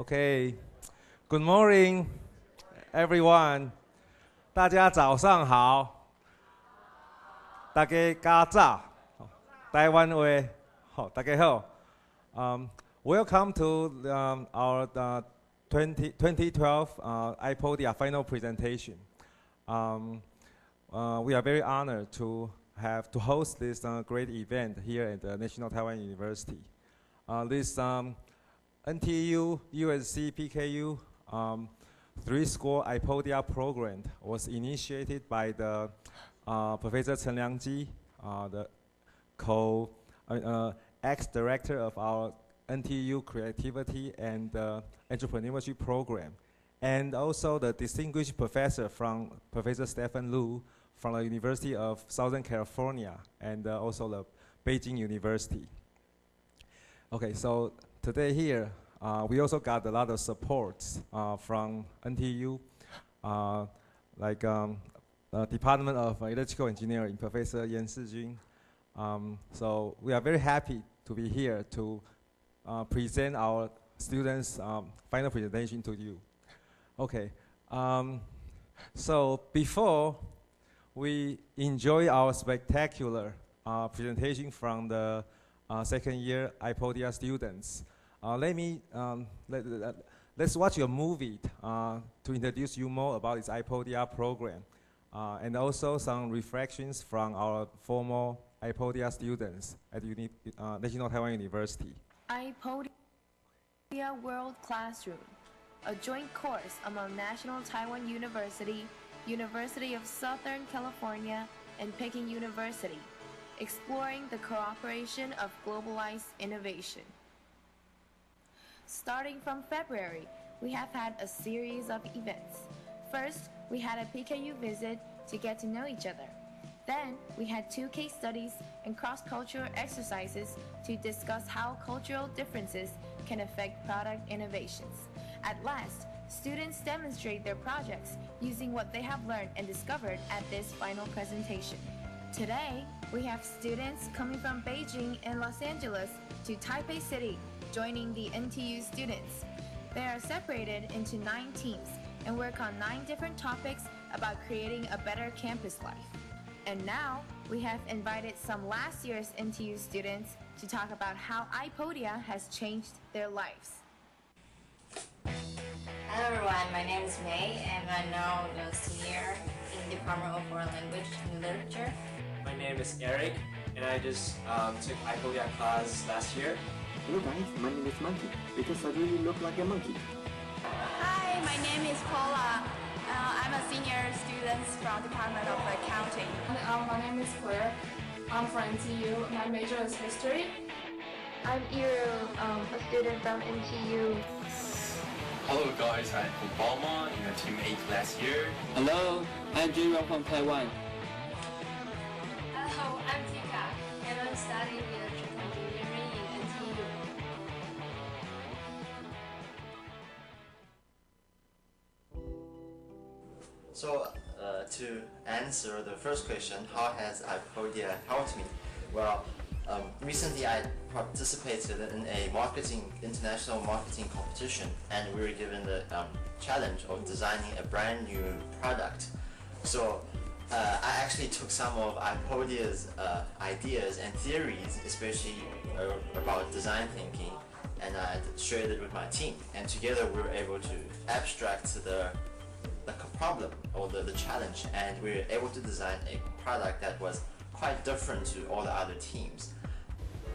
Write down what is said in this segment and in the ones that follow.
Okay, good morning, everyone. 大家早上好。大家加早。台湾话，好，大家好。Welcome to our 2012 iPodia final presentation. We are very honored to host this great event here at the National Taiwan University. This NTU, USC, PKU 3-score iPodia program was initiated by the Professor Chen Liangji, the ex-director of our NTU Creativity and Entrepreneurship program, and also the distinguished professor from Professor Stephen Lu from the University of Southern California and also the Beijing University. Okay, so today here, we also got a lot of supports from NTU, like Department of Electrical Engineering, Professor Yan Sijun. So we are very happy to be here to present our students' final presentation to you. Okay, so before we enjoy our spectacular presentation from the second year iPodia students, let's watch a movie to introduce you more about this iPodia program, and also some reflections from our former iPodia students at National Taiwan University. iPodia World Classroom, a joint course among National Taiwan University, University of Southern California, and Peking University, exploring the cooperation of globalized innovation. Starting from February, we have had a series of events. First, we had a PKU visit to get to know each other. Then, we had 2 case studies and cross-cultural exercises to discuss how cultural differences can affect product innovations. At last, students demonstrate their projects using what they have learned and discovered at this final presentation. Today, we have students coming from Beijing and Los Angeles to Taipei City, joining the NTU students. They are separated into 9 teams and work on 9 different topics about creating a better campus life. And now, we have invited some last year's NTU students to talk about how iPodia has changed their lives. Hello everyone, my name is May and I'm now a senior in the Department of Foreign Language and Literature. My name is Eric and I just took iPodia class last year. Hello guys, my name is Monkey because I really look like a monkey. Hi, my name is Paula. I'm a senior student from Department of Accounting. My name is Claire. I'm from NTU. My major is history. I'm Iru, a student from NTU. Hello guys, I'm Obama in the Team 8 last year. Hello, I'm Jiron from Taiwan. Hello, I'm Tika and I'm studying electrical engineering in NTU. So to answer the first question, how has iPodia helped me? Well, recently I participated in a international marketing competition, and we were given the challenge of designing a brand new product. So I actually took some of iPodia's ideas and theories, especially about design thinking, and I shared it with my team. And together we were able to abstract the problem or the challenge, and we were able to design a product that was quite different to all the other teams.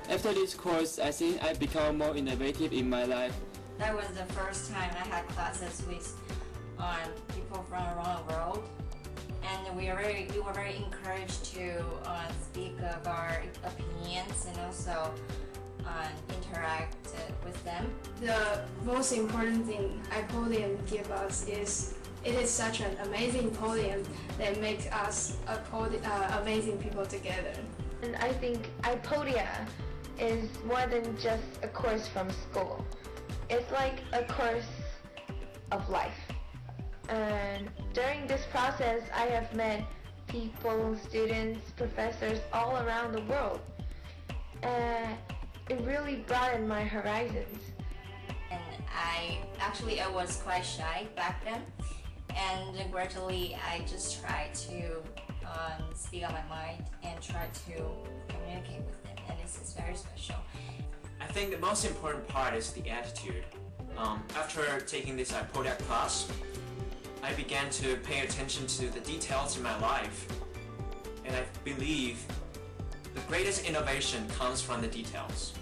After this course, I think I become more innovative in my life. That was the first time I had classes with people from around the world, and we were very encouraged to speak of our opinions and also interact with them. The most important thing iPodium gives us is it is such an amazing podium that makes us amazing people together. And I think iPodia is more than just a course from school. It's like a course of life. And during this process, I have met people, students, professors all around the world. It really broadened my horizons. And I was quite shy back then, and gradually I just tried to speak on my mind and try to communicate with them, and this is very special. I think the most important part is the attitude. After taking this iPodia class, I began to pay attention to the details in my life, and I believe the greatest innovation comes from the details.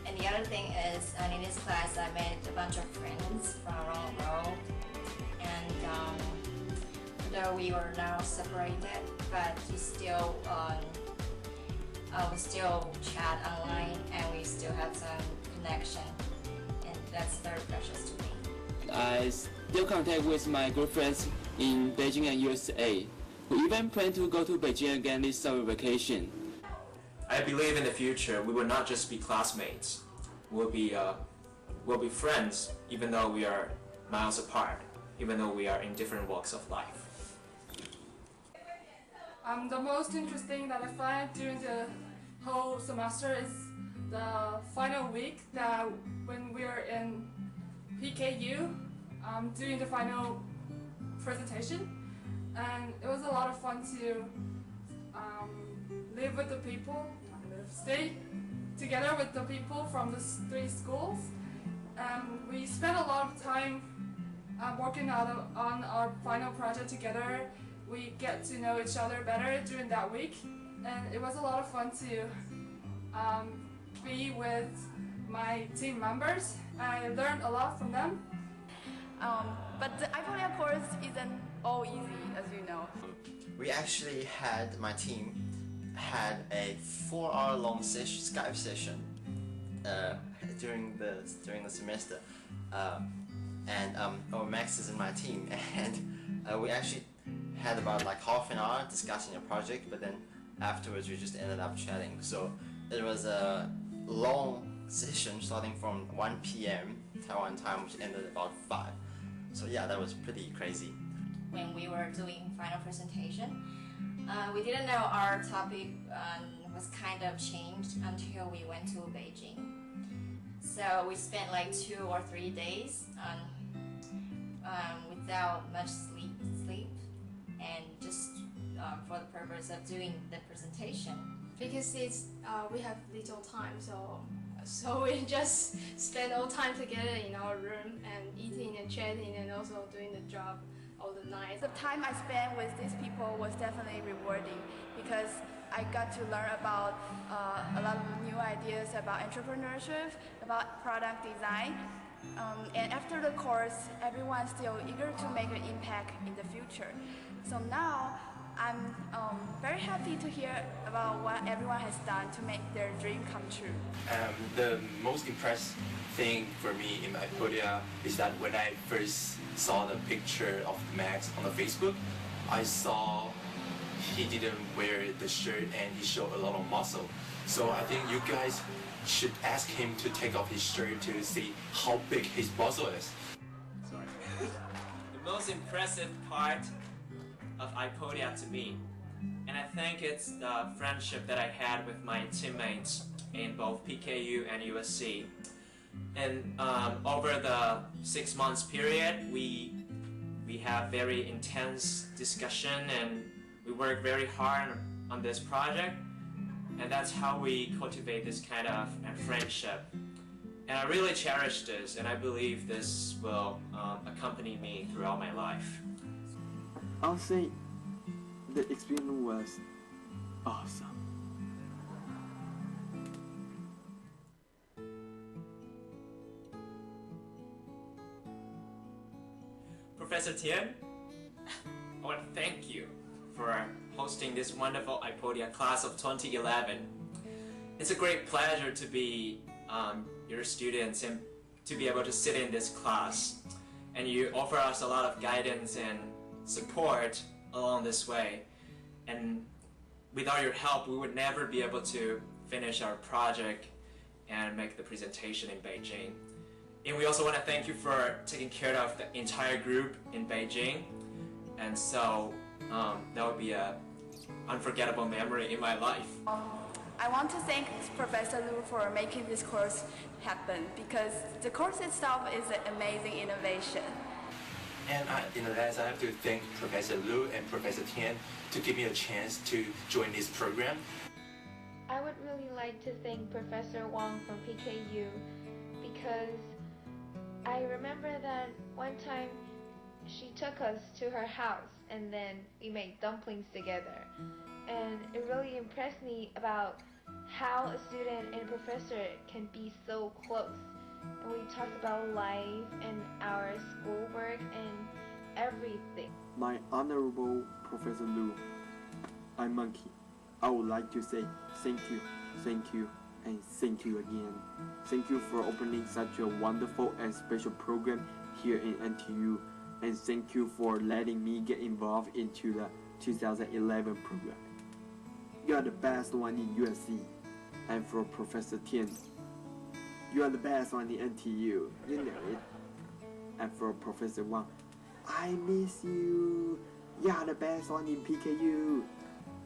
And the other thing is, in this class I made a bunch of friends from around the world, and though we were now separated, but we still chat online, and we still have some connection, and that's very precious to me. I still contact with my good friends in Beijing and USA. We even plan to go to Beijing again this summer vacation. I believe in the future we will not just be classmates. We'll be friends, even though we are miles apart, even though we are in different walks of life. The most interesting that I find during the whole semester is the final week, that when we are in PKU doing the final presentation, and it was a lot of fun to live with the people, stay together with the people from the 3 schools. We spent a lot of time working on our final project together. We get to know each other better during that week, and it was a lot of fun to be with my team members. I learned a lot from them. But the iPodia course isn't all easy, as you know. We actually had, my team had a 4-hour-long Skype session during the semester, and Max is in my team, and we actually had about like half an hour discussing a project, but then afterwards we just ended up chatting. So it was a long session starting from 1 p.m. Taiwan time, which ended about 5. So yeah, that was pretty crazy. When we were doing final presentation, we didn't know our topic was kind of changed until we went to Beijing. So we spent like 2 or 3 days without much sleep, and just for the purpose of doing the presentation. Because we have little time, so we just spend all time together in our room and eating and chatting and also doing the job all the night. The time I spent with these people was definitely rewarding, because I got to learn about a lot of new ideas about entrepreneurship, about product design. And after the course, everyone's still eager to make an impact in the future. So now, I'm very happy to hear about what everyone has done to make their dream come true. The most impressive thing for me in iPodia is that when I first saw the picture of Max on the Facebook, I saw he didn't wear the shirt and he showed a lot of muscle. So I think you guys should ask him to take off his shirt to see how big his muscle is. Sorry. The most impressive part of iPodia to me, and I think it's the friendship that I had with my teammates in both PKU and USC. And over the 6 months period, we have very intense discussion, and we work very hard on this project, and that's how we cultivate this kind of friendship. And I really cherish this, and I believe this will accompany me throughout my life. I'll say the experience was awesome. Professor Tian, I want to thank you for hosting this wonderful iPodia class of 2011. It's a great pleasure to be your students and to be able to sit in this class. And you offer us a lot of guidance and support along this way. And without your help, we would never be able to finish our project and make the presentation in Beijing. And we also want to thank you for taking care of the entire group in Beijing. And so that would be an unforgettable memory in my life. I want to thank Professor Lu for making this course happen because the course itself is an amazing innovation. And in the last, I have to thank Professor Lu and Professor Tian to give me a chance to join this program. I would really like to thank Professor Wang from PKU because I remember that one time she took us to her house and then we made dumplings together. And it really impressed me about how a student and a professor can be so close. And we talked about life and our schoolwork and everything. My Honorable Professor Lu, I'm Monkey. I would like to say thank you, and thank you again. Thank you for opening such a wonderful and special program here in NTU, and thank you for letting me get involved into the 2011 program. You are the best one in USC, and for Professor Tian, you are the best one in NTU, you know it. And for Professor Wang, I miss you. You are the best one in PKU.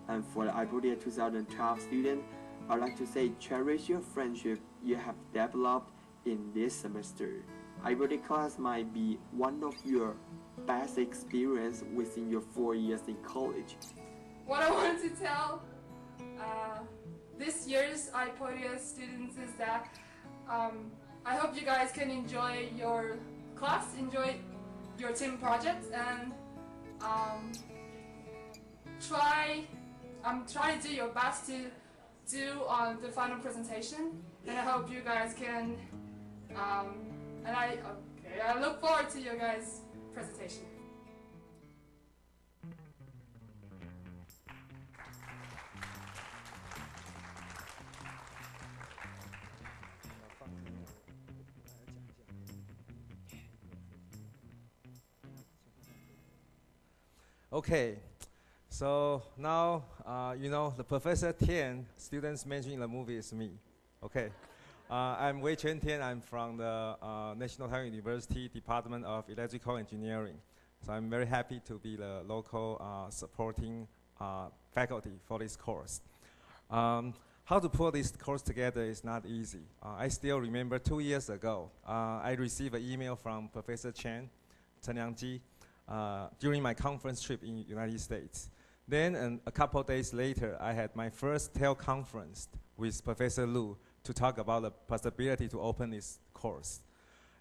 And for the iPodia 2012 student, I'd like to say cherish your friendship you have developed in this semester. iPodia class might be one of your best experience within your 4 years in college. What I want to tell this year's iPodia students is that I hope you guys can enjoy your class, enjoy your team projects, and try to do your best to do on the final presentation. And I hope you guys can, and I look forward to your guys' presentation. Okay, so now you know the Professor Tian students mentioned in the movie is me. Okay, I'm Wei Chen Tian. I'm from the National Taiwan University Department of Electrical Engineering. So I'm very happy to be the local supporting faculty for this course. How to put this course together is not easy. I still remember 2 years ago, I received an email from Professor Chen Liangji, during my conference trip in United States. Then a couple days later, I had my first teleconference with Professor Lu to talk about the possibility to open this course.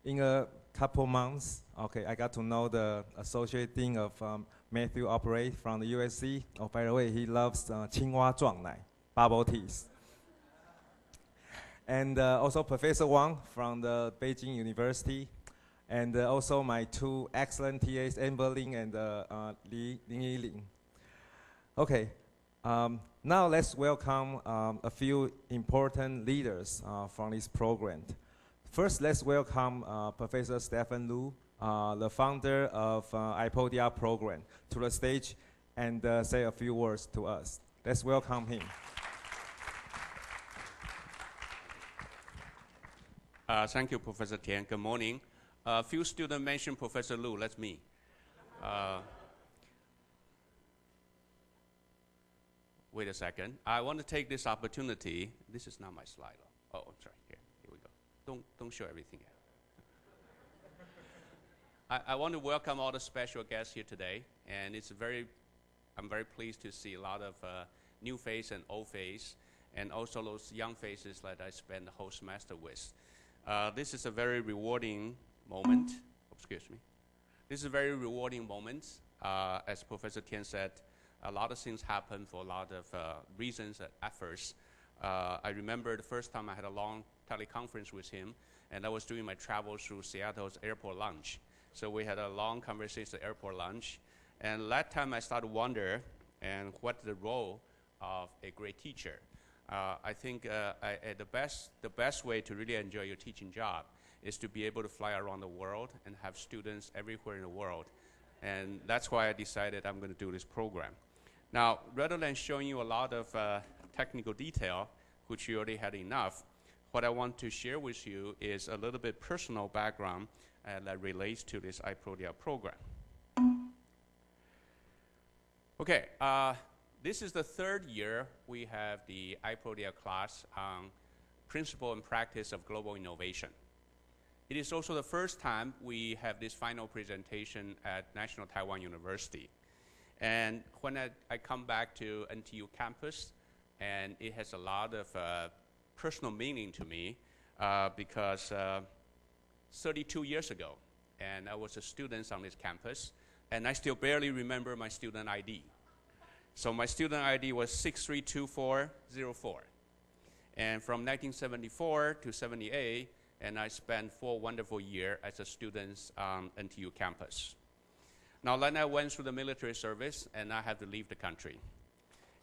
In a couple months, okay, I got to know the Associate Dean of Matthew Operate from the USC. Oh, by the way, he loves 青蛙撞奶, bubble teas. And also Professor Wang from the Beijing University. And also my two excellent TAs, Amber Ling and Ling Yiling. Okay, now let's welcome a few important leaders from this program. First, let's welcome Professor Stephen Lu, the founder of iPodia program, to the stage and say a few words to us. Let's welcome him. Thank you, Professor Tian. Good morning. A few students mentioned Professor Lu. That's me. Wait a second. I want to take this opportunity. This is not my slide. Oh, I'm sorry. Here we go. Don't show everything yet. I want to welcome all the special guests here today, and I'm very pleased to see a lot of new face and old face, and also those young faces that I spent the whole semester with. This is a very rewarding moment. Excuse me. This is a very rewarding moment. As Professor Tian said, a lot of things happen for a lot of reasons at first. I remember the first time I had a long teleconference with him, and I was doing my travel through Seattle's airport lounge. So we had a long conversation at airport lounge. And that time I started to wonder what's the role of a great teacher. I think the best way to really enjoy your teaching job is to be able to fly around the world and have students everywhere in the world. And that's why I decided I'm going to do this program. Now, rather than showing you a lot of technical detail, which you already had enough, what I want to share with you is a little bit personal background that relates to this iPodia program. Okay, this is the third year we have the iPodia class on Principle and Practice of Global Innovation. It is also the first time we have this final presentation at National Taiwan University. And when I come back to NTU campus, and it has a lot of personal meaning to me because 32 years ago, and I was a student on this campus, and I still barely remember my student ID. So my student ID was 632404. And from 1974 to 78, and I spent 4 wonderful years as a student on NTU campus. Now then I went through the military service, and I had to leave the country.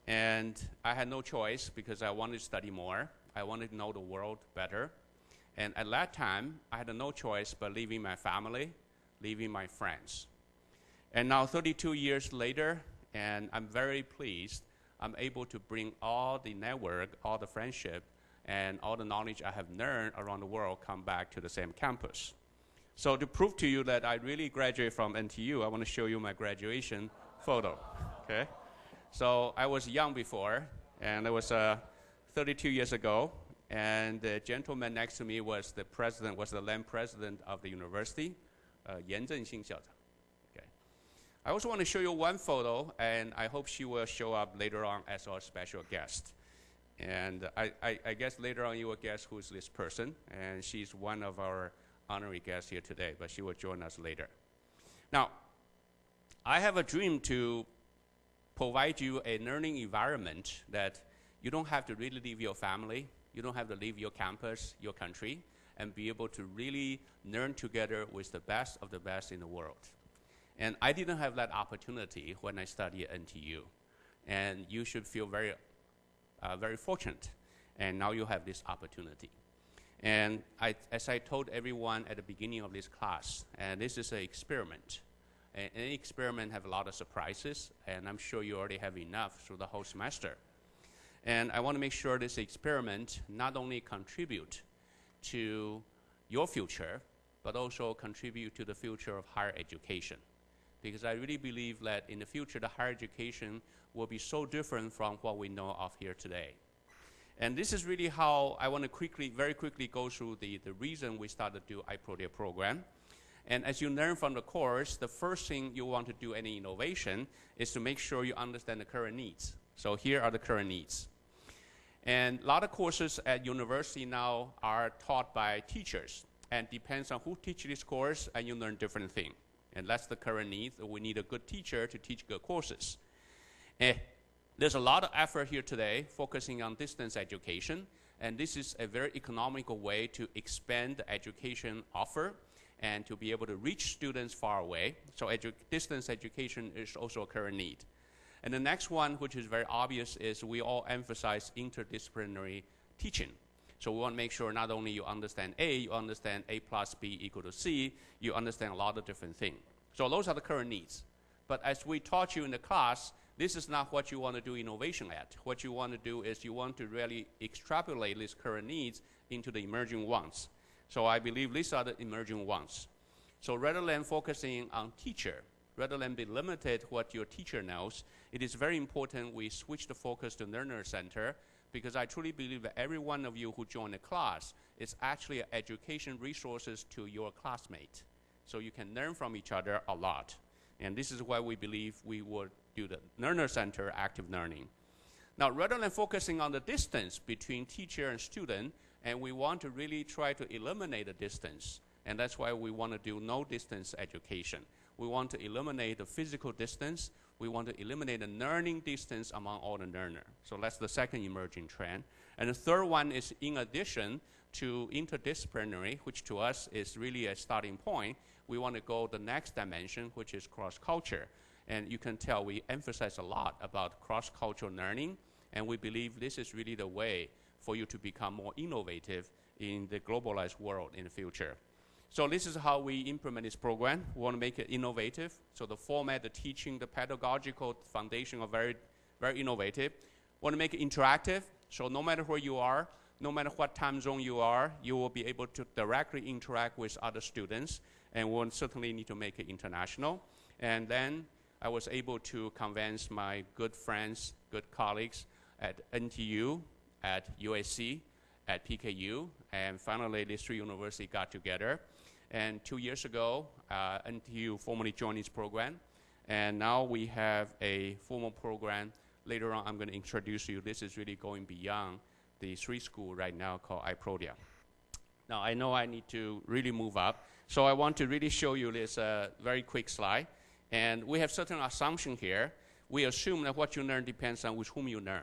And I had no choice because I wanted to study more. I wanted to know the world better. And at that time, I had no choice but leaving my family, leaving my friends. And now 32 years later, and I'm very pleased, I'm able to bring all the network, all the friendship, and all the knowledge I have learned around the world come back to the same campus. So to prove to you that I really graduated from NTU, I want to show you my graduation photo, okay? So I was young before, and it was 32 years ago, and the gentleman next to me was the president, was the then president of the university, Yan Zhenxing 校长. Okay. I also want to show you one photo, and I hope she will show up later on as our special guest. And I guess later on you will guess who's this person, and she's one of our honorary guests here today, but she will join us later. Now, I have a dream to provide you a learning environment that you don't have to really leave your family, you don't have to leave your campus, your country, and be able to really learn together with the best of the best in the world. And I didn't have that opportunity when I studied at NTU. And you should feel very, very fortunate. And now you have this opportunity. And as I told everyone at the beginning of this class, and this is an experiment. And any experiment have a lot of surprises, and I'm sure you already have enough through the whole semester. And I want to make sure this experiment not only contribute to your future, but also contribute to the future of higher education. Because I really believe that in the future, the higher education will be so different from what we know of here today. And this is really how I want to very quickly go through the reason we started to do iPodia program. And as you learn from the course, the first thing you want to do any innovation is to make sure you understand the current needs. So here are the current needs. And a lot of courses at university now are taught by teachers. And depends on who teaches this course, and you learn different things. And that's the current need. We need a good teacher to teach good courses. And there's a lot of effort here today focusing on distance education. And this is a very economical way to expand the education offer and to be able to reach students far away. So distance education is also a current need. And the next one, which is very obvious, is we all emphasize interdisciplinary teaching. So we want to make sure not only you understand A, you understand A plus B equal to C, you understand a lot of different things. So those are the current needs. But as we taught you in the class, this is not what you want to do innovation at. What you want to do is you want to really extrapolate these current needs into the emerging ones. So I believe these are the emerging ones. So rather than focusing on teacher, rather than be limited what your teacher knows, it is very important we switch the focus to learner center, because I truly believe that every one of you who join the class is actually education resources to your classmate. So you can learn from each other a lot. And this is why we believe we would do the learner center active learning. Now, rather than focusing on the distance between teacher and student, and we want to really try to eliminate the distance. And that's why we want to do no distance education. We want to eliminate the physical distance. We want to eliminate the learning distance among all the learners. So that's the second emerging trend. And the third one is, in addition to interdisciplinary, which to us is really a starting point, we want to go the next dimension, which is cross-culture. And you can tell we emphasize a lot about cross-cultural learning, and we believe this is really the way for you to become more innovative in the globalized world in the future. So this is how we implement this program. We want to make it innovative. So the format, the teaching, the pedagogical foundation are very, very innovative. We want to make it interactive. So no matter where you are, no matter what time zone you are, you will be able to directly interact with other students. And we'll certainly need to make it international. And then I was able to convince my good friends, good colleagues at NTU, at USC, at PKU, and finally these three universities got together. And 2 years ago, NTU formally joined this program, and now we have a formal program. Later on, I'm going to introduce you. This is really going beyond the three school right now called iPodia. Now, I know I need to really move up, so I want to really show you this very quick slide. And we have certain assumption here. We assume that what you learn depends on with whom you learn.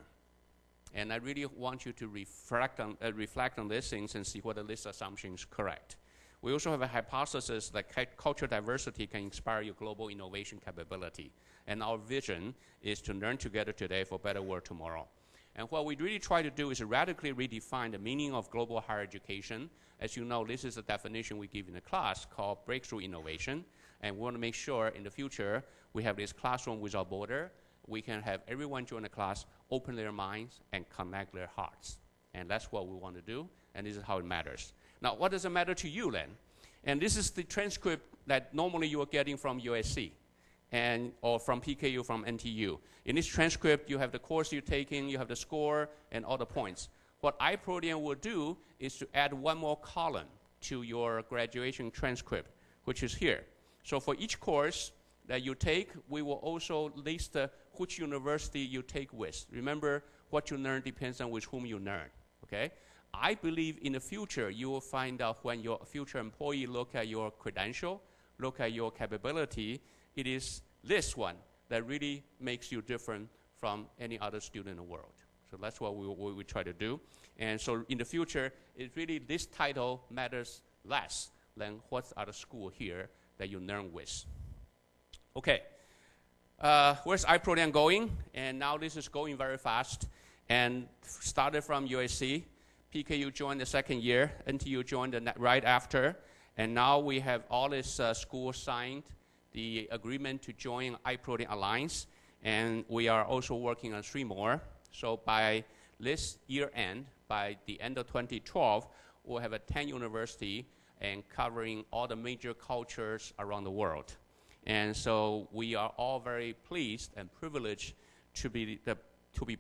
And I really want you to reflect on these things and see whether this assumption is correct. We also have a hypothesis that cultural diversity can inspire your global innovation capability. And our vision is to learn together today for a better world tomorrow. And what we really try to do is radically redefine the meaning of global higher education. As you know, this is a definition we give in the class called breakthrough innovation. And we want to make sure in the future we have this classroom without border. We can have everyone join the class, open their minds, and connect their hearts. And that's what we want to do, and this is how it matters. Now, what does it matter to you then? And this is the transcript that normally you are getting from USC or from PKU, from NTU. In this transcript, you have the course you're taking, you have the score, and all the points. What iPodia will do is to add one more column to your graduation transcript, which is here. So for each course that you take, we will also list which university you take with. Remember, what you learn depends on with whom you learn, okay? I believe in the future, you will find out when your future employee look at your credential, look at your capability, it is this one that really makes you different from any other student in the world. So that's what we try to do. And so in the future, this title matters less than what other school here that you learn with. Okay, where's iPodia going? And now this is going very fast. And started from USC, PKU joined the second year, NTU joined right after, and now we have all these schools signed the agreement to join iPodia Alliance, and we are also working on 3 more. So by this year end, by the end of 2012, we'll have a 10 university and covering all the major cultures around the world. And so we are all very pleased and privileged to be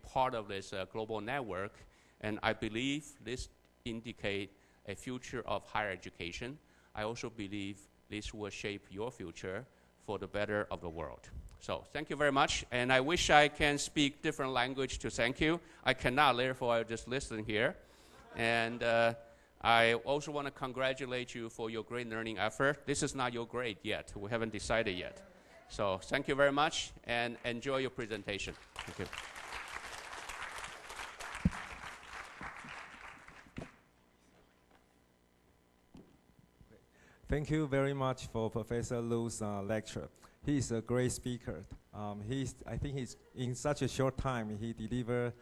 part of this global network. And I believe this indicates a future of higher education. I also believe this will shape your future for the better of the world. So thank you very much. And I wish I can speak different language to thank you. I cannot, therefore I'll just listen here. And I also want to congratulate you for your great learning effort. This is not your grade yet. We haven't decided yet. So thank you very much and enjoy your presentation. Thank you. Thank you very much for Professor Lu's lecture. He is a great speaker. I think he's in such a short time, he delivered,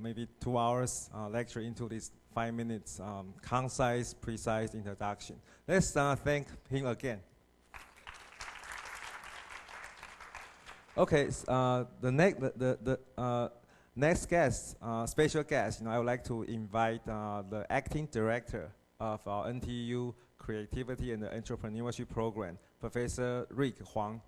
maybe 2 hours lecture into this 5 minutes concise, precise introduction. Let's thank him again. Okay, the next guest, special guest, I would like to invite the acting director of our NTU Creativity and Entrepreneurship Program, Professor Rick Huang,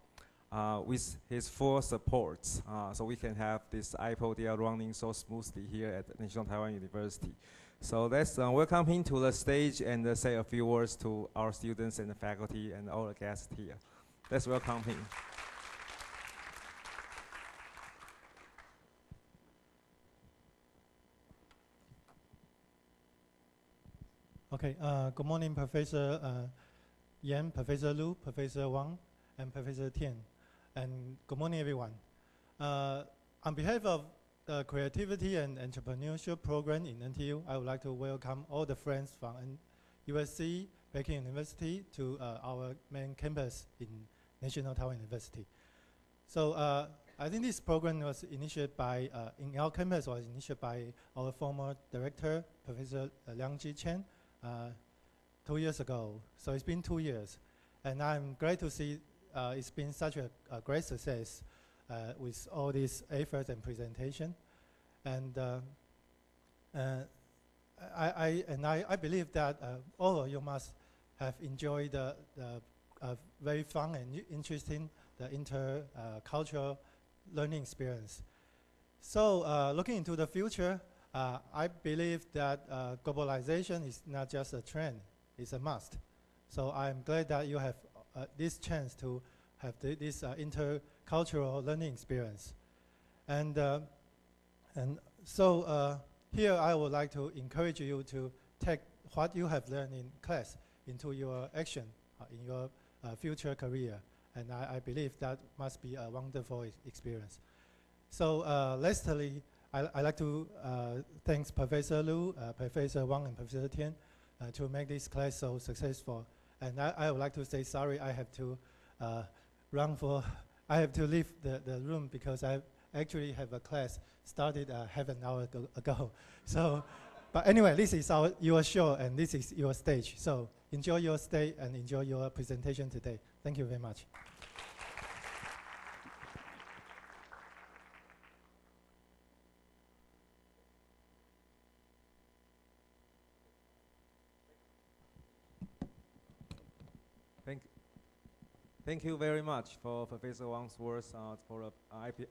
with his full support, so we can have this iPodia running so smoothly here at National Taiwan University. So let's welcome him to the stage and say a few words to our students and the faculty and all the guests here. Let's welcome him. Okay, good morning, Professor Yan, Professor Lu, Professor Wang, and Professor Tian. And good morning, everyone. On behalf of the Creativity and Entrepreneurship Program in NTU, I would like to welcome all the friends from USC, Peking University, to our main campus in National Taiwan University. So I think this program was initiated by, in our campus was initiated by our former director, Professor Liang Ji Chen, 2 years ago. So it's been 2 years. And I'm glad to see it's been such a great success with all these efforts and presentation. And I believe that all of you must have enjoyed the very fun and interesting the intercultural learning experience. So looking into the future, I believe that globalization is not just a trend, it's a must. So I'm glad that you have this chance to have this intercultural learning experience. And so here I would like to encourage you to take what you have learned in class into your action in your future career. And I believe that must be a wonderful experience. So lastly, I'd like to thank Professor Lu, Professor Wang, and Professor Tian to make this class so successful. And I would like to say sorry, I have to I have to leave the room because I actually have a class started half an hour ago. So, but anyway, this is your show and this is your stage. So enjoy your stay and enjoy your presentation today. Thank you very much. Thank you very much for Professor Wang's words for the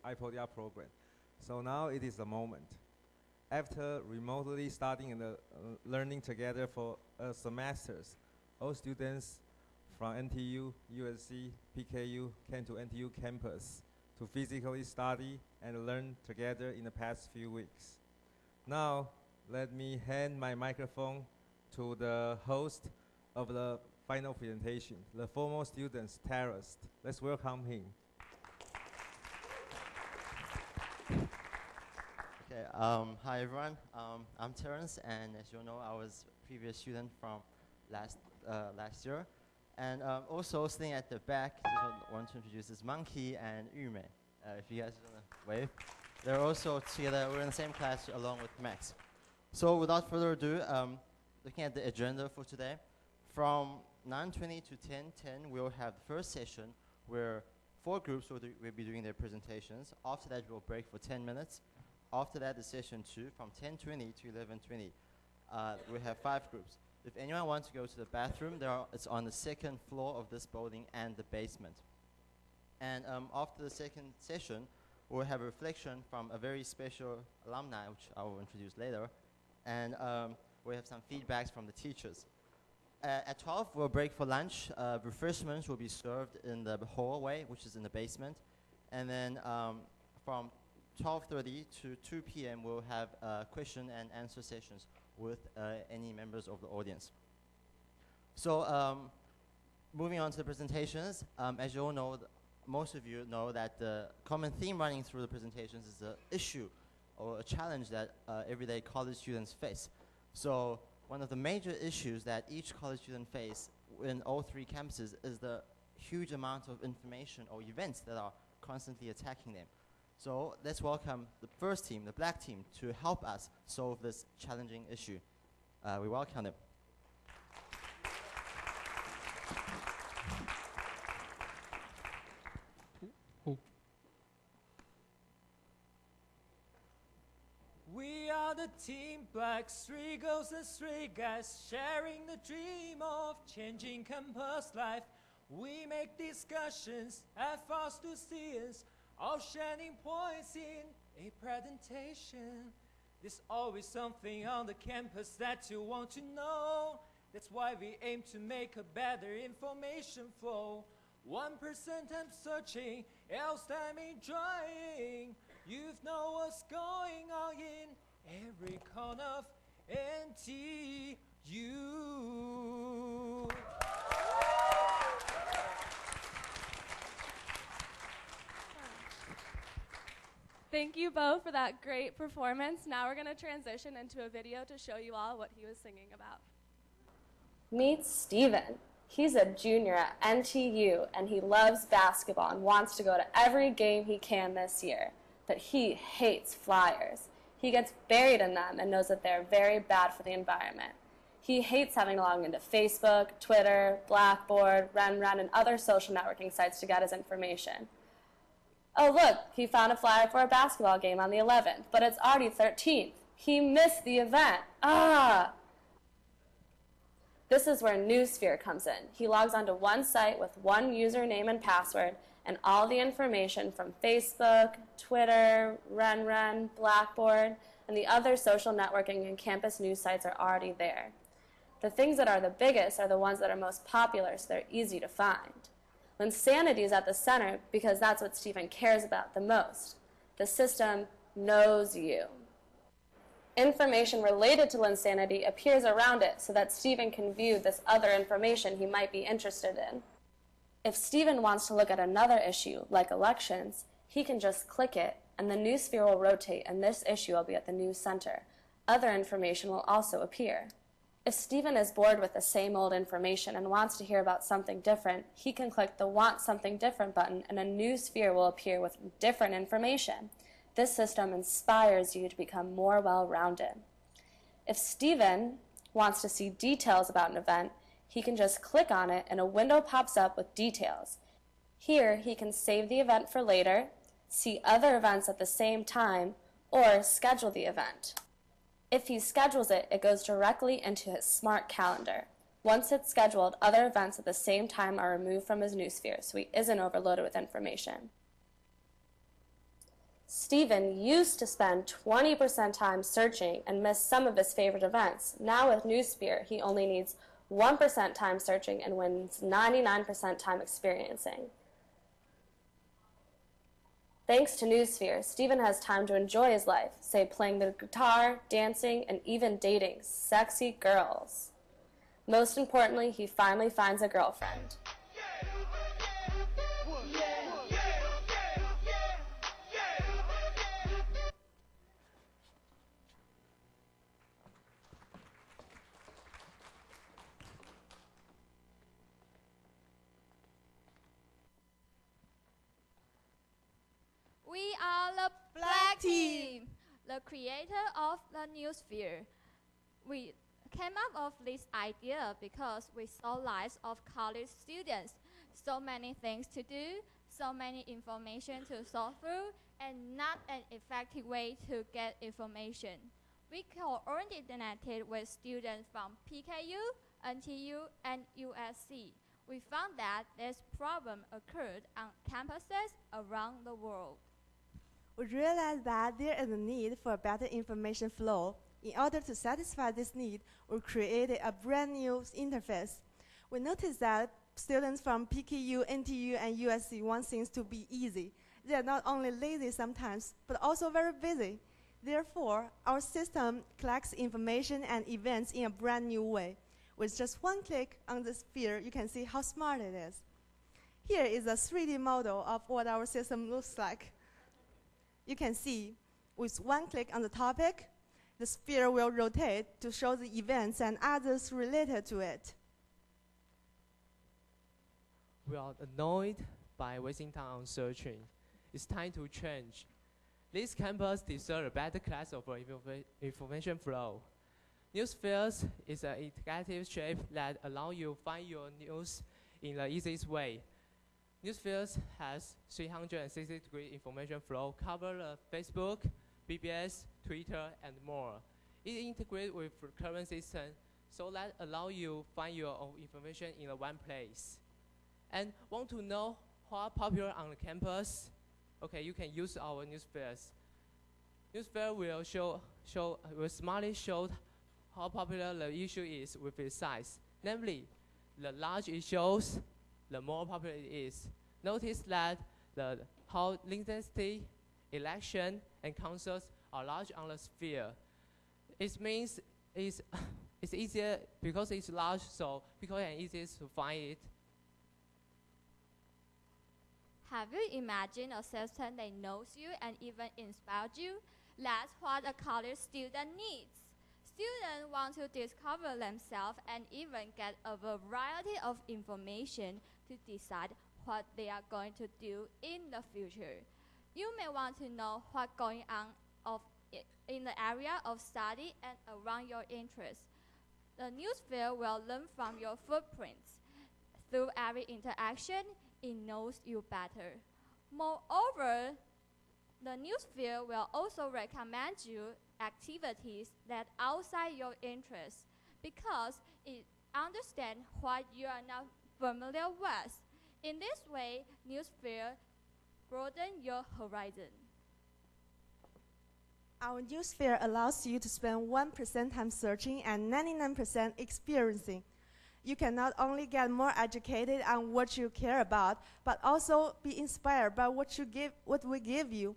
iPodia program. So now it is the moment. After remotely studying and learning together for semesters, all students from NTU, USC, PKU came to NTU campus to physically study and learn together in the past few weeks. Now, let me hand my microphone to the host of the final presentation, the former students, Terrace. Let's welcome him. Okay, hi everyone. I'm Terrence, and as you know, I was a previous student from last year. And also sitting at the back, I want to introduce this Monkey and Yume. If you guys want to wave. They're also together, we're in the same class along with Max. So without further ado, looking at the agenda for today, from 9:20 to 10:10, we'll have the first session where 4 groups will be doing their presentations. After that, we'll break for 10 minutes. After that, the session 2 from 10:20 to 11:20. We have 5 groups. If anyone wants to go to the bathroom, it's on the 2nd floor of this building and the basement. And after the second session, we'll have a reflection from a very special alumni, which I will introduce later. And we'll have some feedbacks from the teachers. At 12, we'll break for lunch. Refreshments will be served in the hallway, which is in the basement. And then from 12:30 to 2 p.m., we'll have question and answer sessions with any members of the audience. So moving on to the presentations, as you all know, most of you know that the common theme running through the presentations is the issue or a challenge that everyday college students face. So one of the major issues that each college student face in all 3 campuses is the huge amount of information or events that are constantly attacking them. So let's welcome the first team, the black team, to help us solve this challenging issue. We welcome them. We are the team black, 3 girls and 3 guys, sharing the dream of changing campus life. We make discussions, have fast to students, all shining points in a presentation. There's always something on the campus that you want to know. That's why we aim to make a better information flow. 1% time searching, else time enjoying. You know what's going on in every corner of NTU. Thank you both for that great performance. Now we're going to transition into a video to show you all what he was singing about. Meet Steven. He's a junior at NTU, and he loves basketball and wants to go to every game he can this year. But he hates flyers. He gets buried in them and knows that they're very bad for the environment. He hates having to log into Facebook, Twitter, Blackboard, RenRen, and other social networking sites to get his information. Oh look, he found a flyer for a basketball game on the 11th, but it's already 13th. He missed the event. Ah! This is where Newsphere comes in. He logs onto one site with one username and password, and all the information from Facebook, Twitter, RenRen, Blackboard, and the other social networking and campus news sites are already there. The things that are the biggest are the ones that are most popular, so they're easy to find. Linsanity is at the center because that's what Stephen cares about the most. The system knows you. Information related to Linsanity appears around it so that Stephen can view this other information he might be interested in. If Stephen wants to look at another issue, like elections, he can just click it, and the news sphere will rotate, and this issue will be at the news center. Other information will also appear. If Stephen is bored with the same old information and wants to hear about something different, he can click the Want Something Different button, and a new sphere will appear with different information. This system inspires you to become more well-rounded. If Stephen wants to see details about an event, he can just click on it and a window pops up with details. Here, he can save the event for later, see other events at the same time, or schedule the event. If he schedules it, it goes directly into his smart calendar. Once it's scheduled, other events at the same time are removed from his newssphere, so he isn't overloaded with information. Stephen used to spend 20% time searching and miss some of his favorite events. Now with Newsphere, he only needs 1% time searching and wins 99% time experiencing. Thanks to Newsphere, Stephen has time to enjoy his life, say playing the guitar, dancing, and even dating sexy girls. Most importantly, he finally finds a girlfriend. We are the Black Team, the creator of the Newsphere. We came up with this idea because we saw lives of college students, so many things to do, so many information to sort through, and not an effective way to get information. We coordinated with students from PKU, NTU, and USC. We found that this problem occurred on campuses around the world. We realized that there is a need for a better information flow. In order to satisfy this need, we created a brand new interface. We noticed that students from PKU, NTU, and USC want things to be easy. They are not only lazy sometimes, but also very busy. Therefore, our system collects information and events in a brand new way. With just one click on the sphere, you can see how smart it is. Here is a 3D model of what our system looks like. You can see, with one click on the topic, the sphere will rotate to show the events and others related to it. We are annoyed by wasting time on searching. It's time to change. This campus deserves a better class of information flow. Newsfeeds is an interactive shape that allows you to find your news in the easiest way. Newsfeeds has 360-degree information flow, cover the Facebook, BBS, Twitter, and more. It integrates with the current system, so that allows you to find your own information in one place. And want to know what popular on the campus? Okay, you can use our Newsfeeds. Newsfeed will smartly show how popular the issue is with its size. Namely, the large it shows, the more popular it is. Notice that how intensity, election, and concerts are large on the sphere. It means it's easier because it's large, so people can easier to find it. Have you imagined a system that knows you and even inspires you? That's what a college student needs. Students want to discover themselves and even get a variety of information to decide what they are going to do in the future. You may want to know what's going on in the area of study and around your interests. The newsfeed will learn from your footprints. Through every interaction, it knows you better. Moreover, the newsfeed will also recommend you activities that outside your interests because it understands what you are not familiar with. In this way, Newsphere broaden your horizon. Our newsphere allows you to spend 1% time searching and 99% experiencing. You can not only get more educated on what you care about, but also be inspired by what we give you.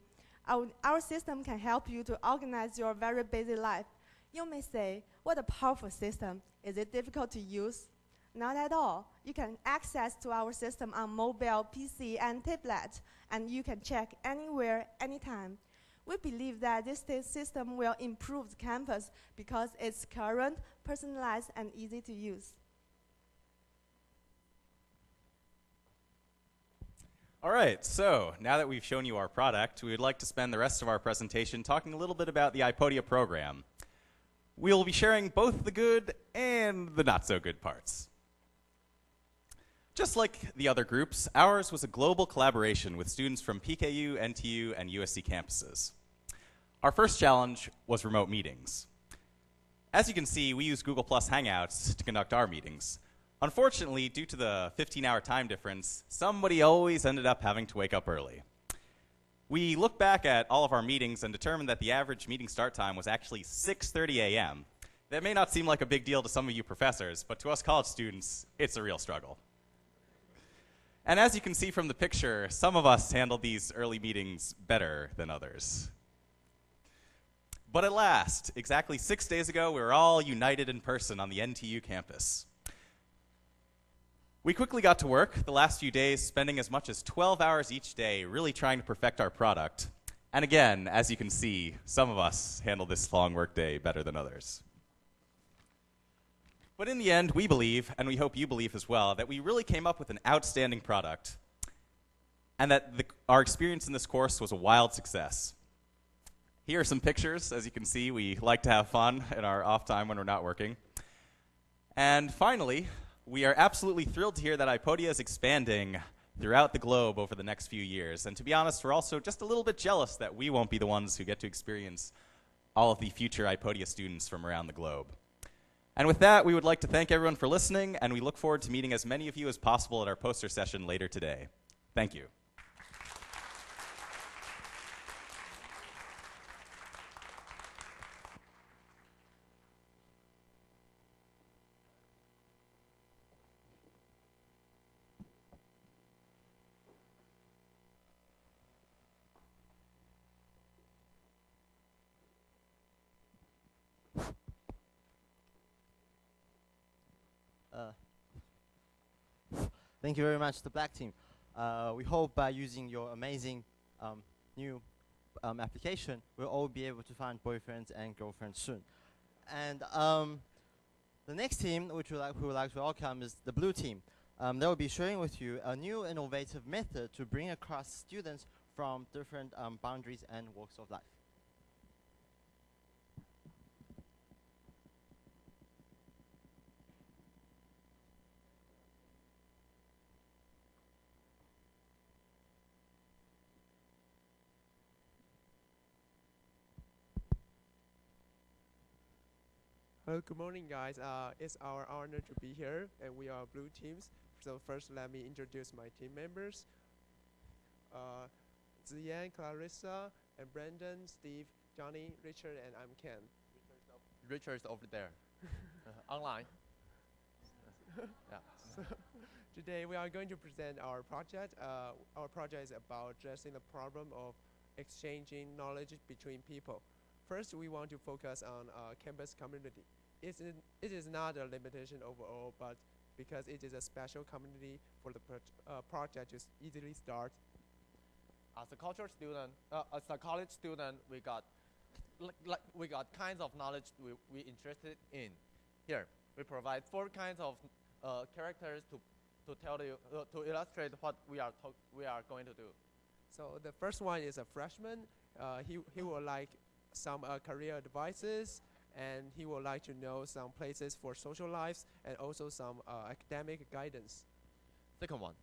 Our system can help you to organize your very busy life. You may say, what a powerful system. Is it difficult to use? Not at all. You can access to our system on mobile, PC, and tablet, and you can check anywhere, anytime. We believe that this system will improve the campus because it's current, personalized, and easy to use. All right, so now that we've shown you our product, we would like to spend the rest of our presentation talking a little bit about the iPodia program. We'll be sharing both the good and the not so good parts. Just like the other groups, ours was a global collaboration with students from PKU, NTU, and USC campuses. Our first challenge was remote meetings. As you can see, we use Google Plus Hangouts to conduct our meetings. Unfortunately, due to the 15-hour time difference, somebody always ended up having to wake up early. We looked back at all of our meetings and determined that the average meeting start time was actually 6:30 a.m. That may not seem like a big deal to some of you professors, but to us college students, it's a real struggle. And as you can see from the picture, some of us handled these early meetings better than others. But at last, exactly 6 days ago, we were all united in person on the NTU campus. We quickly got to work, the last few days spending as much as 12 hours each day really trying to perfect our product. And again, as you can see, some of us handle this long workday better than others. But in the end, we believe, and we hope you believe as well, that we really came up with an outstanding product and that our experience in this course was a wild success. Here are some pictures. As you can see, we like to have fun in our off time when we're not working. And finally, we are absolutely thrilled to hear that iPodia is expanding throughout the globe over the next few years. And to be honest, we're also just a little bit jealous that we won't be the ones who get to experience all of the future iPodia students from around the globe. And with that, we would like to thank everyone for listening, and we look forward to meeting as many of you as possible at our poster session later today. Thank you. Thank you very much, the Black team. We hope by using your amazing new application, we'll all be able to find boyfriends and girlfriends soon. And the next team, which we would like to welcome, is the Blue team. They will be sharing with you a new innovative method to bring across students from different boundaries and walks of life. Good morning, guys. It's our honor to be here, and we are Blue teams. So first, let me introduce my team members. Ziyan, Clarissa, and Brandon, Steve, Johnny, Richard, and I'm Ken. Richard's over there, online. Yeah. So today we are going to present our project. Our project is about addressing the problem of exchanging knowledge between people. First, we want to focus on campus community. It is not a limitation overall, but because it is a special community for the project to easily start. As a cultural student, as a college student, we got kinds of knowledge we interested in. Here, we provide 4 kinds of characters to tell you to illustrate what we are going to do. So the first one is a freshman. He will like some career advices, and he would like to know some places for social lives and also some academic guidance. Second one,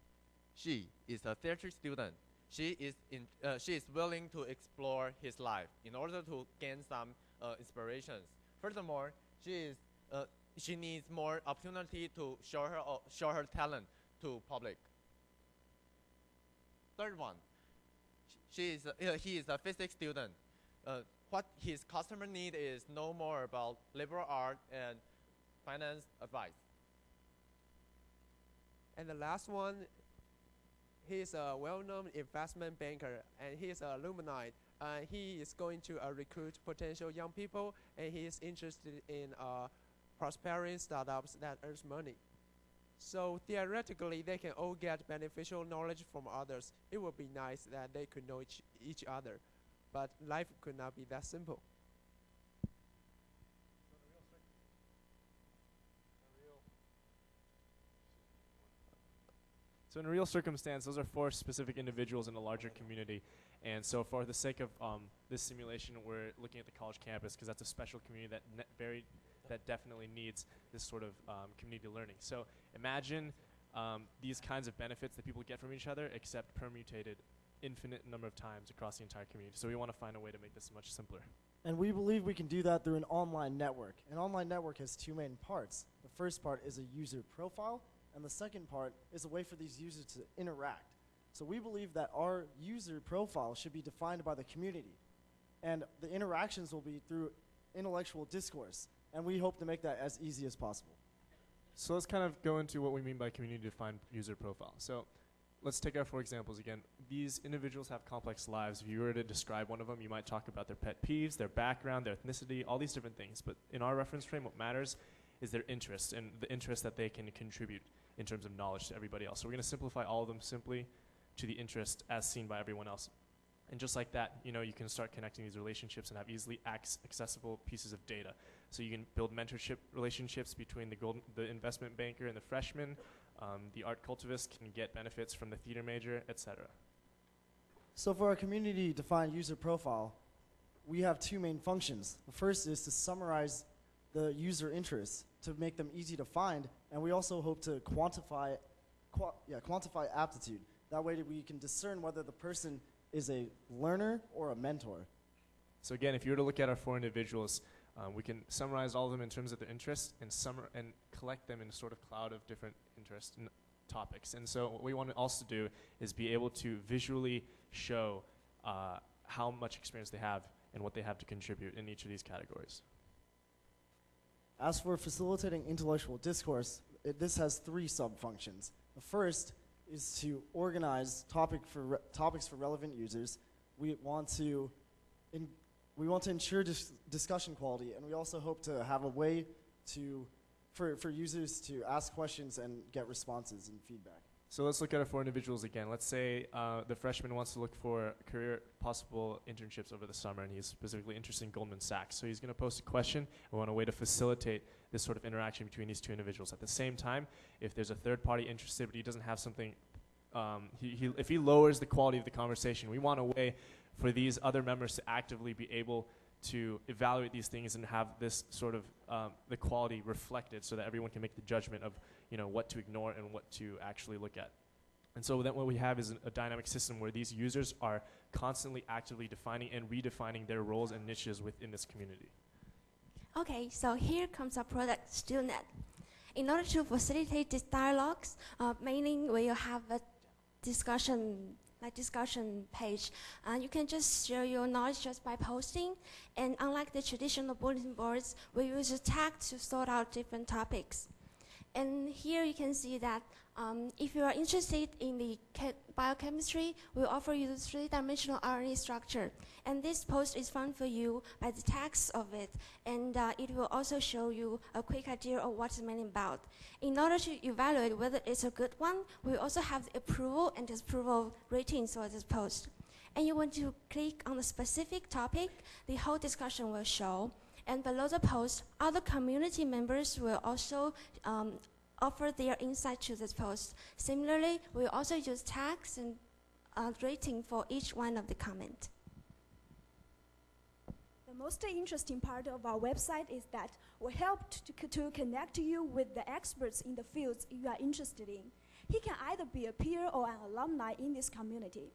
she is a theater student. She is willing to explore his life in order to gain some inspirations. Furthermore, she needs more opportunity to show her talent to public. third one, he is a physics student. What his customer need is know more about liberal art and finance advice. And the last one, he's a well-known investment banker, and he's an alumni. He is going to recruit potential young people, and he is interested in prospering startups that earns money. So theoretically, they can all get beneficial knowledge from others. It would be nice that they could know each other, but life could not be that simple. So in a real circumstance, those are 4 specific individuals in a larger community. And so for the sake of this simulation, we're looking at the college campus because that's a special community that definitely needs this sort of community learning. So imagine these kinds of benefits that people get from each other, except permutated infinite number of times across the entire community. So we want to find a way to make this much simpler. And we believe we can do that through an online network. An online network has 2 main parts. The first part is a user profile, and the second part is a way for these users to interact. So we believe that our user profile should be defined by the community, and the interactions will be through intellectual discourse, and we hope to make that as easy as possible. So let's kind of go into what we mean by community-defined user profile. So let's take our 4 examples again. These individuals have complex lives. If you were to describe one of them, you might talk about their pet peeves, their background, their ethnicity, all these different things. But in our reference frame, what matters is their interests and the interest that they can contribute in terms of knowledge to everybody else. So we're going to simplify all of them simply to the interest as seen by everyone else. And just like that, you can start connecting these relationships and have easily accessible pieces of data. So you can build mentorship relationships between the investment banker and the freshman. The art cultivist can get benefits from the theater major, etc. So for our community-defined user profile, we have 2 main functions. The first is to summarize the user interests to make them easy to find, and we also hope to quantify aptitude. That way we can discern whether the person is a learner or a mentor. So again, if you were to look at our 4 individuals, we can summarize all of them in terms of their interests and collect them in a sort of cloud of different interest topics. And so what we want to also do is be able to visually show how much experience they have and what they have to contribute in each of these categories. As for facilitating intellectual discourse, this has 3 sub-functions. The first is to organize topics for relevant users. We want to ensure discussion quality, and we also hope to have a way for users to ask questions and get responses and feedback. So let's look at our 4 individuals again. Let's say the freshman wants to look for career possible internships over the summer, and he's specifically interested in Goldman Sachs. So he's going to post a question. We want a way to facilitate this sort of interaction between these 2 individuals. At the same time, if there's a third party interested, but he doesn't have something, if he lowers the quality of the conversation, we want a way for these other members to actively be able to evaluate these things and have this sort of the quality reflected so that everyone can make the judgment of what to ignore and what to actually look at. And so then what we have is a dynamic system where these users are constantly actively defining and redefining their roles and niches within this community. Okay, so here comes our product, StudNet. In order to facilitate these dialogues, mainly we will have a discussion page. You can just share your knowledge just by posting. And unlike the traditional bulletin boards, we use a tag to sort out different topics. And here you can see that if you are interested in the biochemistry, we offer you the 3-dimensional RNA structure. And this post is found for you by the text of it. And it will also show you a quick idea of what it's meant about. In order to evaluate whether it's a good one, we also have the approval and disapproval ratings for this post. And you want to click on the specific topic, the whole discussion will show. And below the post, other community members will also offer their insight to this post. Similarly, we also use tags and rating for each one of the comments. The most interesting part of our website is that we help to connect you with the experts in the fields you are interested in. He can either be a peer or an alumni in this community.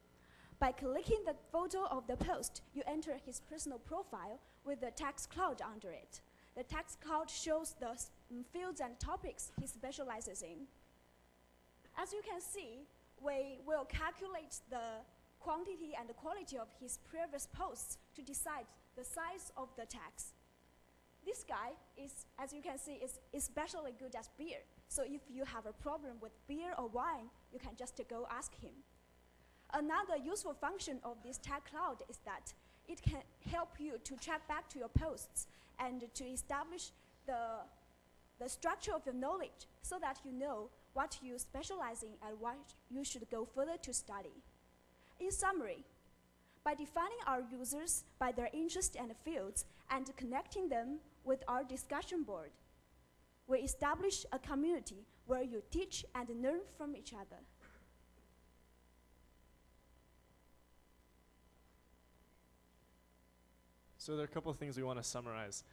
By clicking the photo of the post, you enter his personal profile with the text cloud under it. The text cloud shows the fields and topics he specializes in. As you can see, we will calculate the quantity and the quality of his previous posts to decide the size of the tags. This guy is, as you can see, is especially good at beer. So if you have a problem with beer or wine, you can just go ask him. Another useful function of this tag cloud is that it can help you to track back to your posts and to establish the structure of your knowledge so that you know what you specialize in and what you should go further to study. In summary, by defining our users by their interests and fields and connecting them with our discussion board, we establish a community where you teach and learn from each other. So there are a couple of things we want to summarize.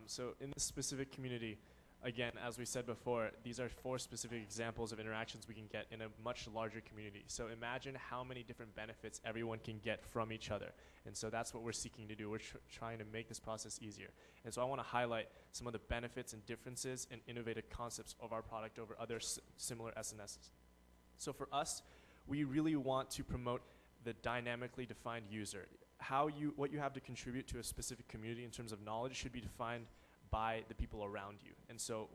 So in this specific community, again, as we said before, these are 4 specific examples of interactions we can get in a much larger community. So imagine how many different benefits everyone can get from each other. And so that's what we're seeking to do. We're trying to make this process easier. And so I want to highlight some of the benefits and differences and innovative concepts of our product over other similar SNSs. So for us, we really want to promote the dynamically defined user. What you have to contribute to a specific community in terms of knowledge should be defined by the people around you. And so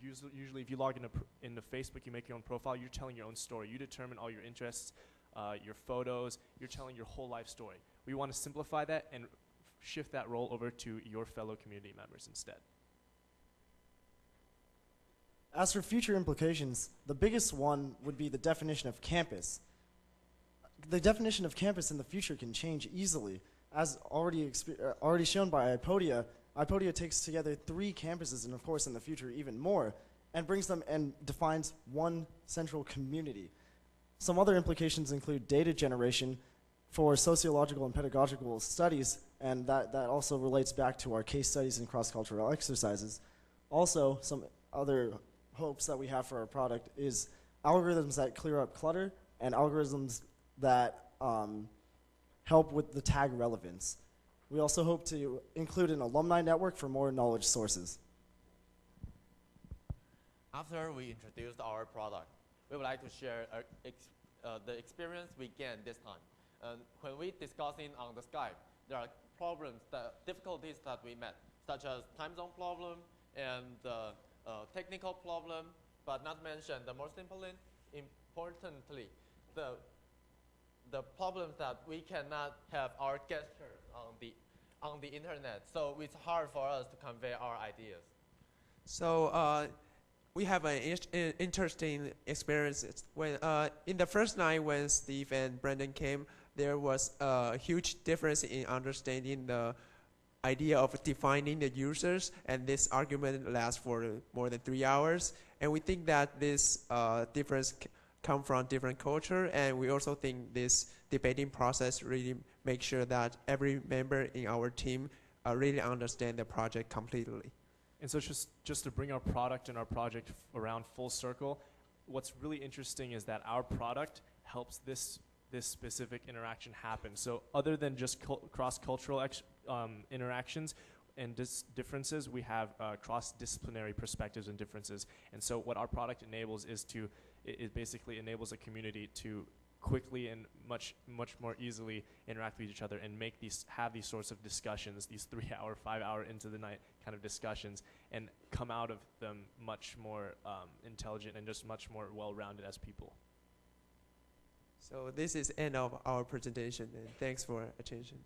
usually if you log into Facebook, you make your own profile, you're telling your own story. You determine all your interests, your photos, you're telling your whole life story. We want to simplify that and shift that role over to your fellow community members instead. As for future implications, the biggest one would be the definition of campus. The definition of campus in the future can change easily. As already shown by iPodia, iPodia takes together 3 campuses, and of course in the future even more, and brings them and defines one central community. Some other implications include data generation for sociological and pedagogical studies, and that also relates back to our case studies and cross-cultural exercises. Also, some other hopes that we have for our product is algorithms that clear up clutter and algorithms that help with the tag relevance. We also hope to include an alumni network for more knowledge sources. After we introduced our product, we would like to share the experience we gained this time. When we discussing on the Skype, there are difficulties that we met, such as time zone problem and technical problem, but not mentioned the most importantly, the problem that we cannot have our gestures on the internet, so it's hard for us to convey our ideas. So we have an interesting experience. When in the first night when Steve and Brandon came, there was a huge difference in understanding the idea of defining the users, and this argument lasts for more than 3 hours. And we think that this difference come from different culture, and we also think this debating process really makes sure that every member in our team really understand the project completely. And so just to bring our product and our project around full circle, what's really interesting is that our product helps this specific interaction happen. So other than just cross-cultural interactions and differences, we have cross-disciplinary perspectives and differences. And so what our product enables is it basically enables a community to quickly and much more easily interact with each other and have these sorts of discussions, these 3-hour, 5-hour into the night kind of discussions, and come out of them much more intelligent and just much more well-rounded as people. So this is end of our presentation, and thanks for attention.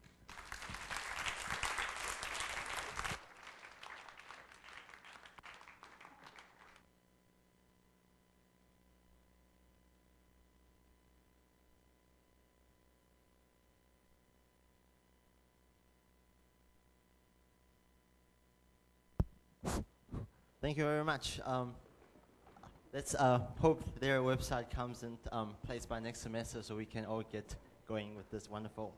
Thank you very much. Let's hope their website comes in place by next semester so we can all get going with this wonderful.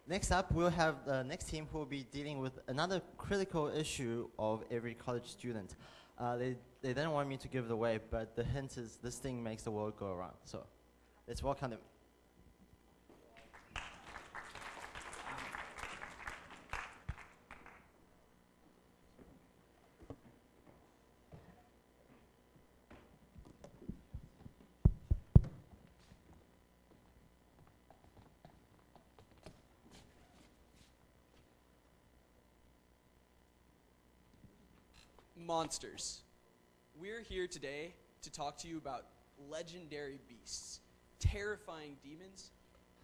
Next up, we'll have the next team who will be dealing with another critical issue of every college student. They didn't want me to give it away, but the hint is this thing makes the world go around. So let's welcome them. Monsters. We're here today to talk to you about legendary beasts, terrifying demons,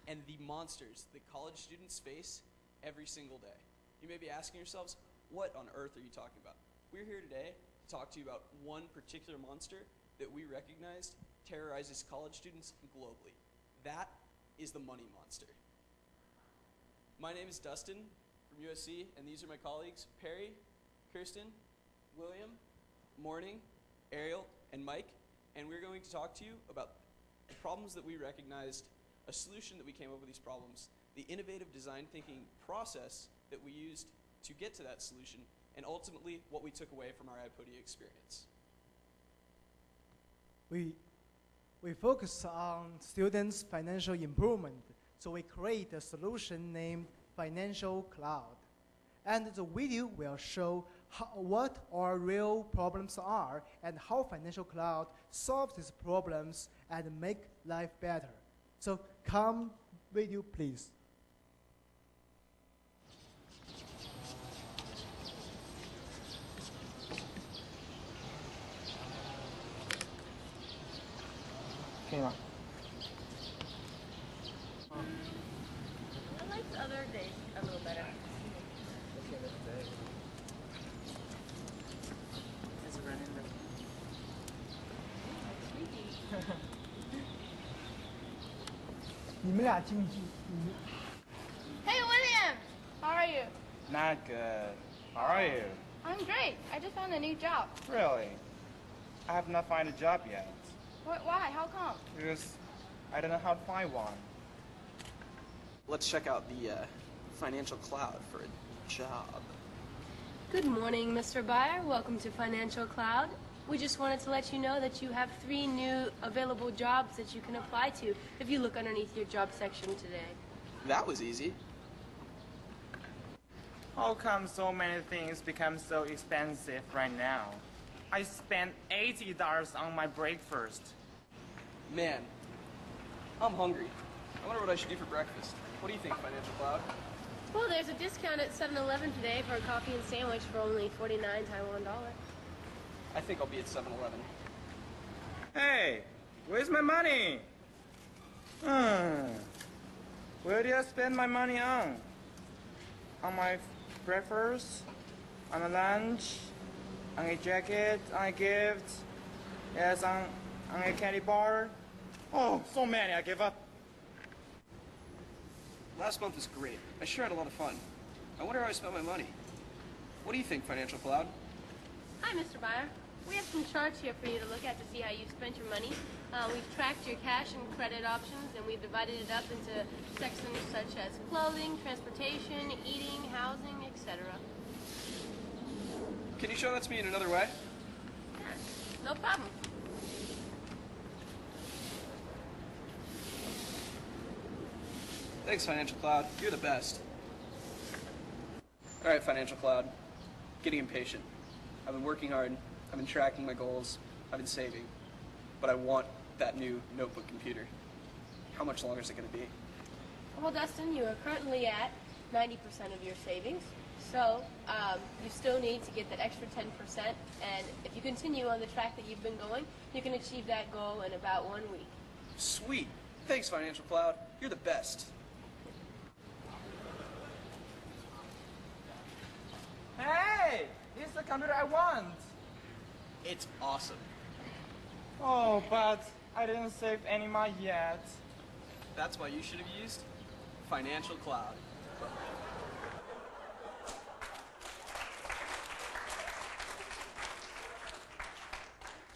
and the monsters that college students face every single day. You may be asking yourselves, what on earth are you talking about? We're here today to talk to you about one particular monster that we recognized terrorizes college students globally. That is the money monster. My name is Dustin from USC, and these are my colleagues, Perry, Kirsten, William, Morning, Ariel, and Mike, and we're going to talk to you about the problems that we recognized, a solution that we came up with these problems, the innovative design thinking process that we used to get to that solution, and ultimately what we took away from our iPodia experience. We focus on students' financial improvement, so we create a solution named Financial Cloud. And the video will show what our real problems are and how Financial Cloud solves these problems and make life better. So come video, please. Okay, I like the other days a little better. It's a running room. Hey, William! How are you? Not good. How are you? I'm great. I just found a new job. Really? I have not found a job yet. Why? How come? Because I don't know how to find one. Let's check out the Financial Cloud for a job. Good morning, Mr. Buyer. Welcome to Financial Cloud. We just wanted to let you know that you have 3 new available jobs that you can apply to if you look underneath your job section today. That was easy. How come so many things become so expensive right now? I spent $80 on my breakfast. Man, I'm hungry. I wonder what I should do for breakfast. What do you think, Financial Cloud? Well, there's a discount at 7-Eleven today for a coffee and sandwich for only 49 Taiwan dollars. I think I'll be at 7-Eleven. Hey, where's my money? Where did I spend my money on? On my breakfast? On a lunch? On a jacket? On a gift? Yes, on a candy bar? Oh, so many, I give up. Last month was great. I sure had a lot of fun. I wonder how I spent my money. What do you think, Financial Cloud? Hi, Mr. Buyer. We have some charts here for you to look at to see how you've spent your money. We've tracked your cash and credit options, and we've divided it up into sections such as clothing, transportation, eating, housing, etc. Can you show that to me in another way? No problem. Thanks, Financial Cloud. You're the best. All right, Financial Cloud. Getting impatient. I've been working hard. I've been tracking my goals. I've been saving. But I want that new notebook computer. How much longer is it going to be? Well, Dustin, you are currently at 90% of your savings. So you still need to get that extra 10%. And if you continue on the track that you've been going, you can achieve that goal in about 1 week. Sweet. Thanks, Financial Cloud. You're the best. Hey, it's the computer I want. It's awesome. Oh, but I didn't save any money yet. That's why you should have used Financial Cloud.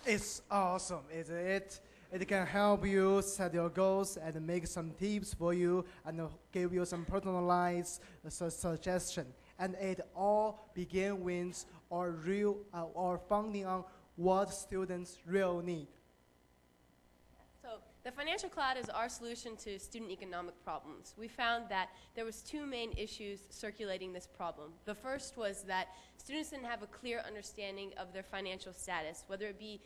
It's awesome, isn't it? It can help you set your goals and make some tips for you and give you some personalized suggestion. And it all begins with our founding on what students really need. So The financial cloud is our solution to student economic problems. We found that there was two main issues circulating this problem. The first was that students didn't have a clear understanding of their financial status, whether it be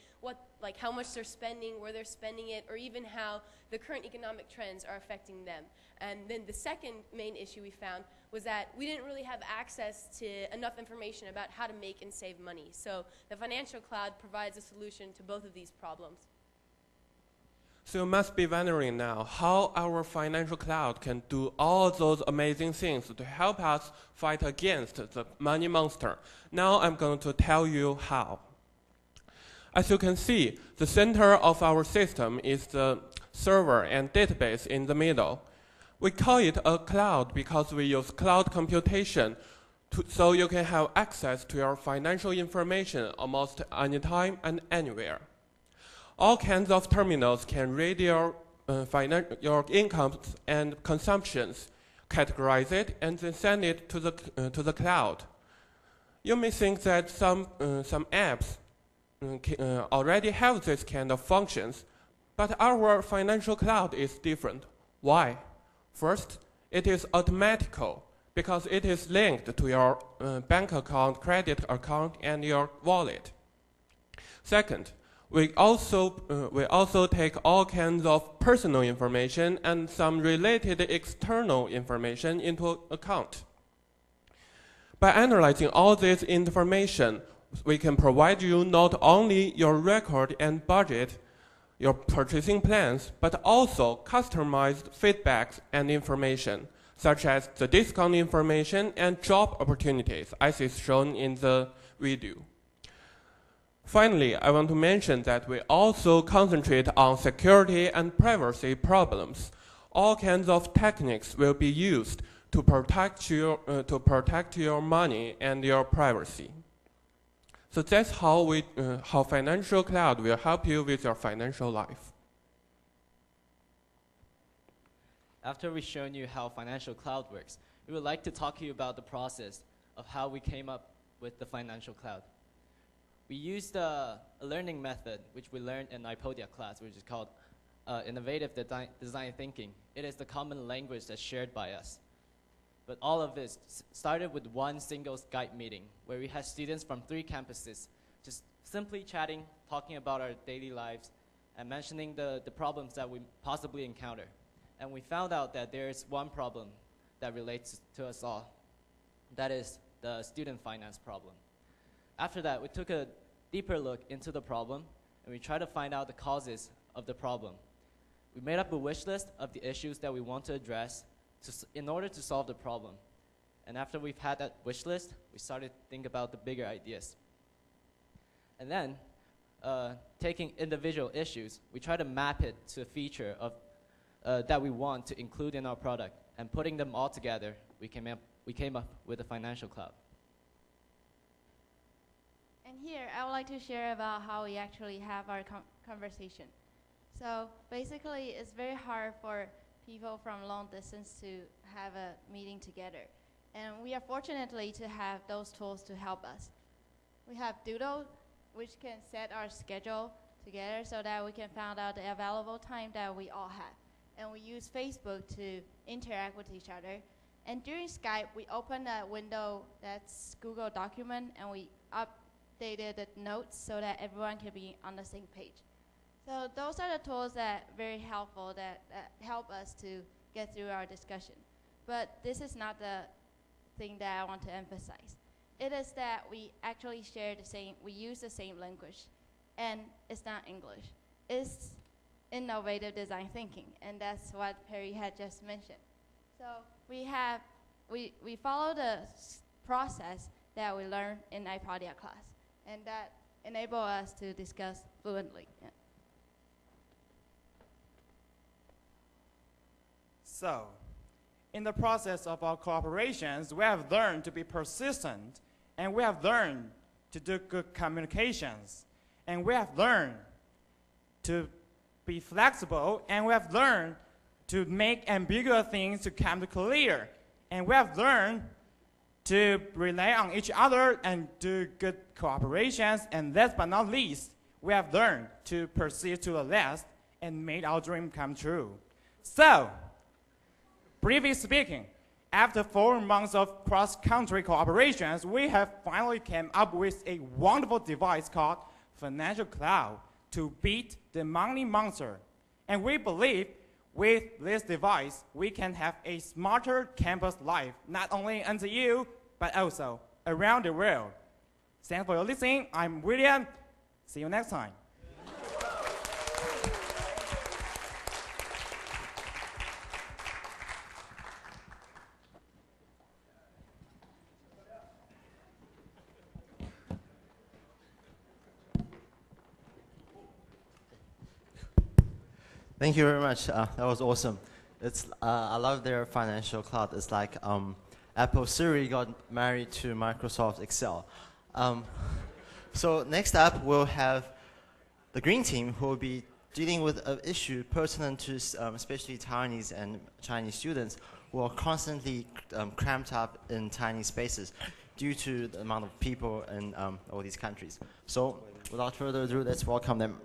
how much they're spending, where they're spending it, or even how the current economic trends are affecting them. And then the second main issue we found was that we didn't really have access to enough information about how to make and save money. So the financial cloud provides a solution to both of these problems. So you must be wondering now how our financial cloud can do all those amazing things to help us fight against the money monster. Now I'm going to tell you how. As you can see, the center of our system is the server and database in the middle. We call it a cloud because we use cloud computation so you can have access to your financial information almost anytime and anywhere. All kinds of terminals can read your incomes and consumptions, categorize it, and then send it to the cloud. You may think that some apps already have this kind of functions, but our financial cloud is different. Why? First, it is automatical because it is linked to your bank account, credit account, and your wallet. Second, we also take all kinds of personal information and some related external information into account. By analyzing all this information, we can provide you not only your record and budget, your purchasing plans, but also customized feedbacks and information, such as the discount information and job opportunities, as is shown in the video. Finally, I want to mention that we also concentrate on security and privacy problems. All kinds of techniques will be used to protect your money and your privacy. So that's how Financial Cloud will help you with your financial life. After we've shown you how Financial Cloud works, we would like to talk to you about the process of how we came up with the Financial Cloud. We used a learning method, which we learned in iPodia class, which is called innovative design thinking. It is the common language that's shared by us. But all of this started with one single Skype meeting, where we had students from 3 campuses just simply chatting, talking about our daily lives, and mentioning the problems that we possibly encounter. And we found out that there is one problem that relates to us all. That is the student finance problem. After that, we took a deeper look into the problem, and we tried to find out the causes of the problem. We made up a wish list of the issues that we want to address in order to solve the problem. And after we've had that wish list, we started to think about the bigger ideas. And then, taking individual issues, we try to map it to a feature that we want to include in our product. And putting them all together, we came up with a Financial Cloud. And here, I would like to share about how we actually have our conversation. So basically, it's very hard for people from long distance to have a meeting together. And we are fortunately to have those tools to help us. We have Doodle, which can set our schedule together so that we can find out the available time that we all have. And we use Facebook to interact with each other. And during Skype, we open a window that's Google document, and we updated the notes so that everyone can be on the same page. So those are the tools that are very helpful that help us to get through our discussion. But this is not the thing that I want to emphasize. It is that we actually we use the same language, and it's not English. It's innovative design thinking, and that's what Perry had just mentioned. So we follow the process that we learned in iPodia class, and that enable us to discuss fluently. Yeah. So, in the process of our cooperations, we have learned to be persistent, and we have learned to do good communications, and we have learned to be flexible, and we have learned to make ambiguous things to come to clear, and we have learned to rely on each other and do good cooperations, and last but not least, we have learned to proceed to the last and made our dream come true. So, briefly speaking, after 4 months of cross-country cooperations, we have finally came up with a wonderful device called Financial Cloud to beat the money monster. And we believe with this device, we can have a smarter campus life, not only in NTU, but also around the world. Thanks for your listening. I'm William. See you next time. Thank you very much. That was awesome. I love their financial cloud. It's like Apple Siri got married to Microsoft Excel. So next up, we'll have the green team who will be dealing with an issue pertinent to especially Taiwanese and Chinese students who are constantly cramped up in tiny spaces due to the amount of people in all these countries. So without further ado, let's welcome them.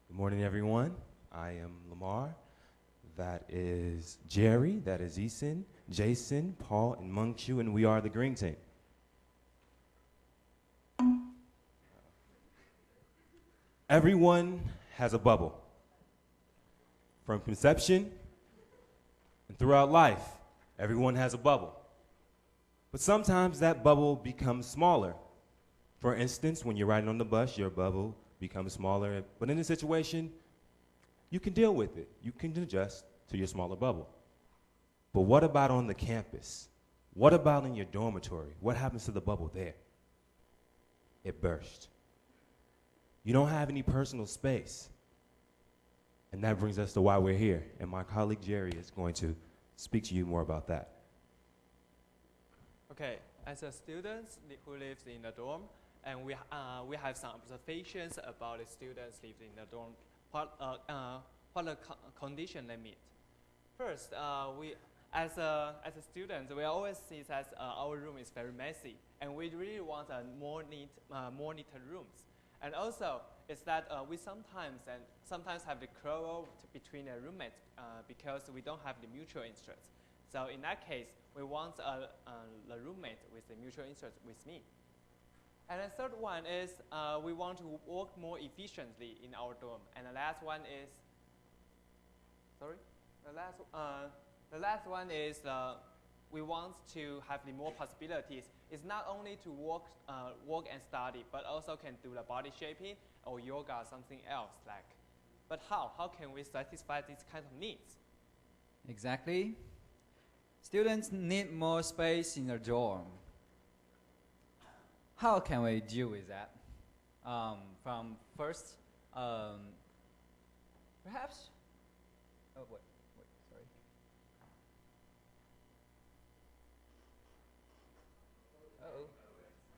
Good morning, everyone. I am Lamar. That is Jerry. That is Eason, Jason, Paul, and Mungchu, and we are the Green Team. Everyone has a bubble. From conception and throughout life, everyone has a bubble. But sometimes that bubble becomes smaller. For instance, when you're riding on the bus, your bubble becomes smaller, but in this situation, you can deal with it. You can adjust to your smaller bubble. But what about on the campus? What about in your dormitory? What happens to the bubble there? It burst. You don't have any personal space. And that brings us to why we're here. And my colleague Jerry is going to speak to you more about that. Okay, as a student who lives in a dorm, and we have some observations about the students living in the dorm, what the condition they meet. First, we as a student, we always see that our room is very messy, and we really want more neater rooms. And also, it's that we sometimes have the quarrel between the roommates because we don't have the mutual interests. So in that case, we want the roommate with the mutual interest with me. And the third one is we want to work more efficiently in our dorm. And the last one is, the last one is we want to have the more possibilities. It's not only to work and study, but also can do the body shaping or yoga or something else like. But how? How can we satisfy these kind of needs? Exactly. Students need more space in their dorm. How can we deal with that? From first, perhaps. Oh wait,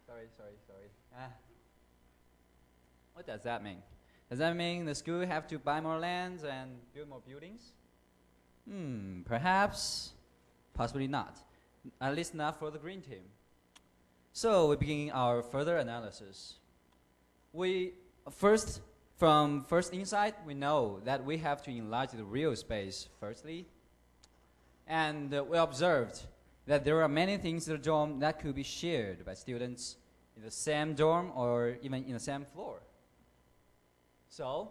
sorry. Sorry. What does that mean? Does that mean the school have to buy more lands and build more buildings? Perhaps, possibly not. At least not for the green team. So we begin our further analysis. From first insight, we know that we have to enlarge the real space firstly. And we observed that there are many things in the dorm that could be shared by students in the same dorm or even in the same floor. So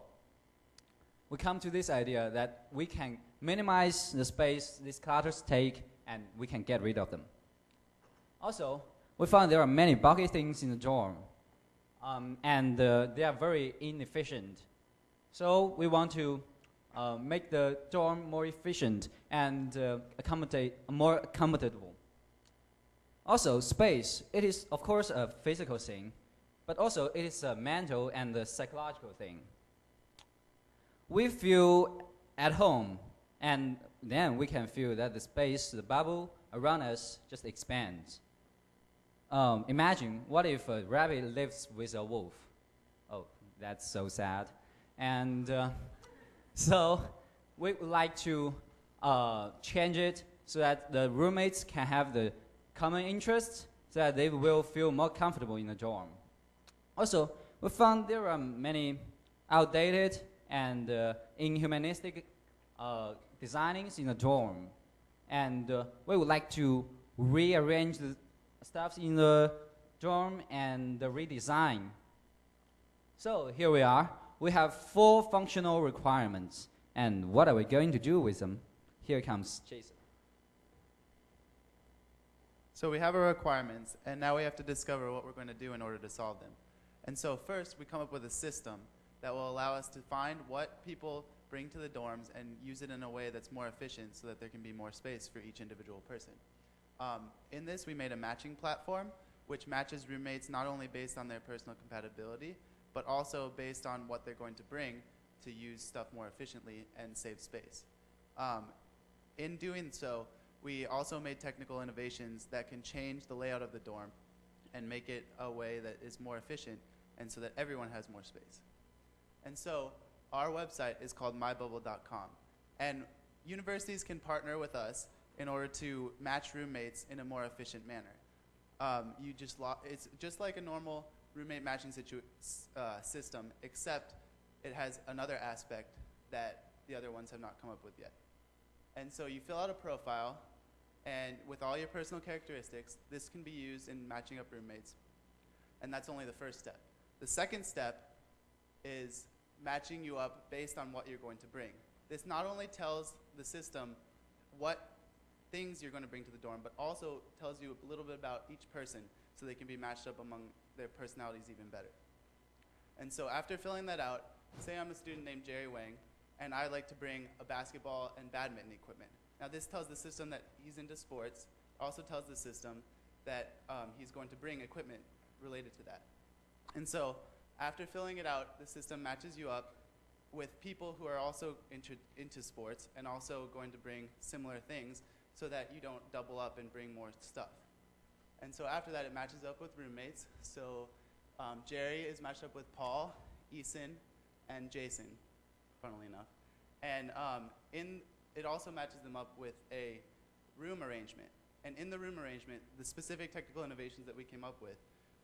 we come to this idea that we can minimize the space these clutters take and we can get rid of them. Also, we found there are many bulky things in the dorm, and they are very inefficient. So we want to make the dorm more efficient and more accommodable. Also, space, it is of course a physical thing, but also it is a mental and a psychological thing. We feel at home, and then we can feel that the space, the bubble around us just expands. Imagine, what if a rabbit lives with a wolf? Oh, that's so sad. And so we would like to change it so that the roommates can have the common interests so that they will feel more comfortable in the dorm. Also, we found there are many outdated and inhumanistic designings in the dorm. And we would like to rearrange the stuff in the dorm and redesign. So here we are. We have 4 functional requirements. And what are we going to do with them? Here comes Jason. So we have our requirements, and now we have to discover what we're going to do in order to solve them. And so first, we come up with a system that will allow us to find what people bring to the dorms and use it in a way that's more efficient so that there can be more space for each individual person. In this, we made a matching platform, which matches roommates not only based on their personal compatibility, but also based on what they're going to bring to use stuff more efficiently and save space. In doing so, we also made technical innovations that can change the layout of the dorm and make it a way that is more efficient and so that everyone has more space. And so our website is called mybubble.com. And universities can partner with us in order to match roommates in a more efficient manner. It's just like a normal roommate matching system, except it has another aspect that the other ones have not come up with yet. And so you fill out a profile, and with all your personal characteristics, this can be used in matching up roommates. And that's only the first step. The second step is matching you up based on what you're going to bring. This not only tells the system what things you're going to bring to the dorm, but also tells you a little bit about each person so they can be matched up among their personalities even better. And so after filling that out, say I'm a student named Jerry Wang, and I like to bring a basketball and badminton equipment. Now this tells the system that he's into sports, also tells the system that he's going to bring equipment related to that. And so after filling it out, the system matches you up with people who are also into sports and also going to bring similar things so that you don't double up and bring more stuff. And so after that, it matches up with roommates. So Jerry is matched up with Paul, Eason, and Jason, funnily enough. And it also matches them up with a room arrangement. And in the room arrangement, the specific technical innovations that we came up with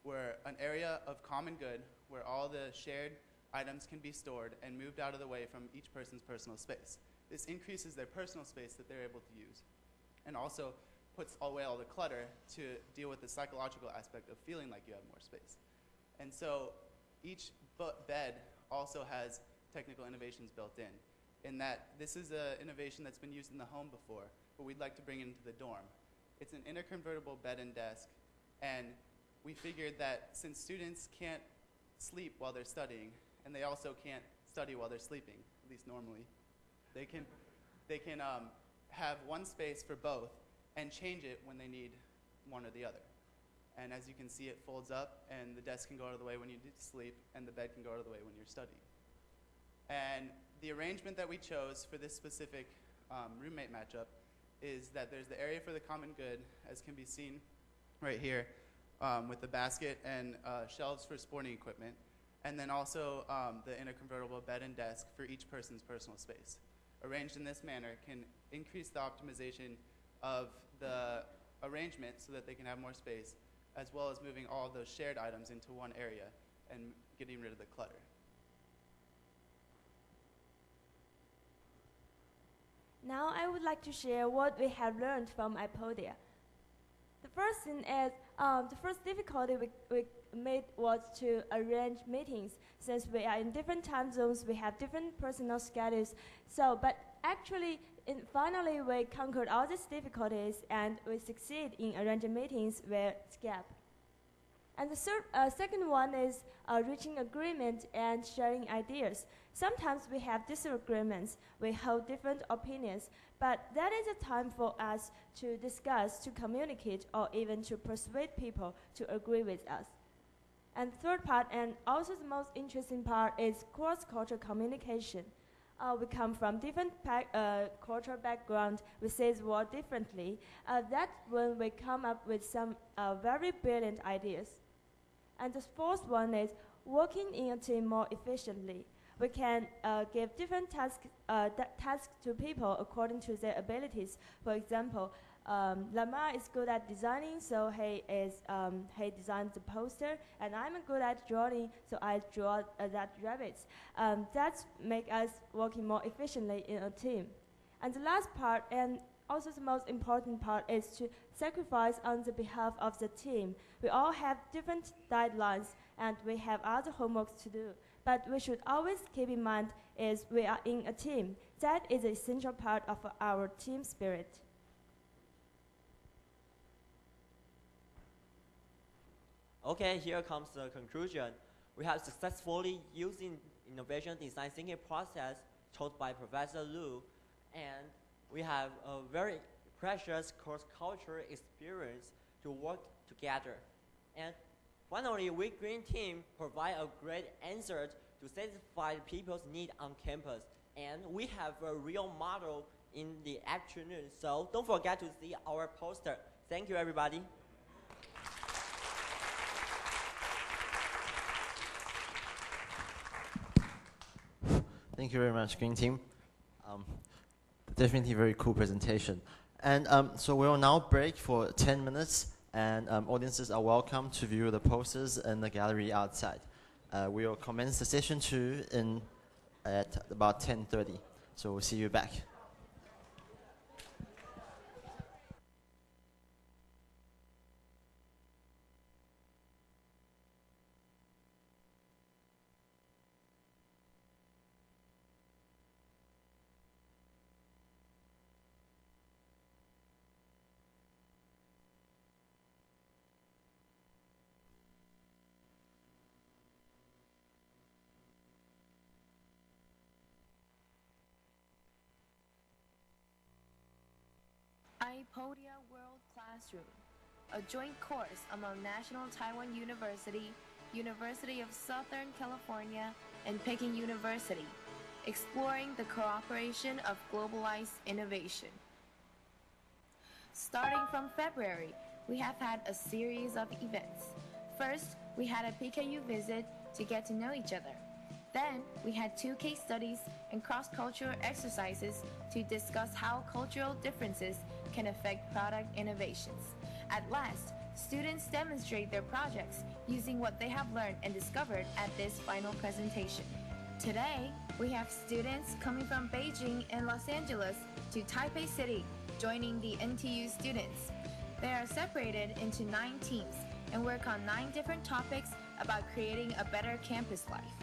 were an area of common good where all the shared items can be stored and moved out of the way from each person's personal space. This increases their personal space that they're able to use, and also puts away all the clutter to deal with the psychological aspect of feeling like you have more space. And so each bed also has technical innovations built in that this is an innovation that's been used in the home before, but we'd like to bring it into the dorm. It's an interconvertible bed and desk, and we figured that since students can't sleep while they're studying, and they also can't study while they're sleeping, at least normally, they can have one space for both and change it when they need one or the other. And as you can see, it folds up, and the desk can go out of the way when you need to sleep, and the bed can go out of the way when you're studying. And the arrangement that we chose for this specific roommate matchup is that there's the area for the common good, as can be seen right here, with the basket and shelves for sporting equipment, and then also the interconvertible bed and desk for each person's personal space. Arranged in this manner can increase the optimization of the arrangement so that they can have more space, as well as moving all of those shared items into one area and getting rid of the clutter. Now I would like to share what we have learned from iPodia. The first thing is, the first difficulty we made was to arrange meetings. Since we are in different time zones, we have different personal schedules. So, but actually, finally we conquered all these difficulties and we succeed in arranging meetings via Skype. And the second one is reaching agreement and sharing ideas. Sometimes we have disagreements, we hold different opinions, but that is a time for us to discuss, to communicate, or even to persuade people to agree with us. And third part, and also the most interesting part, is cross-cultural communication. We come from different cultural background, we say the word differently. That's when we come up with some very brilliant ideas. And the fourth one is working in a team more efficiently. We can give different tasks to people according to their abilities. For example, Lamar is good at designing, so he designs the poster, and I'm good at drawing, so I draw that rabbits. That make us working more efficiently in a team. And the last part, and also the most important part, is to sacrifice on the behalf of the team. We all have different deadlines, and we have other homeworks to do. But we should always keep in mind is we are in a team. That is an essential part of our team spirit. Okay, here comes the conclusion. We have successfully using innovation design thinking process taught by Professor Lu, and we have a very precious cross-cultural experience to work together. And finally, we Green Team provide a great answer to satisfy people's need on campus. And we have a real model in the afternoon, so don't forget to see our poster. Thank you, everybody. Thank you very much, Green Team. Definitely a very cool presentation. And so we will now break for 10 minutes, and audiences are welcome to view the posters in the gallery outside. We will commence the session 2 at about 10:30. So we'll see you back. iPodia World Classroom, a joint course among National Taiwan University, University of Southern California, and Peking University, exploring the cooperation of globalized innovation. Starting from February, we have had a series of events. First, we had a PKU visit to get to know each other. Then, we had 2 case studies and cross-cultural exercises to discuss how cultural differences can affect product innovations. At last, students demonstrate their projects using what they have learned and discovered at this final presentation. Today, we have students coming from Beijing and Los Angeles to Taipei City, joining the NTU students. They are separated into 9 teams and work on 9 different topics about creating a better campus life.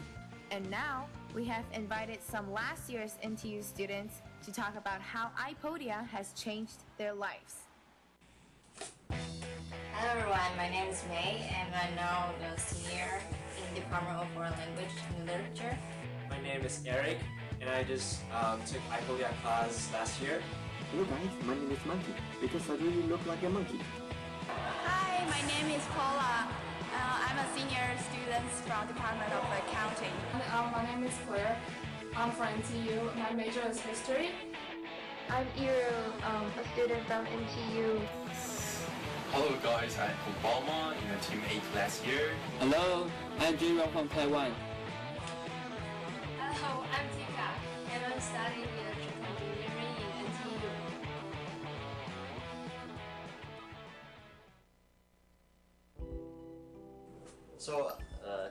And now, we have invited some last year's NTU students to talk about how iPodia has changed their lives. Hello everyone, my name is May and I'm now the senior in Department of Foreign Language and Literature. My name is Eric and I just took iPodia class last year. Hello guys, my name is Monkey because I really look like a monkey. Hi, my name is Paula. I'm a senior student from Department of Accounting. My name is Claire. I'm from NTU. My major is history. I'm Iru, a student from NTU. Hello guys, I'm Obama in the team 8 last year. Hello, I'm Jinron from Taiwan. Hello, I'm Tika and I'm studying electrical engineering in NTU. So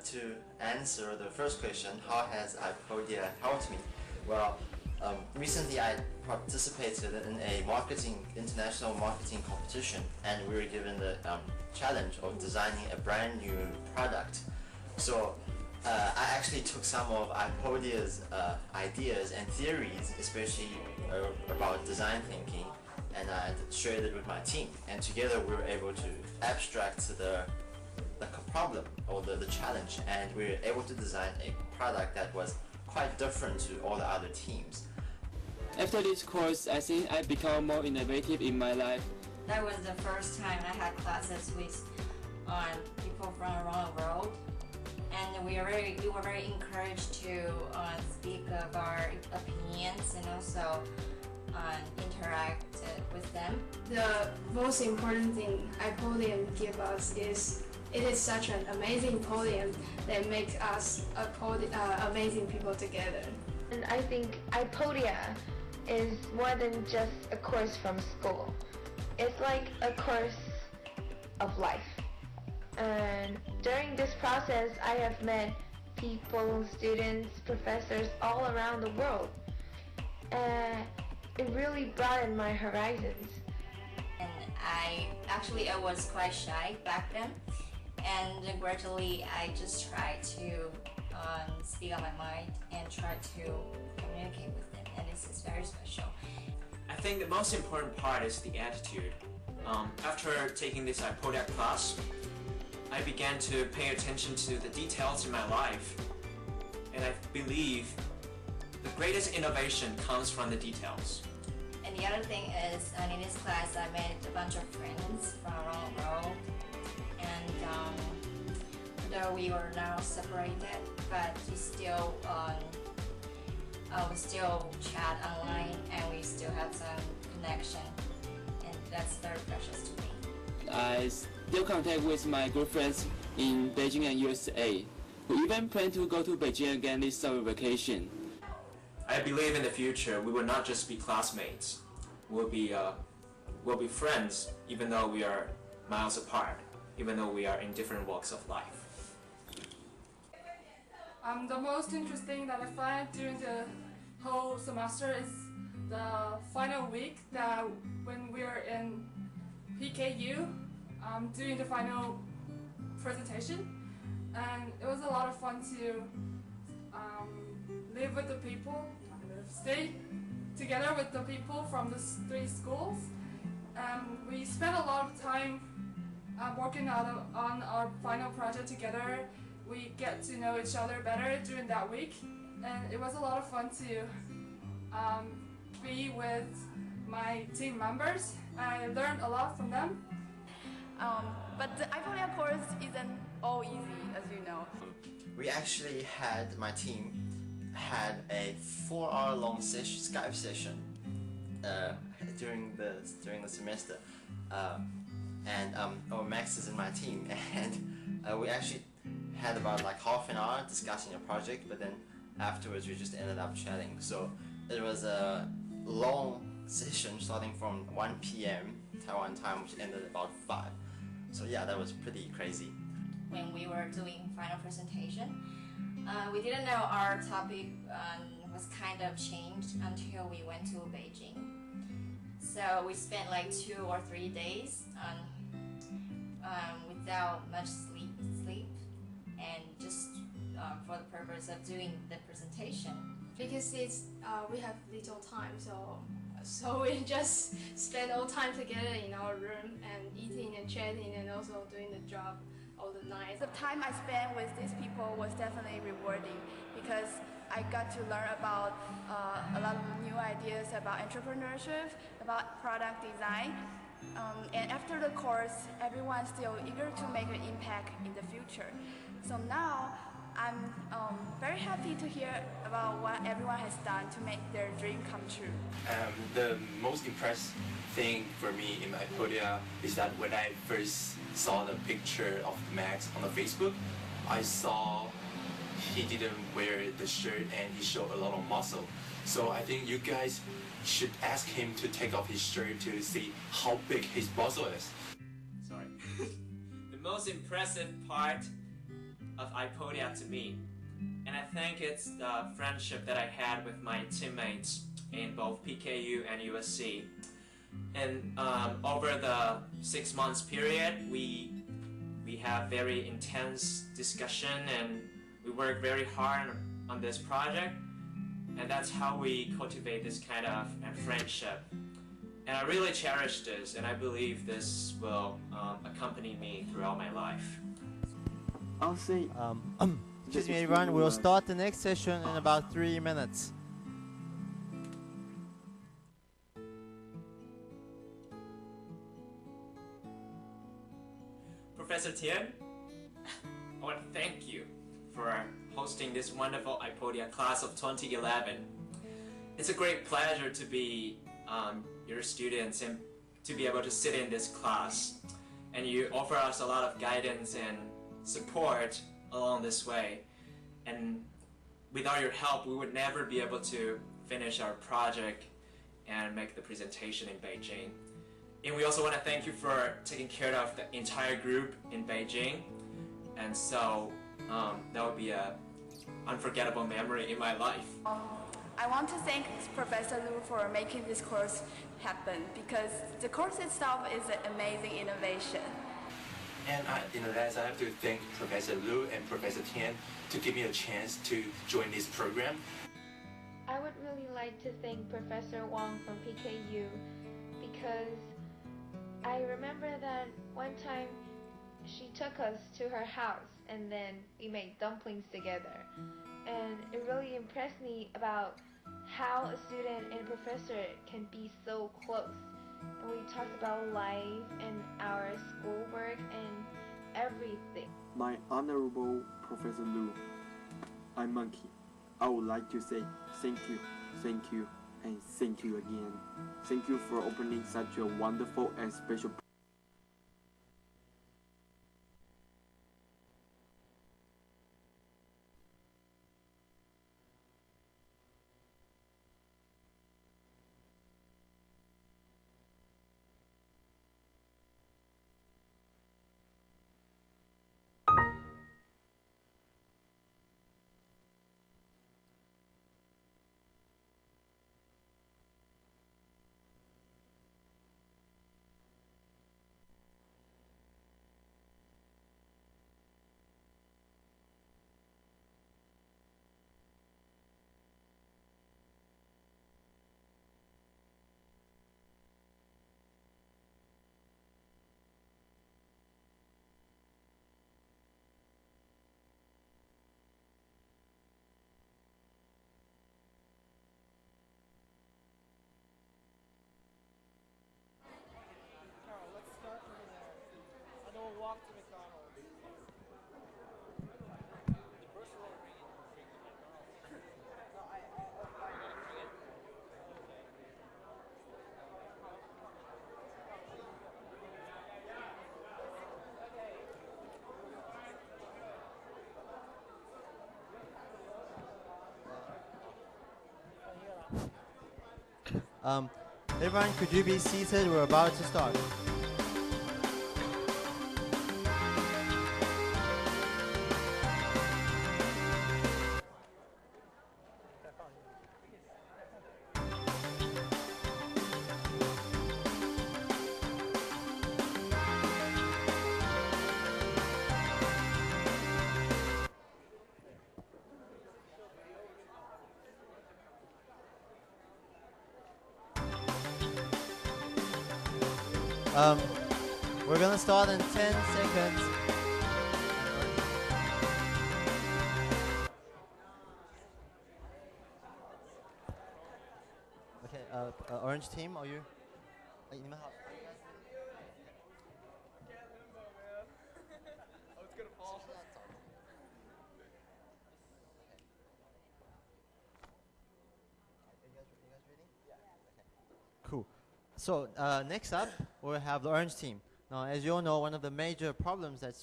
to answer the first question, how has iPodia helped me? Well, recently I participated in a international marketing competition, and we were given the challenge of designing a brand new product. So I actually took some of iPodia's ideas and theories, especially about design thinking, and I shared it with my team. And together we were able to abstract the problem or the challenge, and we were able to design a product that was quite different to all the other teams. After this course, I think I become more innovative in my life. That was the first time I had classes with people from around the world, and we were very encouraged to speak of our opinions and also interact with them. The most important thing iPodia give us is It is such an amazing podium that makes us amazing people together. And I think iPodia is more than just a course from school. It's like a course of life. And during this process, I have met people, students, professors all around the world. It really broadened my horizons. And I was quite shy back then, and gradually I just tried to speak on my mind and try to communicate with them, and this is very special. I think the most important part is the attitude. After taking this iPodia class, I began to pay attention to the details in my life, and I believe the greatest innovation comes from the details. And the other thing is, in this class I made a bunch of friends from around the world, and though we were now separated, but we still chat online, and we still have some connection, and that's very precious to me. I still contact with my good friends in Beijing and USA. We even plan to go to Beijing again this summer vacation. I believe in the future we will not just be classmates. We'll be friends, even though we are miles apart, even though we are in different walks of life. The most interesting that I find during the whole semester is the final week, that when we're in PKU doing the final presentation, and it was a lot of fun to live with the people, stay together with the people from the 3 schools. We spent a lot of time working on our final project together. We get to know each other better during that week, and it was a lot of fun to be with my team members. I learned a lot from them. But the iPodia course isn't all easy, as you know. We actually had, my team had a 4-hour-long Skype session during the semester, and Max is in my team, and we actually had about like half an hour discussing a project, but then afterwards we just ended up chatting. So it was a long session starting from 1 p.m. Taiwan time, which ended about 5. So yeah, that was pretty crazy. When we were doing final presentation, we didn't know our topic was kind of changed until we went to Beijing. So we spent like 2 or 3 days without much sleep, and just for the purpose of doing the presentation. Because we have little time, so we just spend all time together in our room and eating and chatting and also doing the job all the night. The time I spent with these people was definitely rewarding, because I got to learn about a lot of new ideas about entrepreneurship, about product design. And after the course, everyone's still eager to make an impact in the future. So now, I'm very happy to hear about what everyone has done to make their dream come true. The most impressive thing for me in iPodia is that when I first saw the picture of Max on the Facebook, I saw he didn't wear the shirt and he showed a lot of muscle. So I think you guys should ask him to take off his shirt to see how big his muscle is. Sorry. The most impressive part of iPodia to me, and I think it's the friendship that I had with my teammates in both PKU and USC. And over the 6 months period, we have very intense discussion, and we work very hard on this project, and that's how we cultivate this kind of friendship. And I really cherish this, and I believe this will accompany me throughout my life. I'll say, Excuse me, everyone. We'll start the next session in about 3 minutes. Professor Tian, I want to thank you for hosting this wonderful iPodia class of 2011. It's a great pleasure to be your students and to be able to sit in this class. and you offer us a lot of guidance and support along this way. And without your help, we would never be able to finish our project and make the presentation in Beijing. And we also want to thank you for taking care of the entire group in Beijing. And so that would be an unforgettable memory in my life. I want to thank Professor Lu for making this course happen, because the course itself is an amazing innovation. And in the last, I have to thank Professor Lu and Professor Tian to give me a chance to join this program. I would really like to thank Professor Wang from PKU, because I remember that one time she took us to her house and then we made dumplings together. And it really impressed me about how a student and a professor can be so close. And we talked about life and our schoolwork and everything. My Honorable Professor Lu, I'm Monkey. I would like to say thank you, and thank you again. Thank you for opening such a wonderful and special Everyone, could you be seated? We're about to start. We're gonna start in 10 seconds. Okay, orange team, are you? Cool. So next up, we'll have the orange team. Now, as you all know, one of the major problems that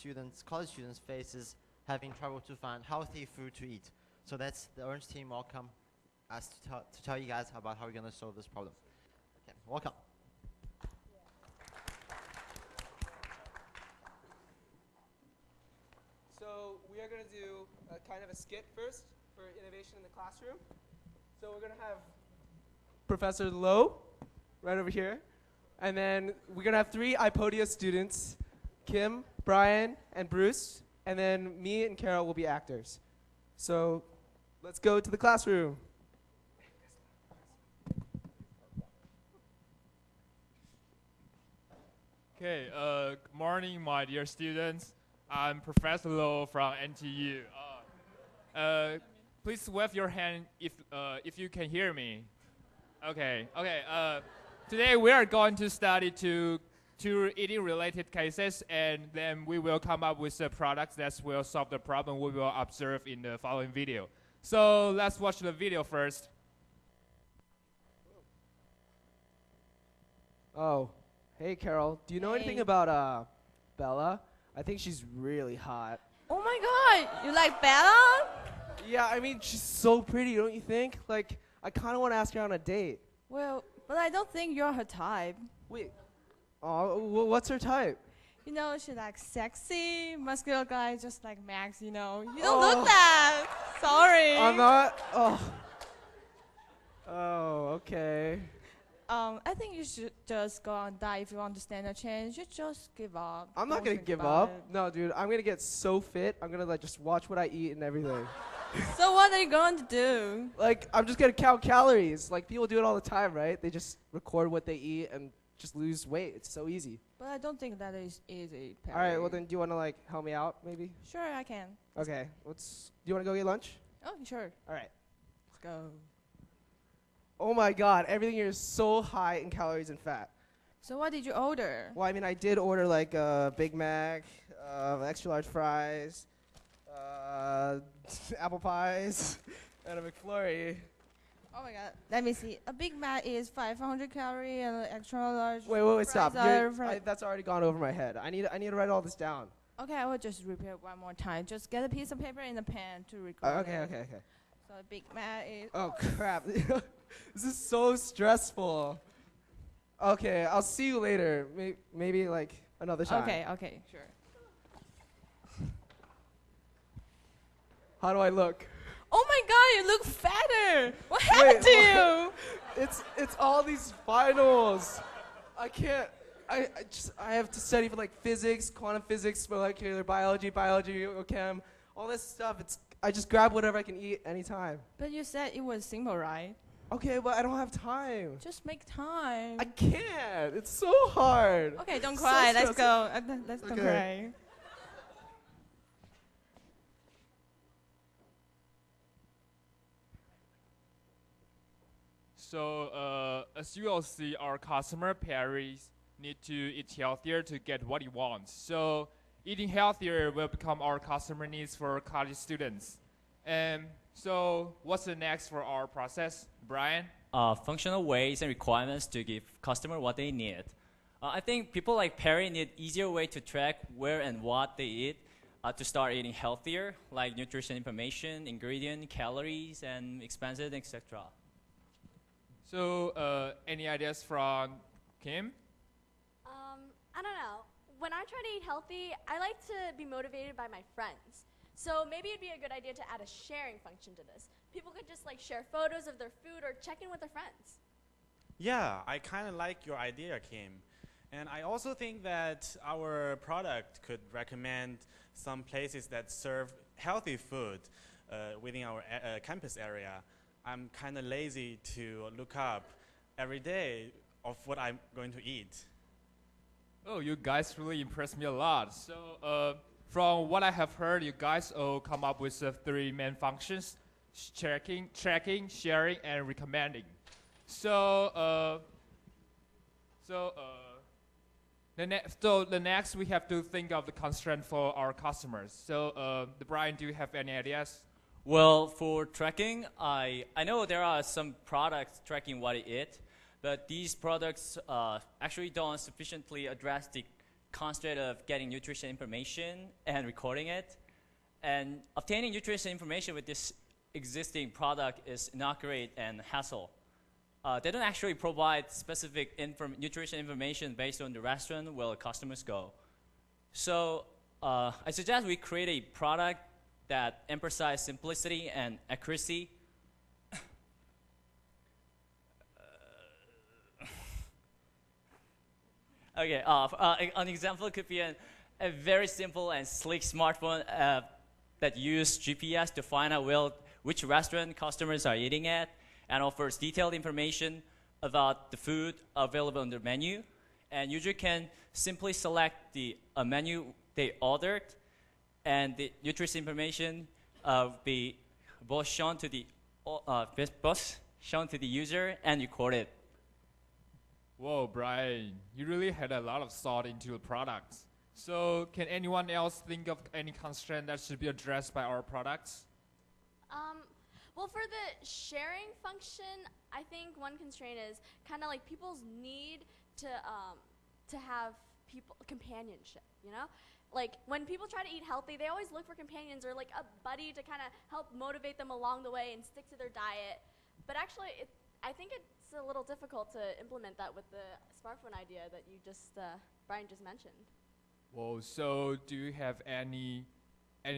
college students face is having trouble to find healthy food to eat. So that's the orange team. Welcome us to tell you guys about how we're going to solve this problem. Okay, welcome. So we are going to do a kind of a skit first for innovation in the classroom. So we're going to have Professor Lowe right over here. And then we're going to have 3 iPodia students, Kim, Brian, and Bruce. And then me and Carol will be actors. So let's go to the classroom. Okay, good morning, my dear students. I'm Professor Low from NTU. Please wave your hand if you can hear me. Okay. Today we are going to study two eating-related cases, and then we will come up with a product that will solve the problem we will observe in the following video. So let's watch the video first. Oh, hey Carol, do you know anything about Bella. I think she's really hot. Oh my god, you like Bella? Yeah, I mean, she's so pretty, don't you think? Like, I kind of want to ask her on a date. Well, but I don't think you're her type. Wait. Oh, what's her type? You know, she's like sexy, muscular guy, just like Max, you know. You don't look that. Sorry. I'm not. Oh. Oh, okay. I think you should just go on diet if you want to stand a chance. You just give up. I'm not Don't gonna think give about up. it. No, dude, I'm gonna get so fit. I'm gonna like just watch what I eat and everything. So what are you going to do? Like, I'm just gonna count calories. Like, people do it all the time, right? They just record what they eat and just lose weight. It's so easy. But I don't think that is easy. All right, well then, do you want to like help me out, maybe? Sure, I can. Okay. Do you want to go get lunch? Oh, sure. All right. Let's go. Oh my God, everything here is so high in calories and fat. So what did you order? Well, I mean, I did order like a Big Mac, extra large fries, apple pies, and a McFlurry. Oh my god. Let me see. A Big Mac is 500 calories and an extra large. Wait, stop. fries That's already gone over my head. I need to write all this down. Okay, I will just repeat it one more time. Just get a piece of paper and a pen to record Okay. it. So a Big Mac is... Oh crap. This is so stressful. Okay, I'll see you later. Maybe like another time. Okay, sure. How do I look? Oh my god, you look fatter! What happened to you? It's all these finals. I can't. I have to study for like physics, quantum physics, molecular biology, chem, all this stuff. I just grab whatever I can eat anytime. But you said it was simple, right? Okay, but I don't have time. Just make time. I can't. It's so hard. Okay, don't So cry. Let's stressful. go. Let's don't Okay. cry. So as you all see, our customer Paris need to eat healthier to get what he wants. So eating healthier will become our customer needs for college students. And so what's the next for our process, Brian? Functional ways and requirements to give customer what they need. I think people like Perry need easier way to track where and what they eat to start eating healthier, like nutrition information, ingredient, calories, and expenses, etc. So any ideas from Kim? I don't know. When I try to eat healthy, I like to be motivated by my friends. So maybe it'd be a good idea to add a sharing function to this. People could just like share photos of their food or check in with their friends. Yeah, I kind of like your idea, Kim. And I also think that our product could recommend some places that serve healthy food within our campus area. I'm kind of lazy to look up every day of what I'm going to eat. Oh, you guys really impressed me a lot. So from what I have heard, you guys all come up with 3 main functions: tracking, sharing, and recommending. So the next we have to think of the constraint for our customers. So Brian, do you have any ideas? Well, for tracking, I know there are some products tracking what you eat, but these products actually don't sufficiently address the constraint of getting nutrition information and recording it. And obtaining nutrition information with this existing product is inaccurate and hassle. They don't actually provide specific nutrition information based on the restaurant where customers go. So I suggest we create a product that emphasizes simplicity and accuracy. Okay, an example could be a very simple and sleek smartphone that uses GPS to find out which restaurant customers are eating at and offers detailed information about the food available on the menu. And user can simply select the menu they ordered, and the nutrition information be both shown to the user and recorded. Whoa, Brian, you really had a lot of thought into the products. So can anyone else think of any constraint that should be addressed by our products? Well, for the sharing function, I think one constraint is kind of like people's need to have people companionship, you know? Like when people try to eat healthy, they always look for companions or like a buddy to kind of help motivate them along the way and stick to their diet. But actually, I think it's a little difficult to implement that with the smartphone idea that you just, Brian just mentioned. Whoa, so do you have any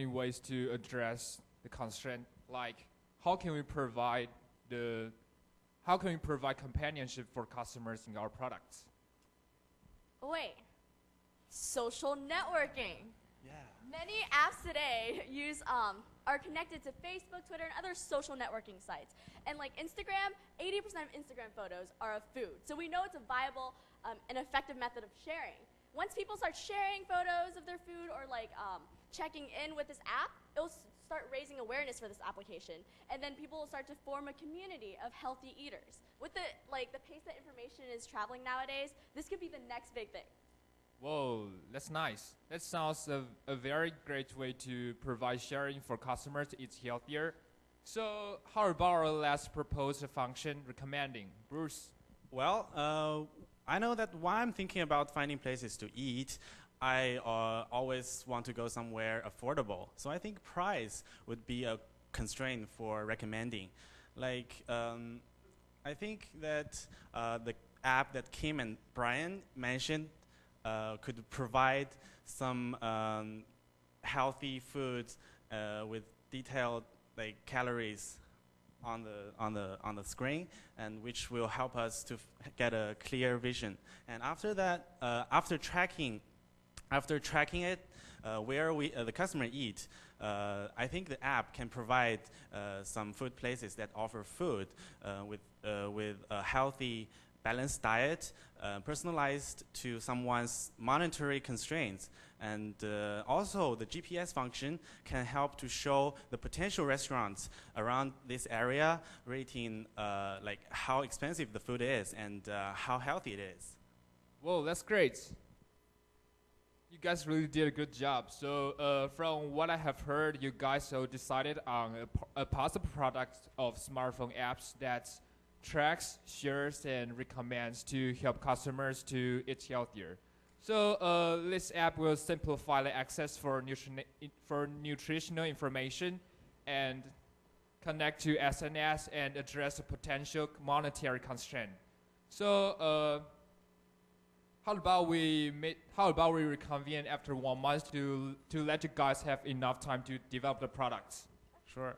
ways to address the constraint? Like, how can we provide companionship for customers in our products? Wait, social networking. Yeah. Many apps today are connected to Facebook, Twitter, and other social networking sites. And like Instagram, 80% of Instagram photos are of food. So we know it's a viable and effective method of sharing. Once people start sharing photos of their food or like checking in with this app, it'll start raising awareness for this application. And then people will start to form a community of healthy eaters. With the pace that information is traveling nowadays, this could be the next big thing. Whoa, that's nice. That sounds a very great way to provide sharing for customers to eat healthier. So how about our last proposed function, recommending? Bruce? Well, I know that while I'm thinking about finding places to eat, I always want to go somewhere affordable. So I think price would be a constraint for recommending. Like, I think that the app that Kim and Brian mentioned could provide some healthy foods with detailed calories on the screen, and which will help us to get a clear vision. And after that, after tracking it, where the customer eat, I think the app can provide some food places that offer food with a healthy, balanced diet, personalized to someone's monetary constraints. And also the GPS function can help to show the potential restaurants around this area, rating like how expensive the food is and how healthy it is. Whoa, that's great. You guys really did a good job. So from what I have heard, you guys so decided on a possible product of smartphone apps that tracks, shares, and recommends to help customers to eat healthier. So this app will simplify the access for nutritional information and connect to SNS and address a potential monetary constraint. So how about we reconvene after 1 month to let you guys have enough time to develop the products? Sure.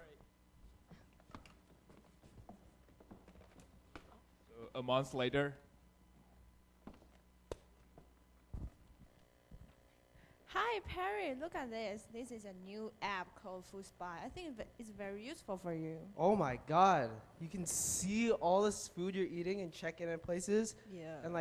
So a month later. Hi, Perry, look at this. This is a new app called Food Spy. I think it's very useful for you. Oh my God. You can see all this food you're eating and check in at places. Yeah. And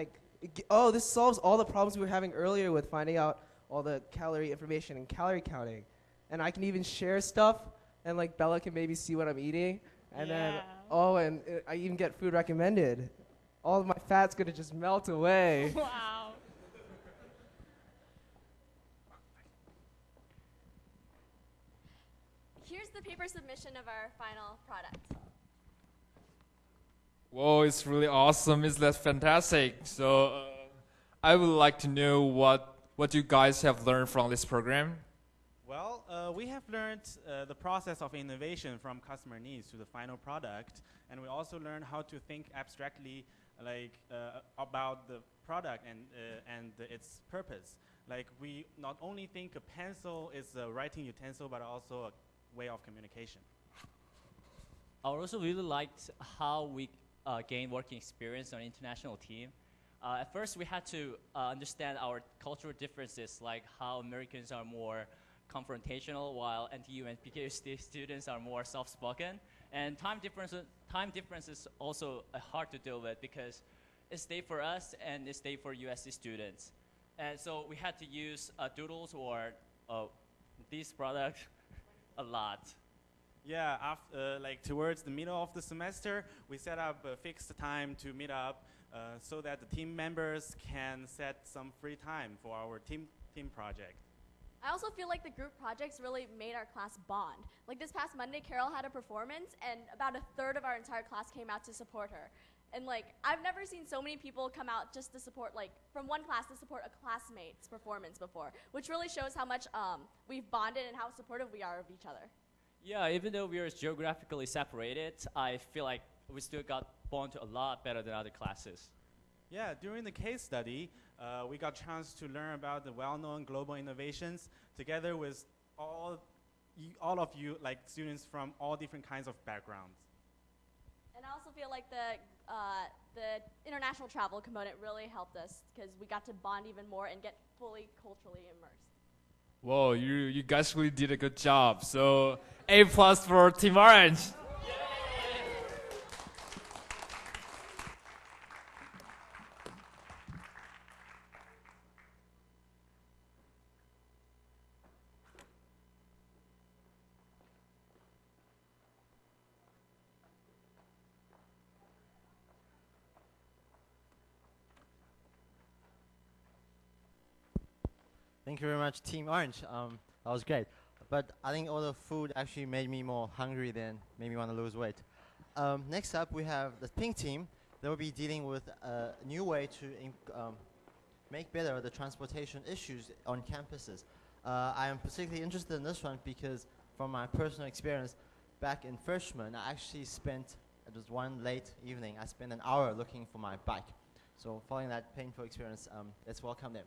this solves all the problems we were having earlier with finding out all the calorie information and calorie counting. And I can even share stuff, and Bella can maybe see what I'm eating. And then, I even get food recommended. All of my fat's gonna just melt away. Wow. Here's the paper submission of our final product. Whoa, it's really awesome. It's that fantastic. So I would like to know what you guys have learned from this program. Well, we have learned the process of innovation from customer needs to the final product, and we also learned how to think abstractly about the product and its purpose. Like, we not only think a pencil is a writing utensil, but also a way of communication. I also really liked how we gained working experience on an international team. At first, we had to understand our cultural differences, like how Americans are more confrontational, while NTU and PKU students are more soft-spoken. And time difference is also hard to deal with because it's day for us and it's day for USC students. And so we had to use doodles or these products a lot. Yeah, after, towards the middle of the semester, we set up a fixed time to meet up so that the team members can set some free time for our team project. I also feel like the group projects really made our class bond. Like this past Monday, Carol had a performance, and about a third of our entire class came out to support her. And like, I've never seen so many people come out just to support, like, from one class to support a classmate's performance before, which really shows how much we've bonded and how supportive we are of each other. Yeah, even though we are geographically separated, I feel like we still got bonded a lot better than other classes. Yeah, during the case study, we got a chance to learn about the well-known global innovations together with all of you, like students from all different kinds of backgrounds. And I also feel like the international travel component really helped us because we got to bond even more and get fully culturally immersed. Whoa, you guys really did a good job. So A+ for Team Orange. Thank you very much, Team Orange. That was great. But I think all the food actually made me more hungry than made me want to lose weight. Next up, we have the pink team. They will be dealing with a new way to make better the transportation issues on campuses. I am particularly interested in this one because from my personal experience, back in freshman, I actually spent, it was one late evening, I spent an hour looking for my bike. So following that painful experience, let's welcome them.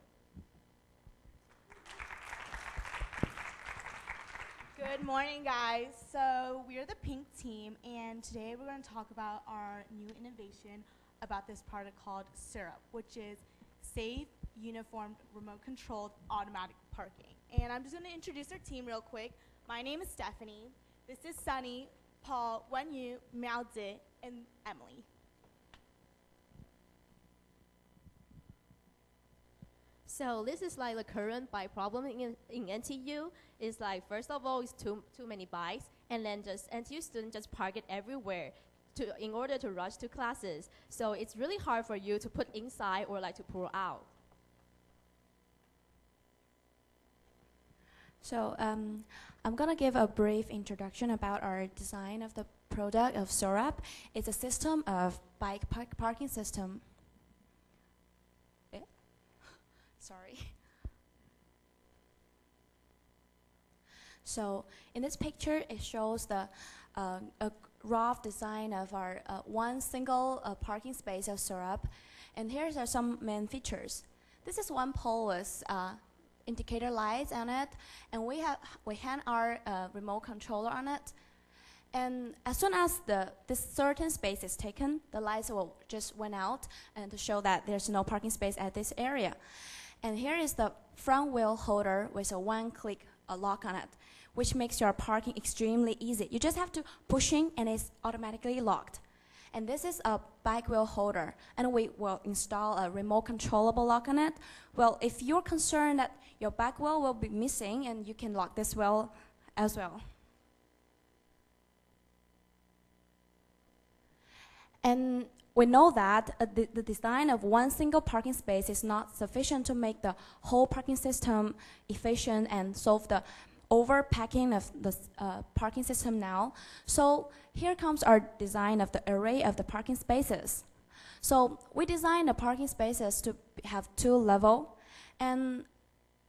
Good morning, guys. So we're the pink team, and today we're going to talk about our new innovation about this product called Syrup, which is safe, uniformed, remote-controlled automatic parking. And I'm just going to introduce our team real quick. My name is Stephanie. This is Sunny, Paul, Wenyu, Miaozi, and Emily. So this is like the current bike problem in NTU. It's like, first of all, it's too many bikes, and then just NTU students just park it everywhere in order to rush to classes. So it's really hard for you to put inside or like to pull out. So I'm going to give a brief introduction about our design of the product of Syrup. It's a system of bike parking system. Sorry. So in this picture, it shows the a rough design of our one single parking space of Syrup. And here are some main features. This is one pole with indicator lights on it, and we hang our remote controller on it. And as soon as this certain space is taken, the lights will just went out and to show that there's no parking space at this area. And here is the front wheel holder with a one-click lock on it, which makes your parking extremely easy. You just have to push in and it's automatically locked. And this is a bike wheel holder, and we will install a remote controllable lock on it. Well, if you're concerned that your bike wheel will be missing, and you can lock this wheel as well. And we know that the design of one single parking space is not sufficient to make the whole parking system efficient and solve the overpacking of the parking system now. So here comes our design of the array of the parking spaces. So we designed the parking spaces to have two levels, and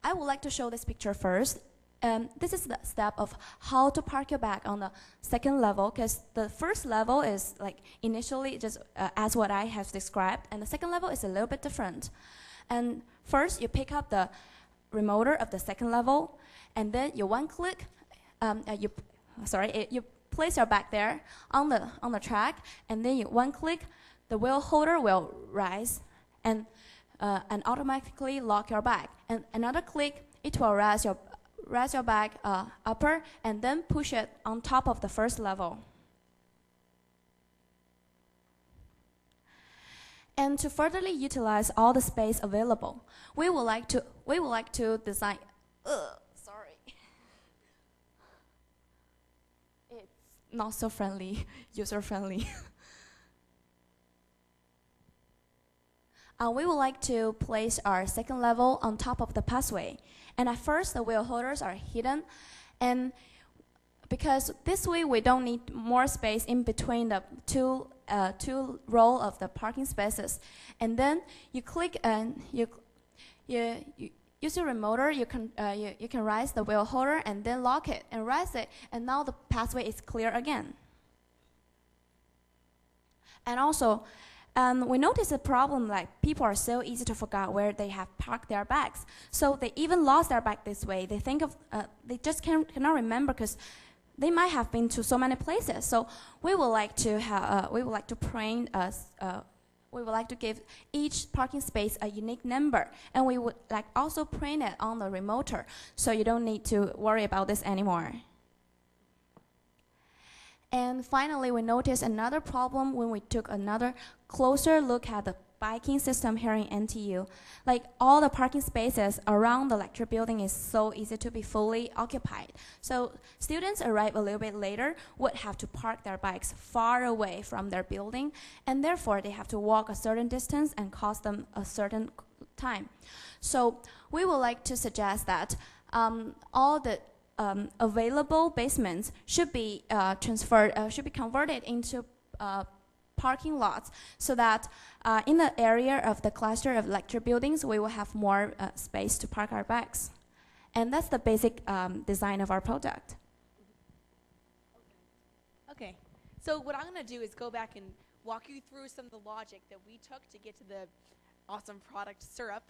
I would like to show this picture first. This is the step of how to park your bike on the second level, because the first level is like initially just as what I have described, and the second level is a little bit different. And first you pick up the remoter of the second level, and then you one click, you place your bike there on the track, and then you one click, the wheel holder will rise and automatically lock your bike. And another click, it will raise your bike upper and then push it on top of the first level. And to furtherly utilize all the space available, we would like to design. Sorry, it's not so friendly, user friendly. We would like to place our second level on top of the pathway. And at first, the wheel holders are hidden. And because this way we don't need more space in between the two row of the parking spaces. And then you click and you use your remote. You can raise the wheel holder and then lock it and raise it, and now the pathway is clear again. And also, we notice a problem like people are so easy to forget where they have parked their bags. So they even lost their bag this way. They think of, they just cannot remember because they might have been to so many places. So we would like to have, we would like to give each parking space a unique number, and we would like also print it on the remote, so you don't need to worry about this anymore. And finally, we noticed another problem when we took another closer look at the biking system here in NTU. Like all the parking spaces around the lecture building is so easy to be fully occupied. So students arrive a little bit later would have to park their bikes far away from their building, and therefore they have to walk a certain distance and cost them a certain time. So we would like to suggest that all the available basements should be converted into parking lots, so that in the area of the cluster of lecture buildings, we will have more space to park our bikes. And that's the basic design of our product. Okay, so what I'm going to do is go back and walk you through some of the logic that we took to get to the awesome product syrup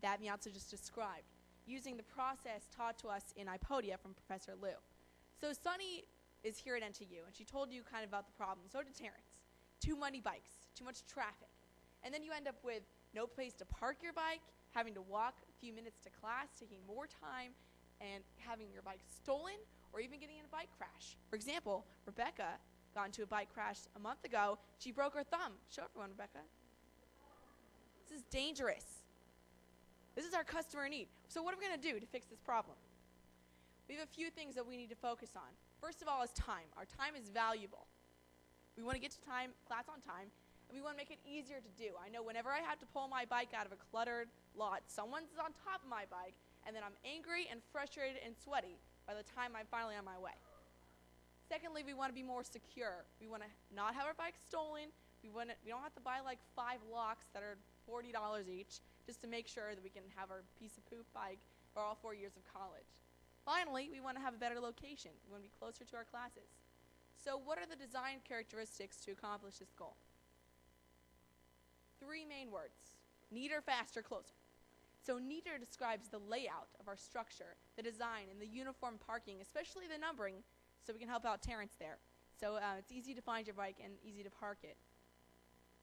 that Miatsu just described, using the process taught to us in iPodia from Professor Liu. So Sunny is here at NTU, and she told you kind of about the problem. So did Terrence. Too many bikes, too much traffic. And then you end up with no place to park your bike, having to walk a few minutes to class, taking more time, and having your bike stolen, or even getting in a bike crash. For example, Rebecca got into a bike crash a month ago. She broke her thumb. Show everyone, Rebecca. This is dangerous. This is our customer need. So what are we going to do to fix this problem? We have a few things that we need to focus on. First of all is time. Our time is valuable. We want to get to class on time, and we want to make it easier to do. I know whenever I have to pull my bike out of a cluttered lot, someone's on top of my bike, and then I'm angry and frustrated and sweaty by the time I'm finally on my way. Secondly, we want to be more secure. We want to not have our bikes stolen. We don't have to buy like 5 locks that are $40 each just to make sure that we can have our piece of poop bike for all 4 years of college. Finally, we want to have a better location. We want to be closer to our classes. So what are the design characteristics to accomplish this goal? 3 main words: neater, faster, closer. So neater describes the layout of our structure, the design, and the uniform parking, especially the numbering, so we can help out Terrence there. So it's easy to find your bike and easy to park it.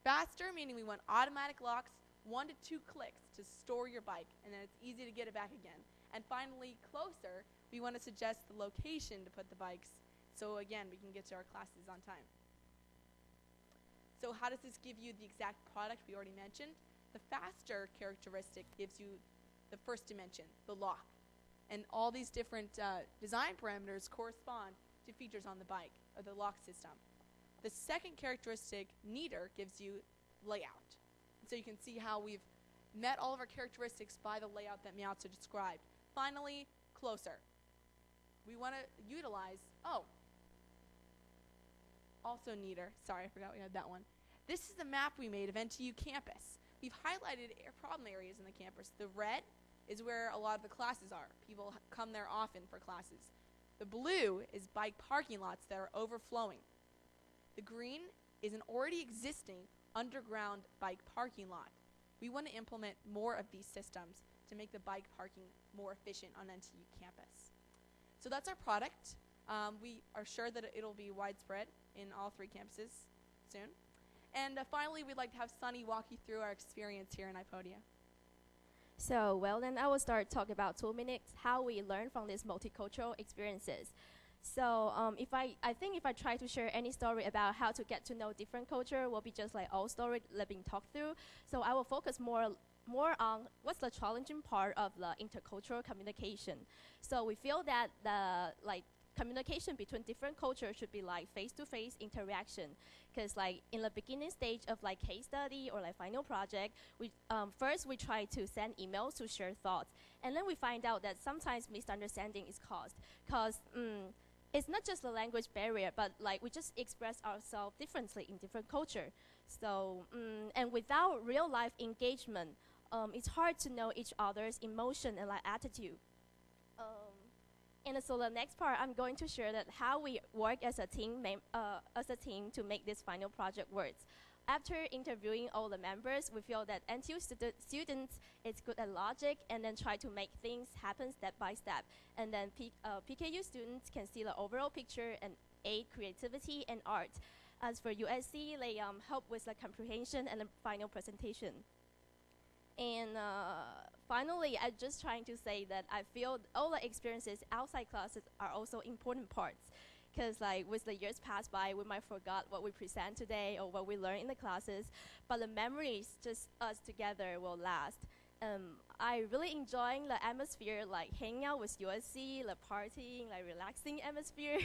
Faster, meaning we want automatic locks, 1 to 2 clicks to store your bike, and then it's easy to get it back again. And finally, closer, we want to suggest the location to put the bikes, so again, we can get to our classes on time. So how does this give you the exact product we already mentioned? The faster characteristic gives you the first dimension, the lock. And all these different design parameters correspond to features on the bike, or the lock system. The second characteristic, neater, gives you layout. So you can see how we've met all of our characteristics by the layout that Miatsu described. Finally, closer. We want to utilize, also neater. Sorry, I forgot we had that one. This is the map we made of NTU campus. We've highlighted problem areas in the campus. The red is where a lot of the classes are. People come there often for classes. The blue is bike parking lots that are overflowing. The green is an already existing underground bike parking lot. We want to implement more of these systems to make the bike parking more efficient on NTU campus. So that's our product. We are sure that it'll be widespread in all 3 campuses soon. And finally, we'd like to have Sunny walk you through our experience here in iPodia. So, well, then I will start talking about 2 minutes how we learn from these multicultural experiences. So, I think if I try to share any story about how to get to know different culture, will be just like all story that being talked through. So I will focus more on what's the challenging part of the intercultural communication. So we feel that the communication between different cultures should be like face-to-face interaction, because like in the beginning stage of like case study or like final project, we first we try to send emails to share thoughts, and then we find out that sometimes misunderstanding is caused because it's not just the language barrier, but like we just express ourselves differently in different culture. So, and without real life engagement, it's hard to know each other's emotion and like attitude. And so the next part, I'm going to share that how we work as a team, to make this final project work. After interviewing all the members, we feel that NTU students is good at logic and then try to make things happen step by step. And then PKU students can see the overall picture and aid creativity and art. As for USC, they help with the comprehension and the final presentation. And finally, I'm just trying to say that I feel all the experiences outside classes are also important parts. Because like with the years passed by, we might forgot what we present today or what we learn in the classes, but the memories just us together will last. I really enjoying the atmosphere, like hanging out with USC, the partying, like relaxing atmosphere.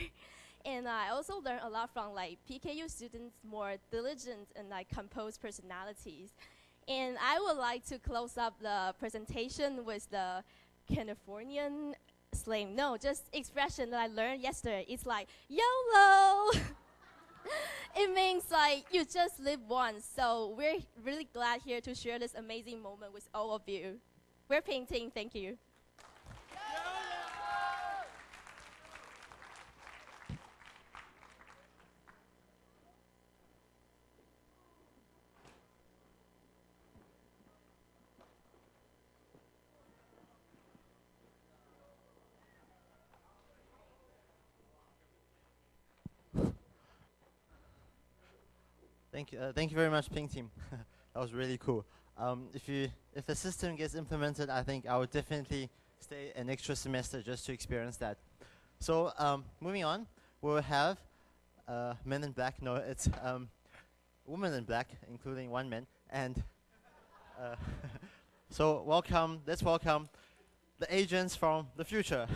And I also learned a lot from like PKU students' more diligent and like composed personalities. And I would like to close up the presentation with the Californian slang, no, just expression that I learned yesterday. It's like, YOLO! It means like, you just live once. So we're really glad here to share this amazing moment with all of you. We're painting, thank you. Thank you very much, Pink Team. That was really cool. If the system gets implemented, I think I would definitely stay an extra semester just to experience that. So moving on, we'll have Men in Black. No, it's Women in Black, including one man. And so let's welcome the agents from the future.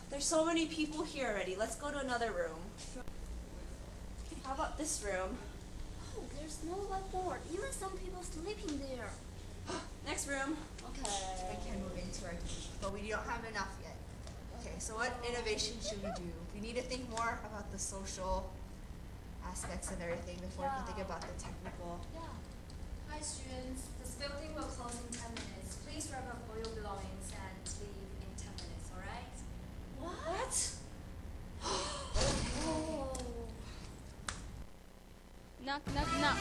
There's so many people here already. Let's go to another room. How about this room? Oh, there's no whiteboard. Even some people sleeping there. Next room. Okay. I can move into our team, but we don't have enough yet. Okay, so what innovation should we do? We need to think more about the social aspects of everything before we can think about the technical. Yeah. Hi students, this building will close in 10 minutes. Please wrap up all your belongings and leave in 10 minutes, alright? What? Oh. Knock, knock, knock.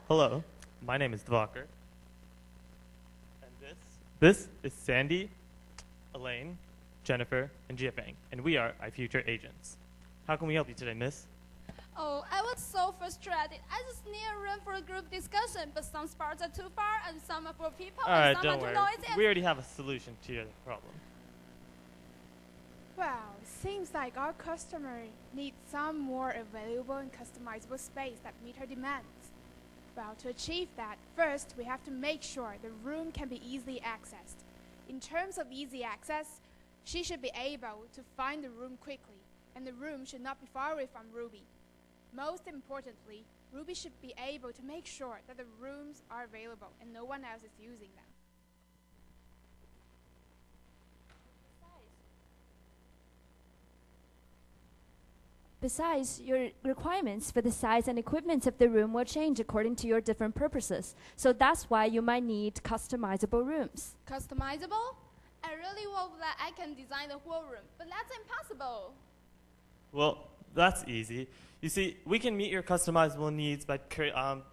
Hello, my name is Dvaker. And this is Sandy, Elaine, Jennifer, and Jiafeng, and we are iFuture agents. How can we help you today, miss? Oh, I was so frustrated. I just need a room for a group discussion, but some spots are too far and some are for people All right, and some don't are worry. too noisy. We already have a solution to your problem. Well, seems like our customer needs some more available and customizable space that meet her demands. Well, to achieve that, first we have to make sure the room can be easily accessed. In terms of easy access, she should be able to find the room quickly, and the room should not be far away from Ruby. Most importantly, Ruby should be able to make sure that the rooms are available and no one else is using them. Besides, your requirements for the size and equipment of the room will change according to your different purposes. So that's why you might need customizable rooms. Customizable? I really hope that I can design the whole room, but that's impossible. Well, that's easy. You see, we can meet your customizable needs by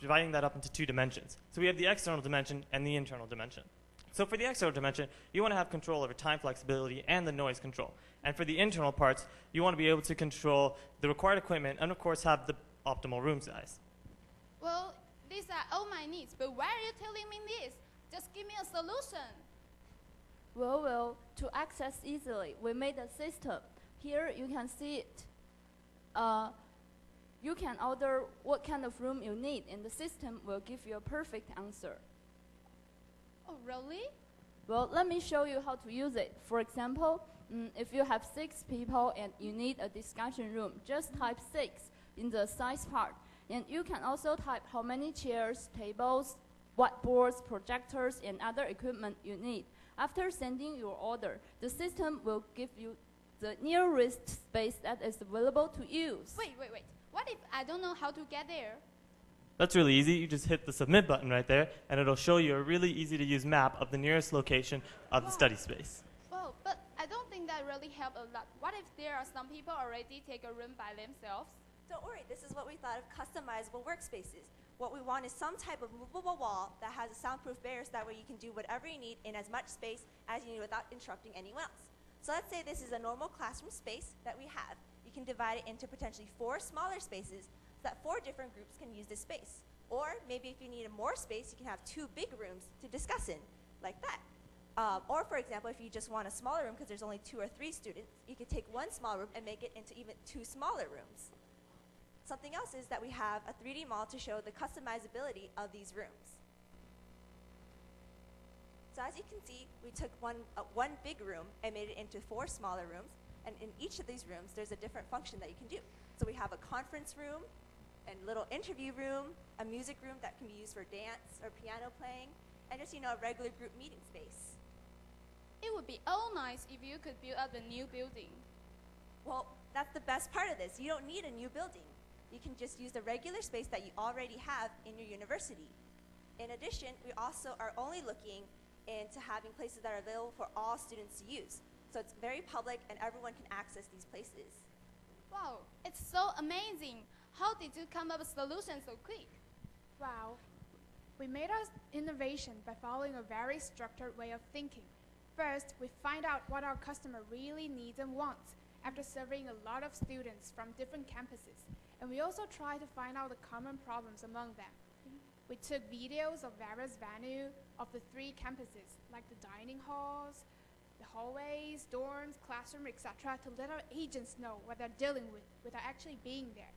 dividing that up into two dimensions. So we have the external dimension and the internal dimension. So for the external dimension, you want to have control over time flexibility and the noise control. And for the internal parts, you want to be able to control the required equipment and, of course, have the optimal room size. Well, these are all my needs, but why are you telling me this? Just give me a solution. Well, to access easily, we made a system. Here you can see it. You can order what kind of room you need, and the system will give you a perfect answer. Oh, really? Well, let me show you how to use it. For example, if you have 6 people and you need a discussion room, just type 6 in the size part. And you can also type how many chairs, tables, whiteboards, projectors, and other equipment you need. After sending your order, the system will give you the nearest space that is available to use. Wait. What if I don't know how to get there? That's really easy. You just hit the submit button right there, and it'll show you a really easy to use map of the nearest location of the study space. Well, but I don't think that really helped a lot. What if there are some people already take a room by themselves? Don't worry, this is what we thought of customizable workspaces. What we want is some type of movable wall that has a soundproof barrier, so that way you can do whatever you need in as much space as you need without interrupting anyone else. So let's say this is a normal classroom space that we have. You can divide it into potentially 4 smaller spaces so that 4 different groups can use this space. Or maybe if you need more space, you can have 2 big rooms to discuss in, like that. Or for example, if you just want a smaller room because there's only 2 or 3 students, you could take one small room and make it into even 2 smaller rooms. Something else is that we have a 3D model to show the customizability of these rooms. So as you can see, we took one big room and made it into 4 smaller rooms. And in each of these rooms, there's a different function that you can do. So we have a conference room, a little interview room, a music room that can be used for dance or piano playing, and just, a regular group meeting space. It would be all nice if you could build up a new building. Well, that's the best part of this. You don't need a new building. You can just use the regular space that you already have in your university. In addition, we also are only looking into having places that are available for all students to use. So it's very public and everyone can access these places. Wow, it's so amazing. How did you come up with solutions so quick? Wow. We made our innovation by following a very structured way of thinking. First, we find out what our customer really needs and wants after surveying a lot of students from different campuses. And we also try to find out the common problems among them. We took videos of various venues of the 3 campuses, like the dining halls, the hallways, dorms, classroom, etc., to let our agents know what they're dealing with without actually being there.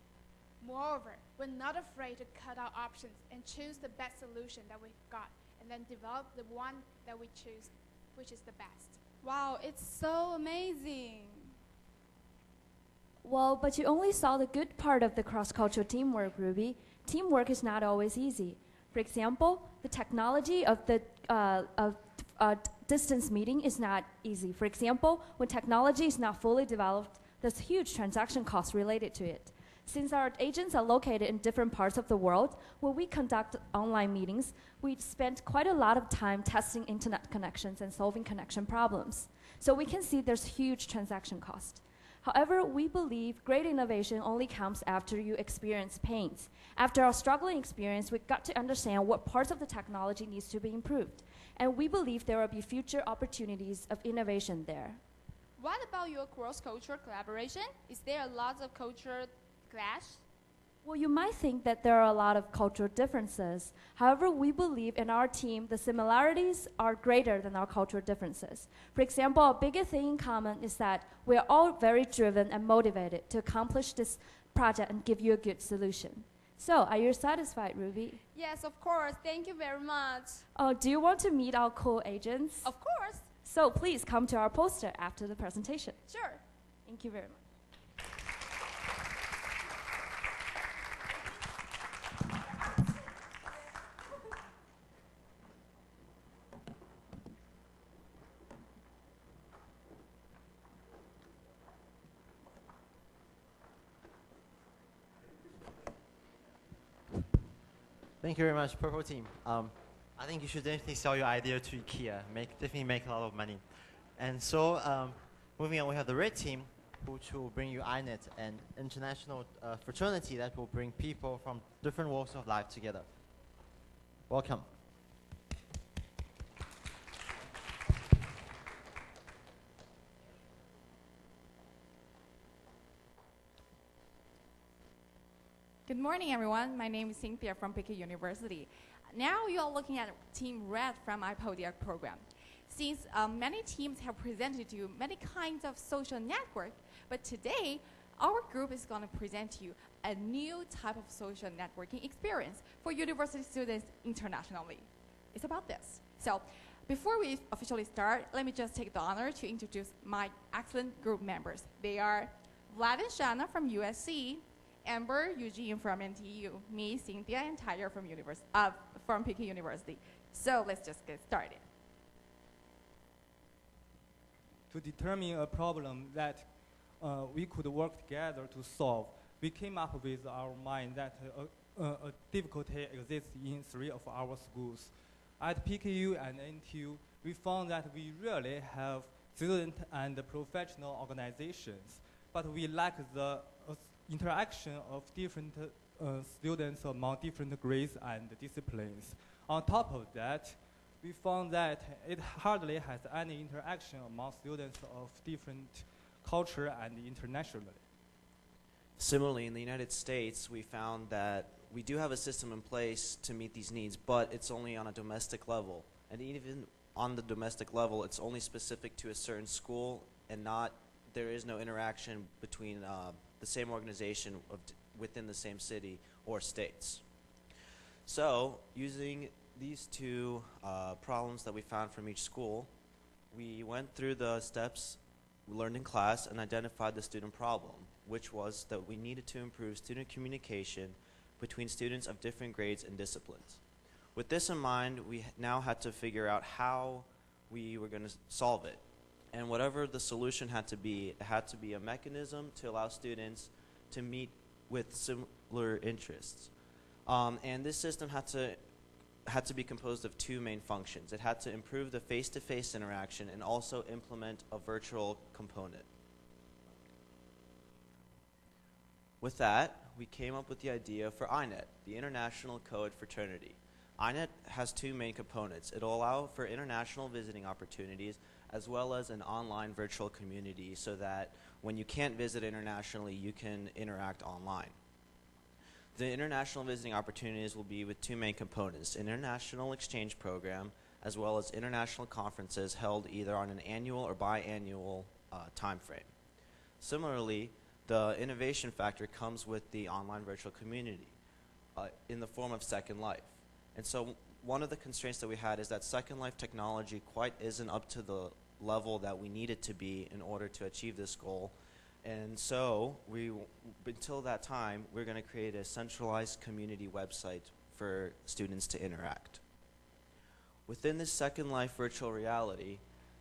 Moreover, we're not afraid to cut out options and choose the best solution that we've got, and then develop the one that we choose, which is the best. Wow, it's so amazing. Well, but you only saw the good part of the cross-cultural teamwork, Ruby. Teamwork is not always easy. For example, the technology of the distance meeting is not easy. For example, when technology is not fully developed, there's huge transaction costs related to it. Since our agents are located in different parts of the world, when we conduct online meetings, we spend quite a lot of time testing internet connections and solving connection problems. So we can see there's huge transaction cost. However, we believe great innovation only comes after you experience pains. After our struggling experience, we got to understand what parts of the technology needs to be improved. And we believe there will be future opportunities of innovation there. What about your cross-cultural collaboration? Is there a lot of cultural clash? Well, you might think that there are a lot of cultural differences. However, we believe in our team the similarities are greater than our cultural differences. For example, a bigger thing in common is that we are all very driven and motivated to accomplish this project and give you a good solution. So, are you satisfied, Ruby? Yes, of course. Thank you very much. Oh, do you want to meet our cool agents? Of course. So, please come to our poster after the presentation. Sure. Thank you very much. Thank you very much, Purple Team. I think you should definitely sell your idea to IKEA. Definitely make a lot of money. And so, moving on, we have the Red Team, which will bring you iNet, an international fraternity that will bring people from different walks of life together. Welcome. Good morning, everyone. My name is Cynthia from Peking University. Now you are looking at Team Red from iPodia program. Since many teams have presented you many kinds of social network, but today our group is going to present to you a new type of social networking experience for university students internationally. It's about this. So before we officially start, let me just take the honor to introduce my excellent group members. They are Vlad and Shana from USC, Amber, Eugene from NTU, me, Cynthia, and Tyler from Peking University. So let's just get started. To determine a problem that we could work together to solve, we came up with our mind that a difficulty exists in 3 of our schools. At PKU and NTU, we found that we really have student and professional organizations, but we lack the interaction of different students among different grades and disciplines. On top of that, we found that it hardly has any interaction among students of different culture and internationally. Similarly, in the United States, we found that we do have a system in place to meet these needs, but it's only on a domestic level. And even on the domestic level, it's only specific to a certain school, and there is no interaction between the same organization within the same city or states. So, using these 2 problems that we found from each school, we went through the steps we learned in class and identified the student problem, which was that we needed to improve student communication between students of different grades and disciplines. With this in mind, we now had to figure out how we were going to solve it. And whatever the solution had to be, it had to be a mechanism to allow students to meet with similar interests. And this system had to be composed of 2 main functions. It had to improve the face-to-face interaction and also implement a virtual component. With that, we came up with the idea for iNet, the International Co-ed Fraternity. iNet has 2 main components. It'll allow for international visiting opportunities as well as an online virtual community so that when you can't visit internationally, you can interact online. The international visiting opportunities will be with 2 main components, an international exchange program as well as international conferences held either on an annual or biannual time frame. Similarly, the innovation factor comes with the online virtual community in the form of Second Life. And so one of the constraints that we had is that Second Life technology quite isn't up to the level that we need it to be in order to achieve this goal. And so until that time, we're going to create a centralized community website for students to interact. Within this Second Life virtual reality,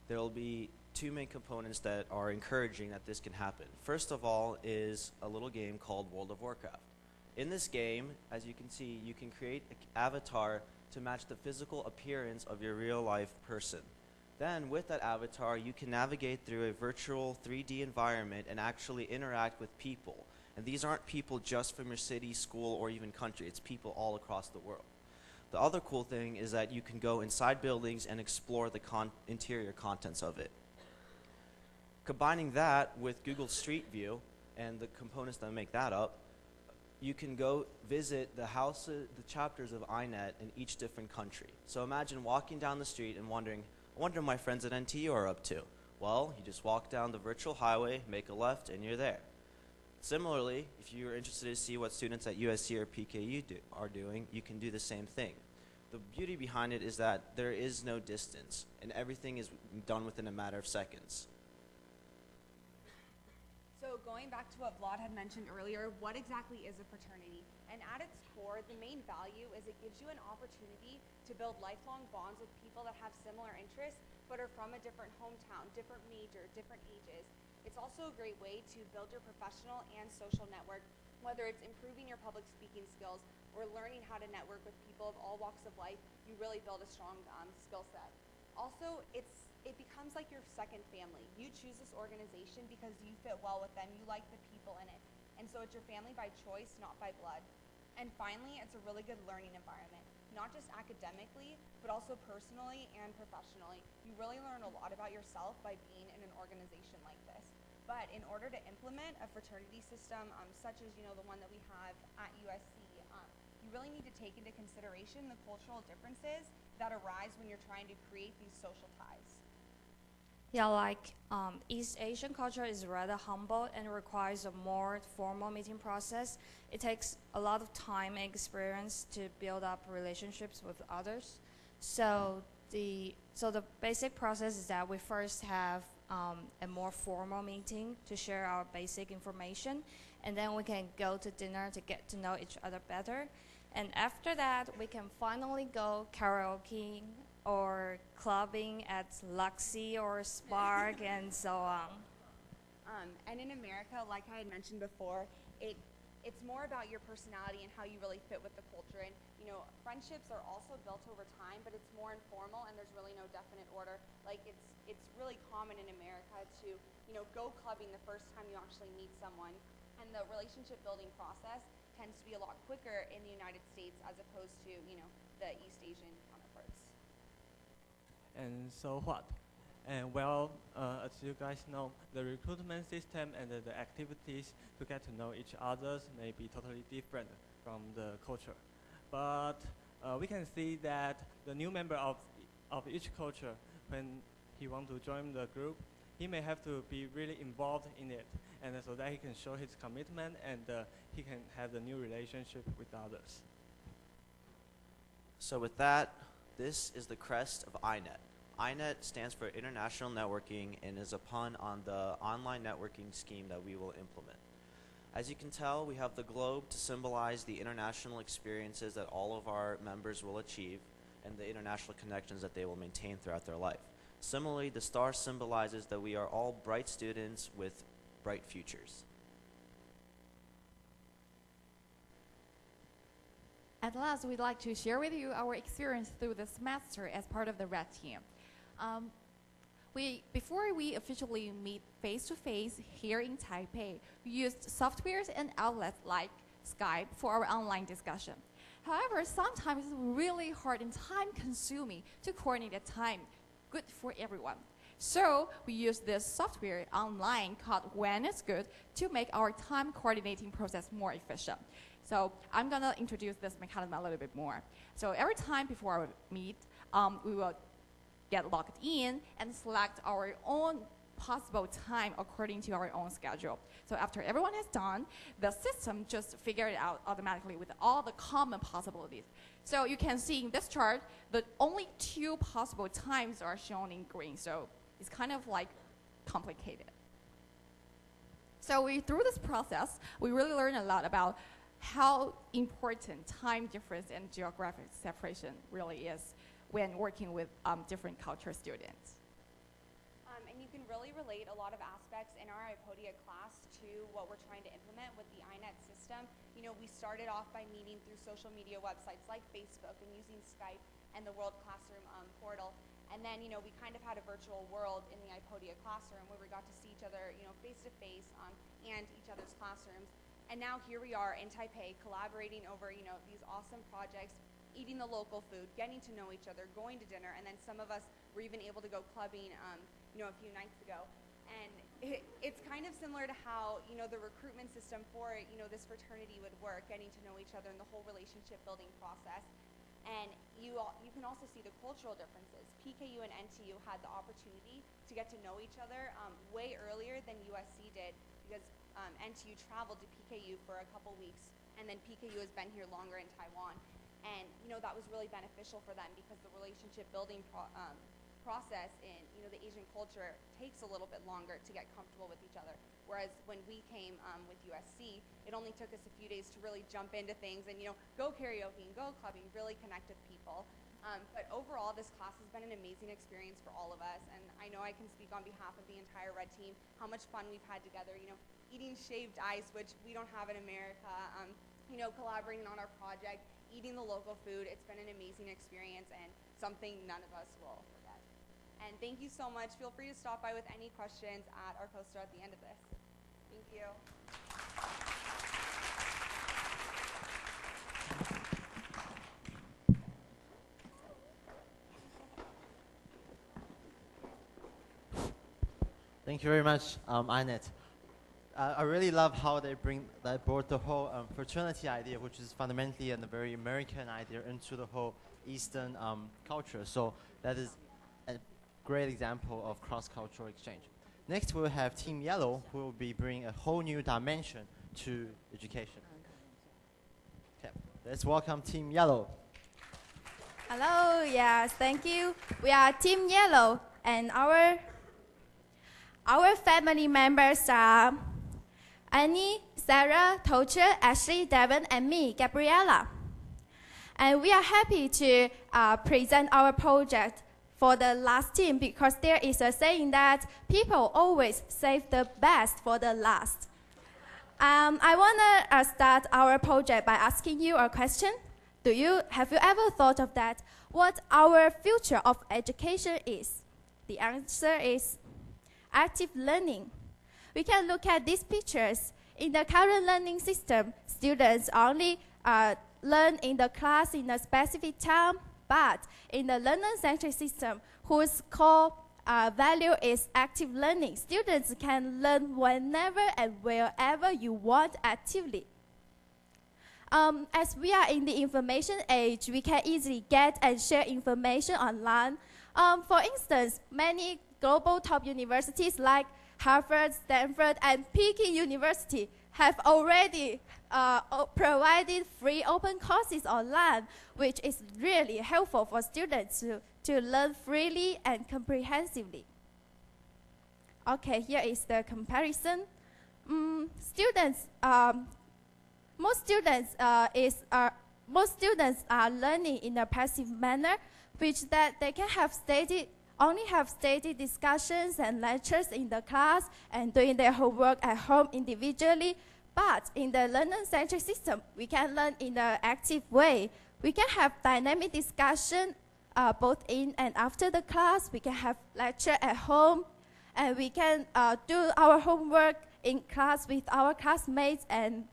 there will be 2 main components that are encouraging that this can happen. First of all is a little game called World of Warcraft. In this game, as you can see, you can create an avatar to match the physical appearance of your real life person. Then with that avatar, you can navigate through a virtual 3D environment and actually interact with people. And these aren't people just from your city, school, or even country. It's people all across the world. The other cool thing is that you can go inside buildings and explore the interior contents of it. Combining that with Google Street View and the components that make that up, you can go visit the houses, the chapters of iNet in each different country. So imagine walking down the street and wondering, I wonder what my friends at NTU are up to. Well, you just walk down the virtual highway, make a left, and you're there. Similarly, if you're interested to see what students at USC or PKU are doing, you can do the same thing. The beauty behind it is that there is no distance, and everything is done within a matter of seconds. So going back to what Vlad had mentioned earlier, what exactly is a fraternity? And at its core, the main value is it gives you an opportunity to build lifelong bonds with people that have similar interests, but are from a different hometown, different major, different ages. It's also a great way to build your professional and social network, whether it's improving your public speaking skills or learning how to network with people of all walks of life, you really build a strong skill set. Also, it becomes like your second family. You choose this organization because you fit well with them, you like the people in it. And so it's your family by choice, not by blood. And finally, it's a really good learning environment, not just academically, but also personally and professionally. You really learn a lot about yourself by being in an organization like this. But in order to implement a fraternity system such as the one that we have at USC, you really need to take into consideration the cultural differences that arise when you're trying to create these social ties. Yeah, like East Asian culture is rather humble and requires a more formal meeting process. It takes a lot of time and experience to build up relationships with others. So the basic process is that we first have a more formal meeting to share our basic information, and then we can go to dinner to get to know each other better. And after that, we can finally go karaoke or clubbing at Luxy or Spark and so on. And in America, like I had mentioned before, it's more about your personality and how you really fit with the culture. And friendships are also built over time, but it's more informal and there's really no definite order. Like it's really common in America to go clubbing the first time you actually meet someone, and the relationship building process tends to be a lot quicker in the United States as opposed to the East Asian counterparts. And so what? And well, as you guys know, the recruitment system and the activities to get to know each other may be totally different from the culture. But we can see that the new member of each culture, when he wants to join the group, he may have to be really involved in it, and so that he can show his commitment and he can have the new relationship with others. So with that, this is the crest of iNet. iNet stands for International Networking and is a pun on the online networking scheme that we will implement. As you can tell, we have the globe to symbolize the international experiences that all of our members will achieve and the international connections that they will maintain throughout their life. Similarly, the star symbolizes that we are all bright students with bright futures. At last, we'd like to share with you our experience through the semester as part of the Red Team. Before we officially meet face-to-face here in Taipei, we used softwares and outlets like Skype for our online discussion. However, sometimes it's really hard and time-consuming to coordinate a time good for everyone. So we use this software online called When It's Good to make our time coordinating process more efficient. So I'm going to introduce this mechanism a little bit more. So every time before our meet, we will get logged in and select our own possible time according to our own schedule. So after everyone is done, the system just figures it out automatically with all the common possibilities. So you can see in this chart that only 2 possible times are shown in green. So it's kind of like complicated. So through this process, we really learned a lot about how important time difference and geographic separation really is when working with different culture students. And you can really relate a lot of aspects in our iPodia class to what we're trying to implement with the iNet system. We started off by meeting through social media websites like Facebook and using Skype and the World Classroom portal. And then, we kind of had a virtual world in the iPodia classroom where we got to see each other, face to face and each other's classrooms. And now here we are in Taipei collaborating over, these awesome projects, eating the local food, getting to know each other, going to dinner, and then some of us were even able to go clubbing, a few nights ago. And it's kind of similar to how, the recruitment system for, this fraternity would work, getting to know each other and the whole relationship building process. And you can also see the cultural differences. PKU and NTU had the opportunity to get to know each other way earlier than USC did, because NTU traveled to PKU for a couple weeks, and then PKU has been here longer in Taiwan. And that was really beneficial for them because the relationship building process in the Asian culture takes a little bit longer to get comfortable with each other. Whereas when we came with USC, it only took us a few days to really jump into things and go karaoke and go clubbing, really connect with people. But overall, this class has been an amazing experience for all of us, and I know I can speak on behalf of the entire Red Team how much fun we've had together. Eating shaved ice, which we don't have in America. collaborating on our project, eating the local food. It's been an amazing experience and something none of us will forget. And thank you so much. Feel free to stop by with any questions at our coaster at the end of this. Thank you. Thank you very much, Annette. I really love how they brought the whole fraternity idea, which is fundamentally a very American idea, into the whole Eastern culture. So that is a great example of cross-cultural exchange. Next, we'll have Team Yellow, who will be bringing a whole new dimension to education. Okay, let's welcome Team Yellow. Hello, yes, thank you. We are Team Yellow, and our family members are Annie, Sarah, Tocha, Ashley, Devon, and me, Gabriella. And we are happy to present our project for the last team, because there is a saying that people always save the best for the last. I want to start our project by asking you a question. Have you ever thought of that? What our future of education is? The answer is active learning. We can look at these pictures. In the current learning system, students only learn in the class in a specific time, but in the learner-centric system, whose core value is active learning, students can learn whenever and wherever you want actively. As we are in the information age, we can easily get and share information online. For instance, many global top universities like Harvard, Stanford, and Peking University have already provided free open courses online, which is really helpful for students to learn freely and comprehensively. Okay, here is the comparison. Most students are learning in a passive manner, which that they can only have stated discussions and lectures in the class and doing their homework at home individually. But in the learner-centric system, we can learn in an active way. We can have dynamic discussion both in and after the class. We can have lecture at home, and we can do our homework in class with our classmates and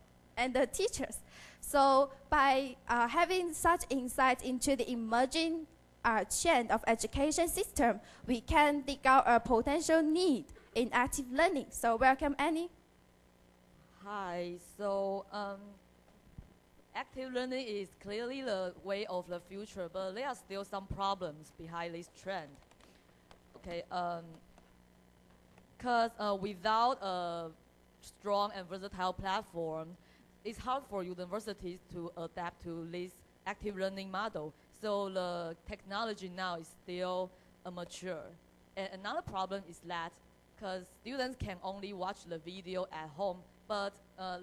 the teachers. So by having such insights into the emerging chain of education system, we can dig out a potential need in active learning. So welcome, Annie. Hi. So active learning is clearly the way of the future, but there are still some problems behind this trend. Okay. Because without a strong and versatile platform, it's hard for universities to adapt to this active learning model. So the technology now is still immature. And another problem is that because students can only watch the video at home, but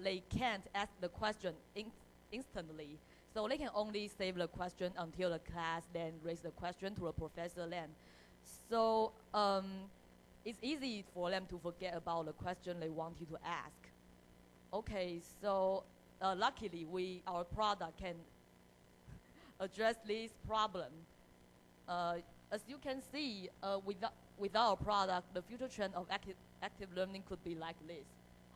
they can't ask the question instantly. So they can only save the question until the class, then raise the question to the professor then. So it's easy for them to forget about the question they wanted to ask. Okay, so luckily our product can address this problem. As you can see, with our product, the future trend of active learning could be like this.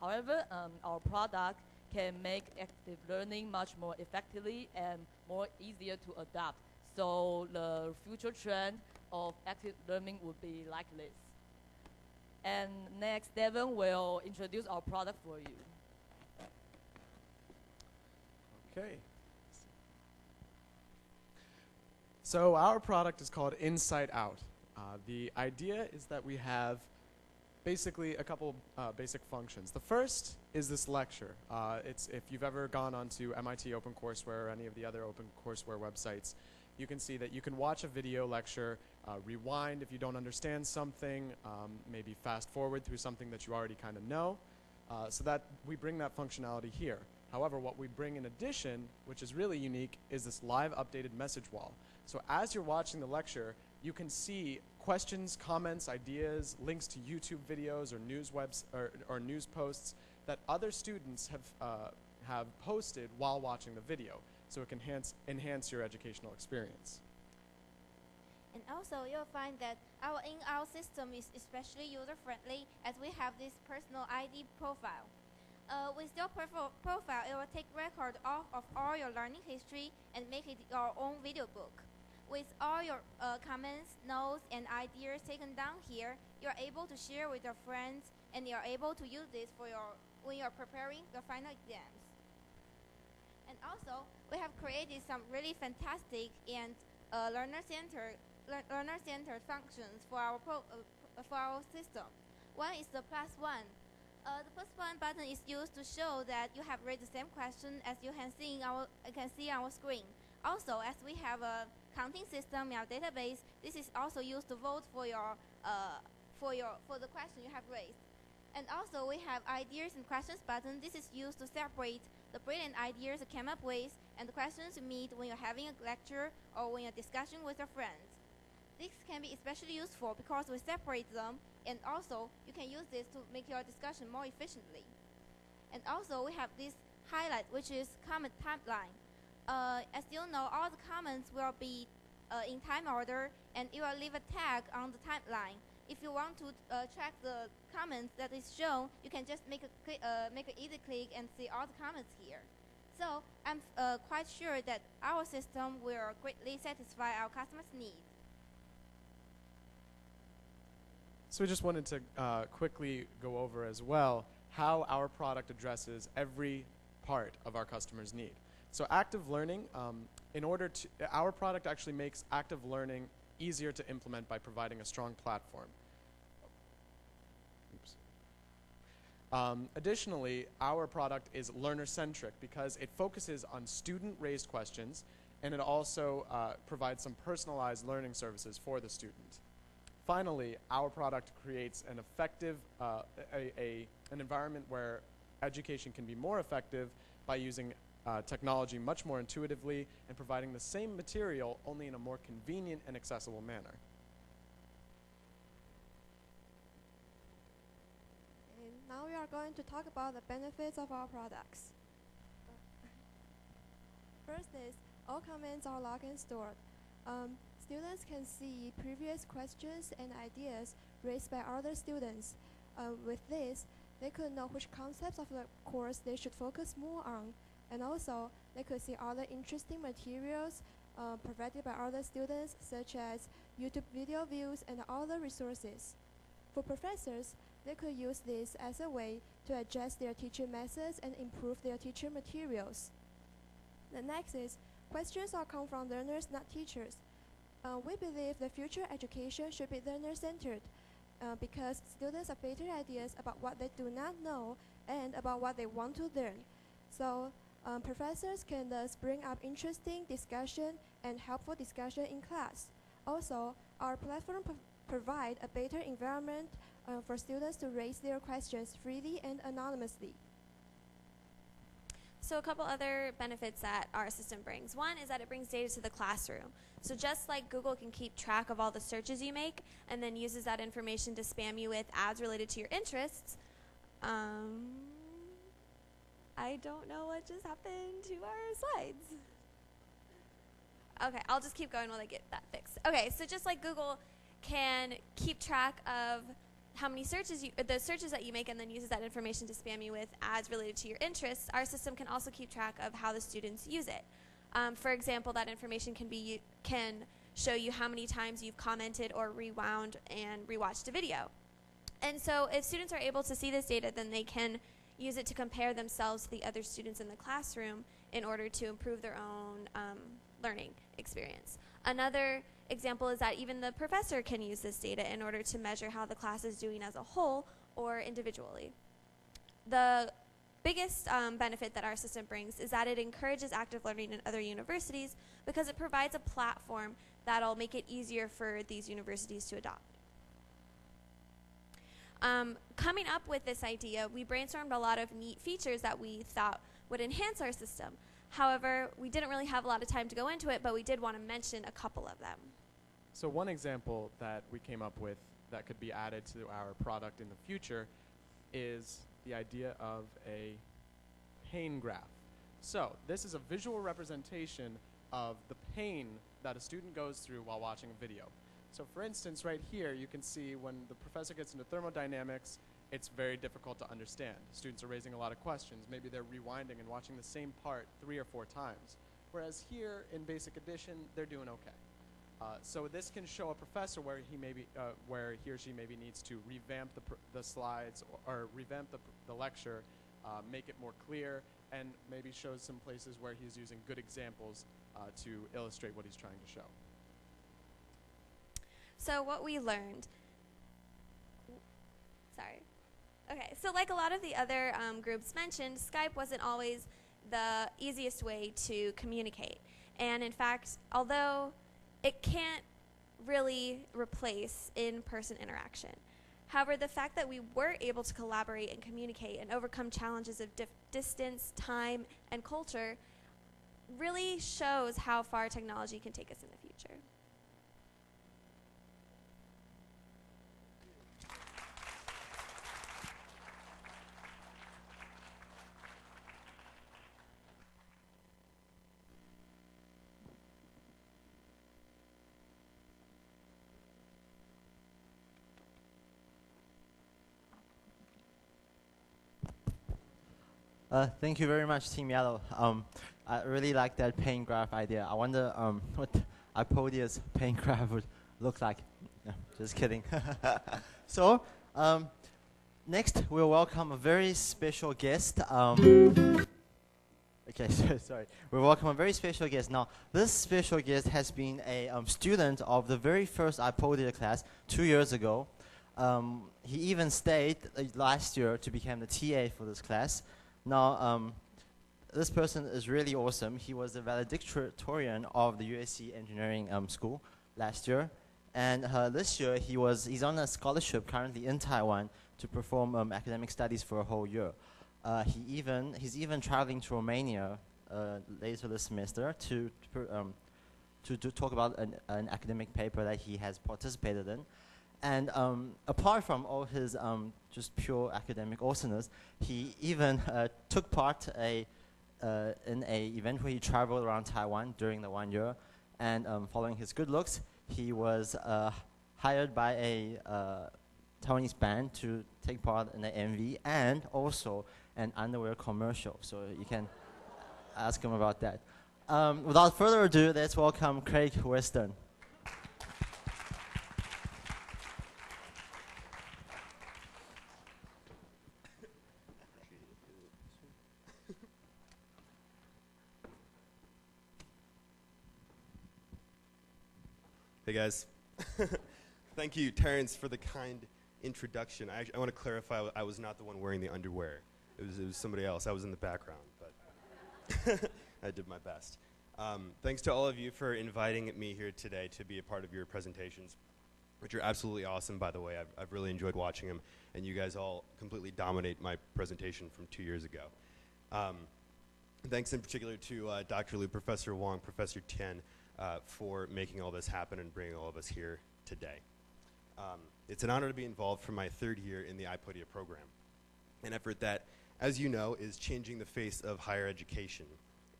However, our product can make active learning much more effectively and more easier to adopt. So the future trend of active learning would be like this. And next, Devon will introduce our product for you. Okay. So our product is called Inside Out. The idea is that we have basically a couple basic functions. The first is this lecture. It's if you've ever gone onto MIT OpenCourseWare or any of the other OpenCourseWare websites, you can see that you can watch a video lecture, rewind if you don't understand something, maybe fast forward through something that you already kind of know. So that we bring that functionality here. However, what we bring in addition, which is really unique, is this live updated message wall. So as you're watching the lecture, you can see questions, comments, ideas, links to YouTube videos or news posts that other students have posted while watching the video, so it can enhance your educational experience. And also, you'll find that our system is especially user-friendly as we have this personal ID profile. With your profile, it will take record of all your learning history and make it your own video book. With all your comments, notes, and ideas taken down here, you're able to share with your friends, and you're able to use this for when you're preparing your final exams. And also, we have created some really fantastic and learner-centered functions for our system. One is the +1. The +1 button is used to show that you have read the same question as you can see on our screen. Also, as we have a counting system in our database, this is also used to vote for the question you have raised. And also, we have ideas and questions button. This is used to separate the brilliant ideas you came up with and the questions you meet when you're having a lecture or when you're discussing with your friends. This can be especially useful because we separate them, and also you can use this to make your discussion more efficiently. And also we have this highlight, which is comment timeline. As you know, all the comments will be in time order, and it will leave a tag on the timeline. If you want to track the comments that is shown, you can just make an easy click and see all the comments here. So I'm quite sure that our system will greatly satisfy our customers' needs. So we just wanted to quickly go over as well how our product addresses every part of our customer's need. So active learning, our product actually makes active learning easier to implement by providing a strong platform. Additionally, our product is learner-centric because it focuses on student-raised questions, and it also provides some personalized learning services for the student. Finally, our product creates an effective, an environment where education can be more effective by using technology much more intuitively and providing the same material only in a more convenient and accessible manner. And now we are going to talk about the benefits of our products. First is, all comments are logged and stored. Students can see previous questions and ideas raised by other students. With this, they could know which concepts of the course they should focus more on, and also they could see other interesting materials provided by other students, such as YouTube video views and other resources. For professors, they could use this as a way to adjust their teaching methods and improve their teaching materials. The next is, questions are come from learners, not teachers. We believe the future education should be learner-centered because students have better ideas about what they do not know and about what they want to learn. So professors can thus bring up interesting discussion and helpful discussion in class. Also, our platform provide a better environment for students to raise their questions freely and anonymously. So a couple other benefits that our system brings. One is that it brings data to the classroom. So just like Google can keep track of all the searches you make and then uses that information to spam you with ads related to your interests, I don't know what just happened to our slides. Okay, I'll just keep going while I get that fixed. Okay, so just like Google can keep track of how many searches the searches that you make and then uses that information to spam you with ads related to your interests, our system can also keep track of how the students use it. For example, that information can show you how many times you've commented or rewound and rewatched a video. And so if students are able to see this data, then they can use it to compare themselves to the other students in the classroom in order to improve their own learning experience. Another example is that even the professor can use this data in order to measure how the class is doing as a whole or individually. The biggest benefit that our system brings is that it encourages active learning in other universities because it provides a platform that'll make it easier for these universities to adopt. Coming up with this idea, we brainstormed a lot of neat features that we thought would enhance our system. However, we didn't really have a lot of time to go into it, but we did want to mention a couple of them. So one example that we came up with that could be added to our product in the future is the idea of a pain graph. So this is a visual representation of the pain that a student goes through while watching a video. So for instance, right here, you can see when the professor gets into thermodynamics, it's very difficult to understand. Students are raising a lot of questions. Maybe they're rewinding and watching the same part 3 or 4 times. Whereas here in basic addition, they're doing okay. So this can show a professor where he or she maybe needs to revamp the slides or revamp the lecture, make it more clear, and maybe shows some places where he's using good examples to illustrate what he's trying to show. So what we learned, sorry. Okay, so like a lot of the other groups mentioned, Skype wasn't always the easiest way to communicate. And in fact, although it can't really replace in-person interaction. However, the fact that we were able to collaborate and communicate and overcome challenges of distance, time, and culture really shows how far technology can take us in the future. Thank you very much, Team Yellow. I really like that paint graph idea. I wonder what iPodia's paint graph would look like. Yeah, just kidding. So, next we'll welcome a very special guest. Okay, sorry. We welcome a very special guest. Now, this special guest has been a student of the very first iPodia class 2 years ago. He even stayed last year to become the TA for this class. Now, this person is really awesome. He was the valedictorian of the USC Engineering School last year. And this year, he's on a scholarship currently in Taiwan to perform academic studies for a whole year. He's even traveling to Romania later this semester to talk about an academic paper that he has participated in. And apart from all his just pure academic awesomeness, he even took part in an event where he traveled around Taiwan during the 1 year. And following his good looks, he was hired by a Taiwanese band to take part in the MV and also an underwear commercial. So you can ask him about that. Without further ado, let's welcome Craig Weston. Hey guys. Thank you, Terrence, for the kind introduction. I want to clarify, I was not the one wearing the underwear. It was somebody else. I was in the background, but I did my best. Thanks to all of you for inviting me here today to be a part of your presentations, which are absolutely awesome, by the way. I've really enjoyed watching them, and you guys all completely dominate my presentation from 2 years ago. Thanks in particular to Dr. Liu, Professor Wang, Professor Tian, for making all this happen and bringing all of us here today. It's an honor to be involved for my 3rd year in the iPodia program, an effort that, as you know, is changing the face of higher education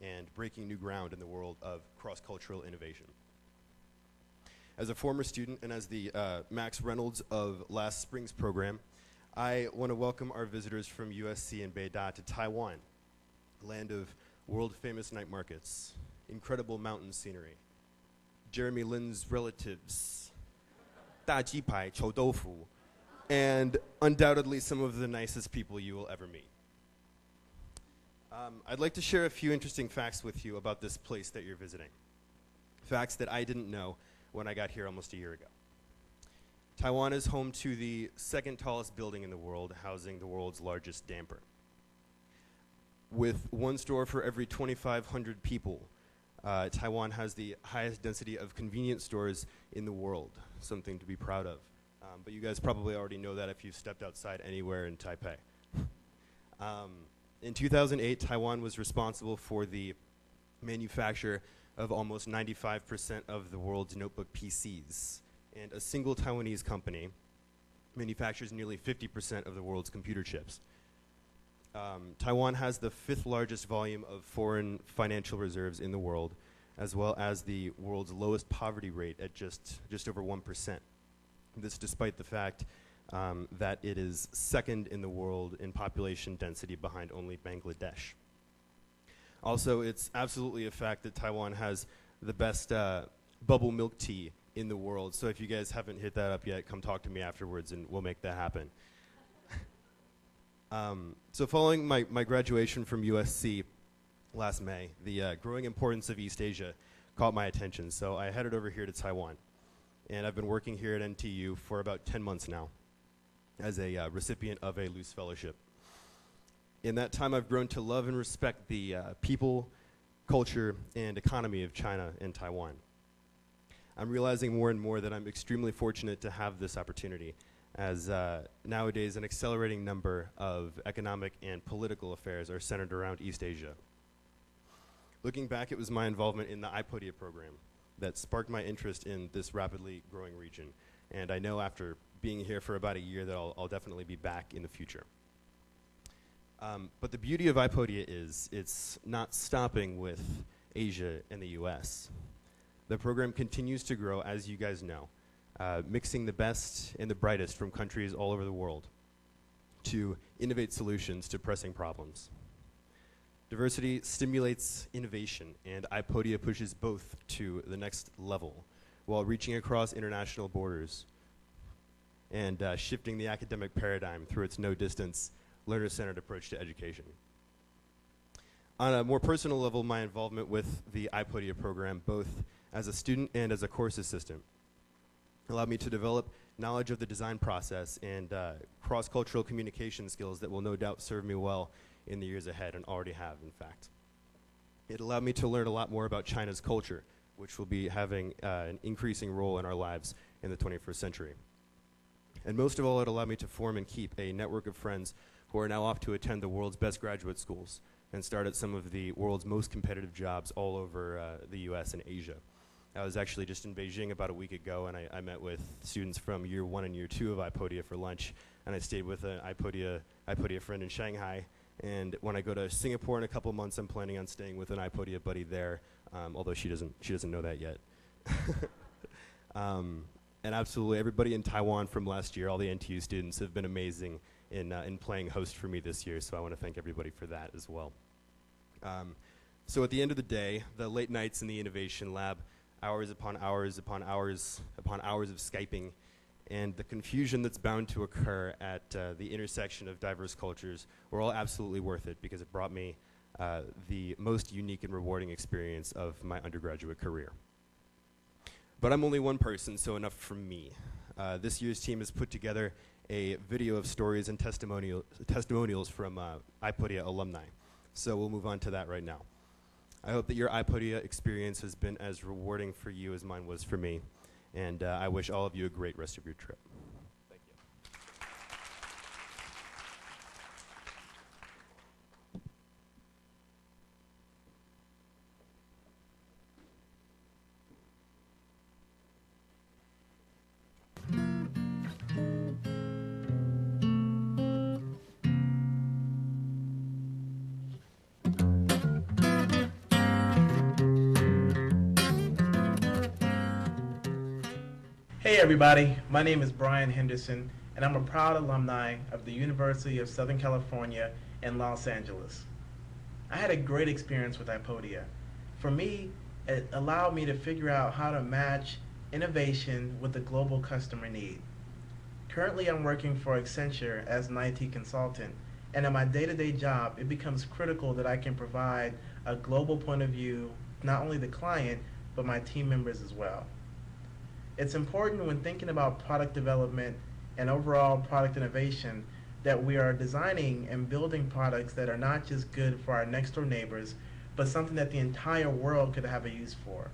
and breaking new ground in the world of cross-cultural innovation. As a former student and as the Max Reynolds of last spring's program, I want to welcome our visitors from USC and Beida to Taiwan, land of world-famous night markets, incredible mountain scenery, Jeremy Lin's relatives, 大鸡排, 臭豆腐, and undoubtedly some of the nicest people you will ever meet. I'd like to share a few interesting facts with you about this place that you're visiting. Facts that I didn't know when I got here almost a year ago. Taiwan is home to the 2nd tallest building in the world, housing the world's largest damper. With 1 store for every 2,500 people, Taiwan has the highest density of convenience stores in the world, something to be proud of. But you guys probably already know that if you've stepped outside anywhere in Taipei. In 2008, Taiwan was responsible for the manufacture of almost 95% of the world's notebook PCs. And a single Taiwanese company manufactures nearly 50% of the world's computer chips. Taiwan has the 5th largest volume of foreign financial reserves in the world, as well as the world's lowest poverty rate at just over 1%. This despite the fact that it is 2nd in the world in population density behind only Bangladesh. Also, it's absolutely a fact that Taiwan has the best bubble milk tea in the world. So if you guys haven't hit that up yet, come talk to me afterwards and we'll make that happen. So following my graduation from USC last May, the growing importance of East Asia caught my attention. So I headed over here to Taiwan. And I've been working here at NTU for about 10 months now as a recipient of a Luce Fellowship. In that time, I've grown to love and respect the people, culture, and economy of China and Taiwan. I'm realizing more and more that I'm extremely fortunate to have this opportunity, as nowadays an accelerating number of economic and political affairs are centered around East Asia. Looking back, it was my involvement in the iPodia program that sparked my interest in this rapidly growing region. And I know after being here for about a year that I'll definitely be back in the future. But the beauty of iPodia is it's not stopping with Asia and the US. The program continues to grow, as you guys know, mixing the best and the brightest from countries all over the world to innovate solutions to pressing problems. Diversity stimulates innovation, and iPodia pushes both to the next level while reaching across international borders and shifting the academic paradigm through its no-distance, learner-centered approach to education. On a more personal level, my involvement with the iPodia program, both as a student and as a course assistant, allowed me to develop knowledge of the design process and cross-cultural communication skills that will no doubt serve me well in the years ahead, and already have, in fact. It allowed me to learn a lot more about China's culture, which will be having an increasing role in our lives in the 21st century. And most of all, it allowed me to form and keep a network of friends who are now off to attend the world's best graduate schools and start at some of the world's most competitive jobs all over the US and Asia. I was actually just in Beijing about a week ago, and I met with students from year 1 and year 2 of iPodia for lunch, and I stayed with an iPodia friend in Shanghai. And when I go to Singapore in a couple months, I'm planning on staying with an iPodia buddy there, although she doesn't know that yet. And absolutely, everybody in Taiwan from last year, all the NTU students, have been amazing in playing host for me this year, so I want to thank everybody for that as well. So at the end of the day, the late nights in the innovation lab, hours upon hours upon hours upon hours of Skyping, and the confusion that's bound to occur at the intersection of diverse cultures were all absolutely worth it, because it brought me the most unique and rewarding experience of my undergraduate career. But I'm only one person, so enough from me. This year's team has put together a video of stories and testimonials from iPodia alumni. So we'll move on to that right now. I hope that your iPodia experience has been as rewarding for you as mine was for me. And I wish all of you a great rest of your trip. Thank you. Hey everybody, my name is Brian Henderson, and I'm a proud alumni of the University of Southern California in Los Angeles. I had a great experience with iPodia. For me, it allowed me to figure out how to match innovation with the global customer need. Currently, I'm working for Accenture as an IT consultant, and in my day-to-day job, it becomes critical that I can provide a global point of view, not only the client, but my team members as well. It's important when thinking about product development and overall product innovation that we are designing and building products that are not just good for our next door neighbors, but something that the entire world could have a use for.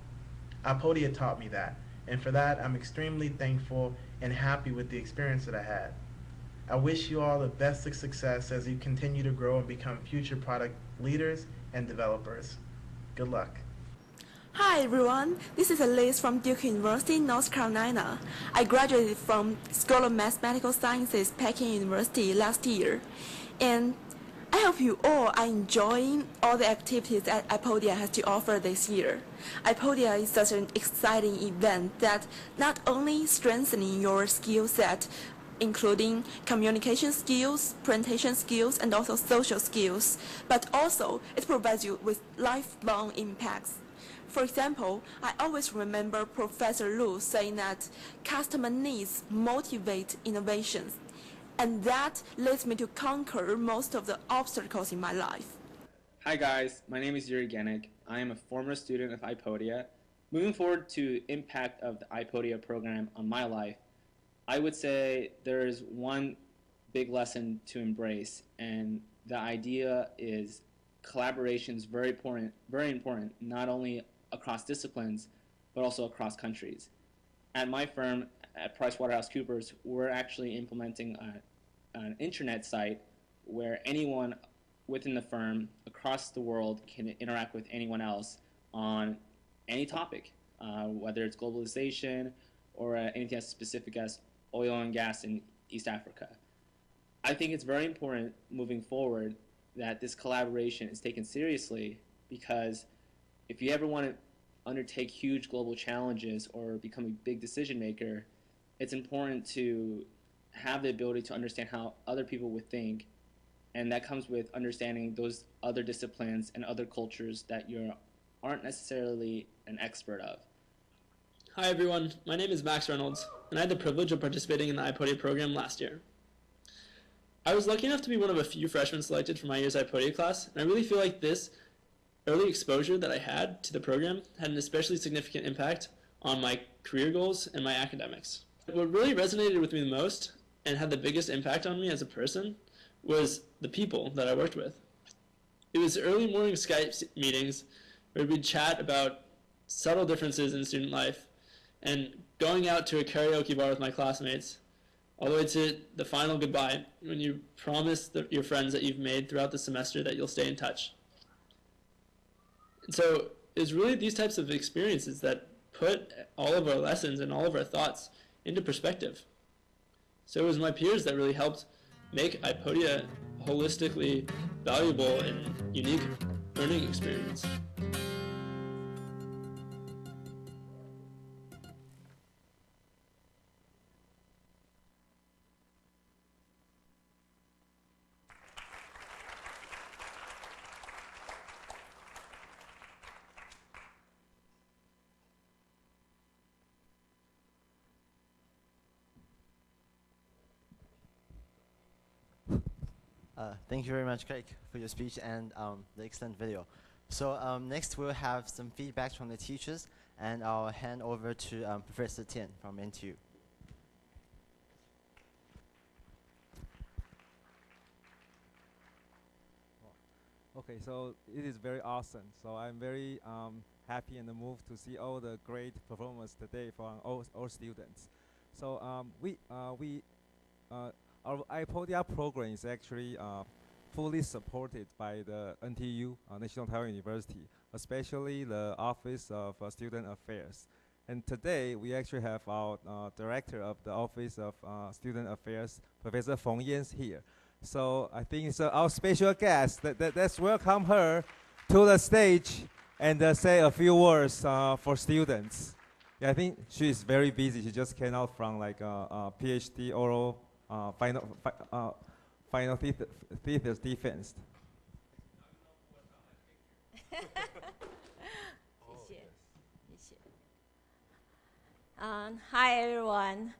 iPodia taught me that, and for that I'm extremely thankful and happy with the experience that I had. I wish you all the best of success as you continue to grow and become future product leaders and developers. Good luck. Hi everyone, this is Elise from Duke University, North Carolina. I graduated from School of Mathematical Sciences, Peking University last year. And I have hope you all are enjoying all the activities that iPodia has to offer this year. iPodia is such an exciting event that not only strengthening your skill set, including communication skills, presentation skills, and also social skills, but also it provides you with lifelong impacts. For example, I always remember Professor Lu saying that customer needs motivate innovations, and that leads me to conquer most of the obstacles in my life. Hi guys, my name is Yuri Ganek. I am a former student of iPodia. Moving forward to impact of the iPodia program on my life, I would say there is one big lesson to embrace, and the idea is collaboration is very important, not only across disciplines, but also across countries. At my firm, at PricewaterhouseCoopers, we're actually implementing an intranet site where anyone within the firm across the world can interact with anyone else on any topic, whether it's globalization or anything as specific as oil and gas in East Africa. I think it's very important moving forward that this collaboration is taken seriously, because if you ever want to undertake huge global challenges or become a big decision maker, it's important to have the ability to understand how other people would think, and that comes with understanding those other disciplines and other cultures that you aren't necessarily an expert of. Hi everyone, my name is Max Reynolds, and I had the privilege of participating in the iPodia program last year. I was lucky enough to be one of a few freshmen selected for my year's iPodia class, and I really feel like this early exposure that I had to the program had an especially significant impact on my career goals and my academics. What really resonated with me the most and had the biggest impact on me as a person was the people that I worked with. It was early morning Skype meetings where we'd chat about subtle differences in student life, and going out to a karaoke bar with my classmates, all the way to the final goodbye when you promise your friends that you've made throughout the semester that you'll stay in touch. And so it was really these types of experiences that put all of our lessons and all of our thoughts into perspective. So it was my peers that really helped make iPodia a holistically valuable and unique learning experience. Thank you very much, Craig, for your speech and the excellent video. So next we'll have some feedback from the teachers, and I'll hand over to Professor Tian from NTU. Okay, so it is very awesome. So I'm very happy and moved to see all the great performance today from all students. So our iPodia program is actually fully supported by the NTU, National Taiwan University, especially the Office of Student Affairs. And today, we actually have our Director of the Office of Student Affairs, Professor Feng Yan, here. So I think it's our special guest. Let's welcome her to the stage and say a few words for students. Yeah, I think she is very busy. She just came out from like a PhD oral final thesis defense. Hi everyone.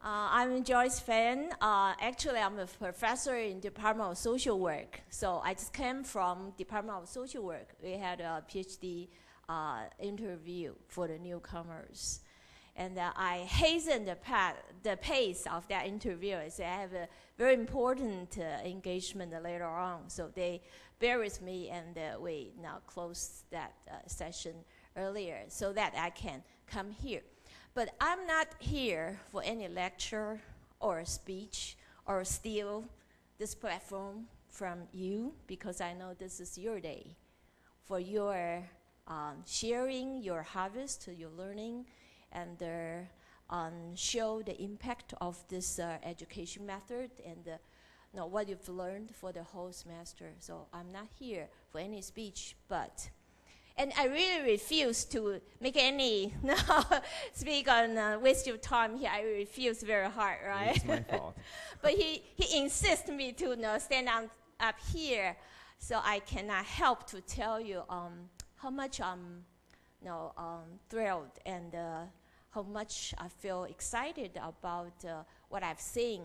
I'm Joyce Fan. Actually, I'm a professor in Department of Social Work. So I just came from Department of Social Work. We had a PhD interview for the newcomers. And I hastened the pace of that interview. So I have a very important engagement later on. So they bear with me, and we now close that session earlier so that I can come here. But I'm not here for any lecture or speech or steal this platform from you, because I know this is your day for your sharing your harvest, your learning, and show the impact of this education method and what you've learned for the whole semester. So I'm not here for any speech, and I really refuse to make any speak on waste your time here. I refuse very hard, right? It's my fault. But he insists me to stand up here, so I cannot help to tell you how much I'm thrilled and how much I feel excited about what I've seen.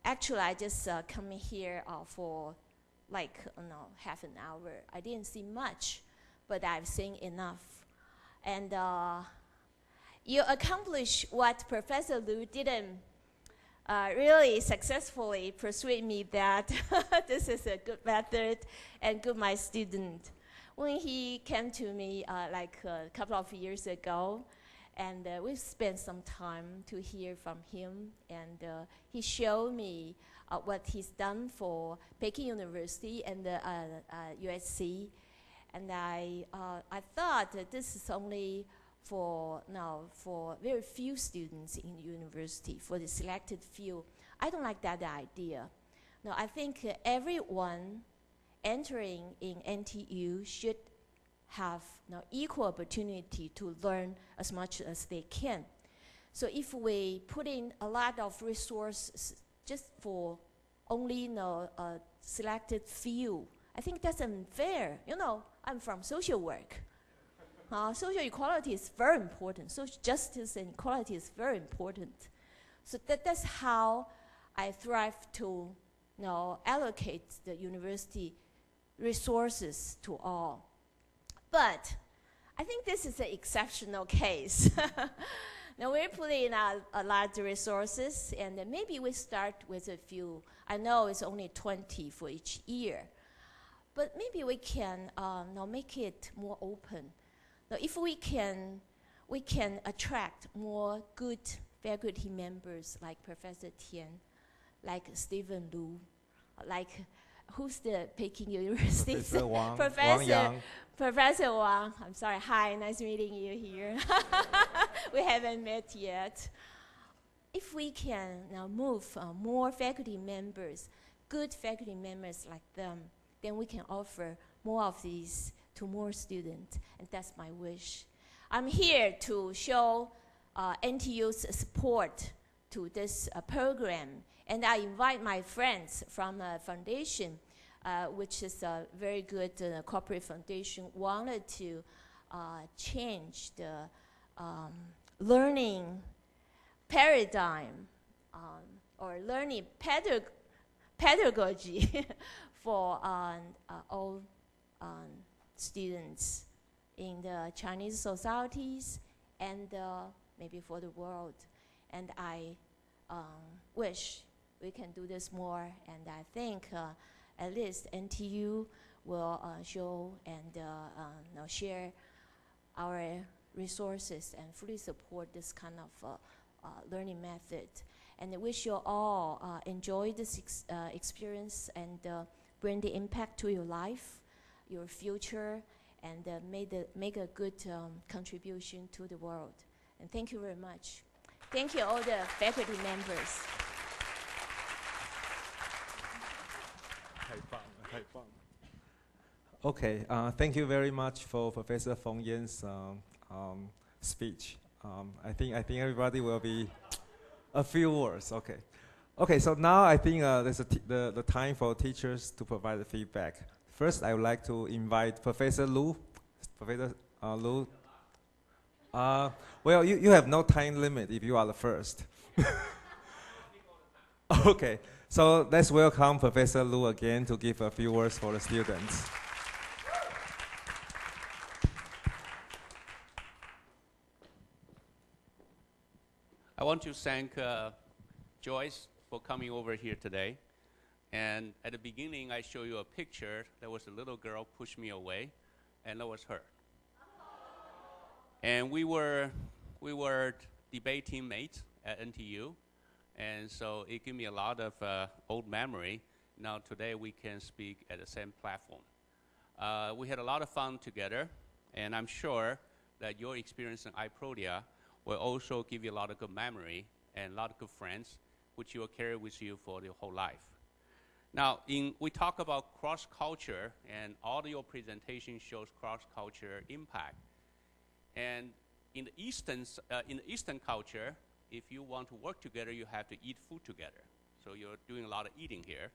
Actually, I just come here for like half an hour. I didn't see much, but I've seen enough. And you accomplished what Professor Liu didn't really successfully persuade me that this is a good method and good my student. When he came to me like a couple of years ago, and we spent some time to hear from him, and he showed me what he's done for Peking University and USC, and I thought that this is only for very few students in the university, for the selected few. I don't like that idea. No, I think everyone entering in NTU should have equal opportunity to learn as much as they can. So if we put in a lot of resources just for only a selected few, I think that's unfair. I'm from social work. Social equality is very important. Social justice and equality is very important. So that's how I thrive to allocate the university resources to all. But I think this is an exceptional case. Now we're putting in a lot of resources, and maybe we start with a few. I know it's only 20 for each year, but maybe we can make it more open. Now, if we can attract more good faculty members like Professor Tian, like Stephen Lu, like who's the Peking University? Professor Wang. Professor Wang. I'm sorry. Hi, nice meeting you here. We haven't met yet. If we can now move more faculty members, good faculty members like them, then we can offer more of these to more students, and that's my wish. I'm here to show NTU's support to this program, and I invite my friends from a foundation, which is a very good corporate foundation, wanted to change the learning paradigm or learning pedagogy for all students in the Chinese societies and maybe for the world. And I wish we can do this more, and I think at least NTU will show and share our resources and fully support this kind of learning method. And I wish you all enjoy this experience and bring the impact to your life, your future, and make a good contribution to the world. And thank you very much. Thank you all the faculty members. Okay, thank you very much for Professor Feng Yan's speech. I think everybody will be a few words. Okay. Okay, so now I think there's the time for teachers to provide the feedback. First, I would like to invite Professor Lu. Professor Lu. Well, you have no time limit if you are the first. Okay, so let's welcome Professor Lu again to give a few words for the students. I want to thank Joyce for coming over here today. And at the beginning, I show you a picture. There was a little girl pushed me away, and that was her. And we were debate teammates at NTU, and so it gave me a lot of old memory. Now today we can speak at the same platform. We had a lot of fun together, and I'm sure that your experience in iPodia will also give you a lot of good memory and a lot of good friends, which you will carry with you for your whole life. Now, we talk about cross-culture, and all your presentation shows cross-culture impact. And in the Eastern culture, if you want to work together, you have to eat food together. So you're doing a lot of eating here.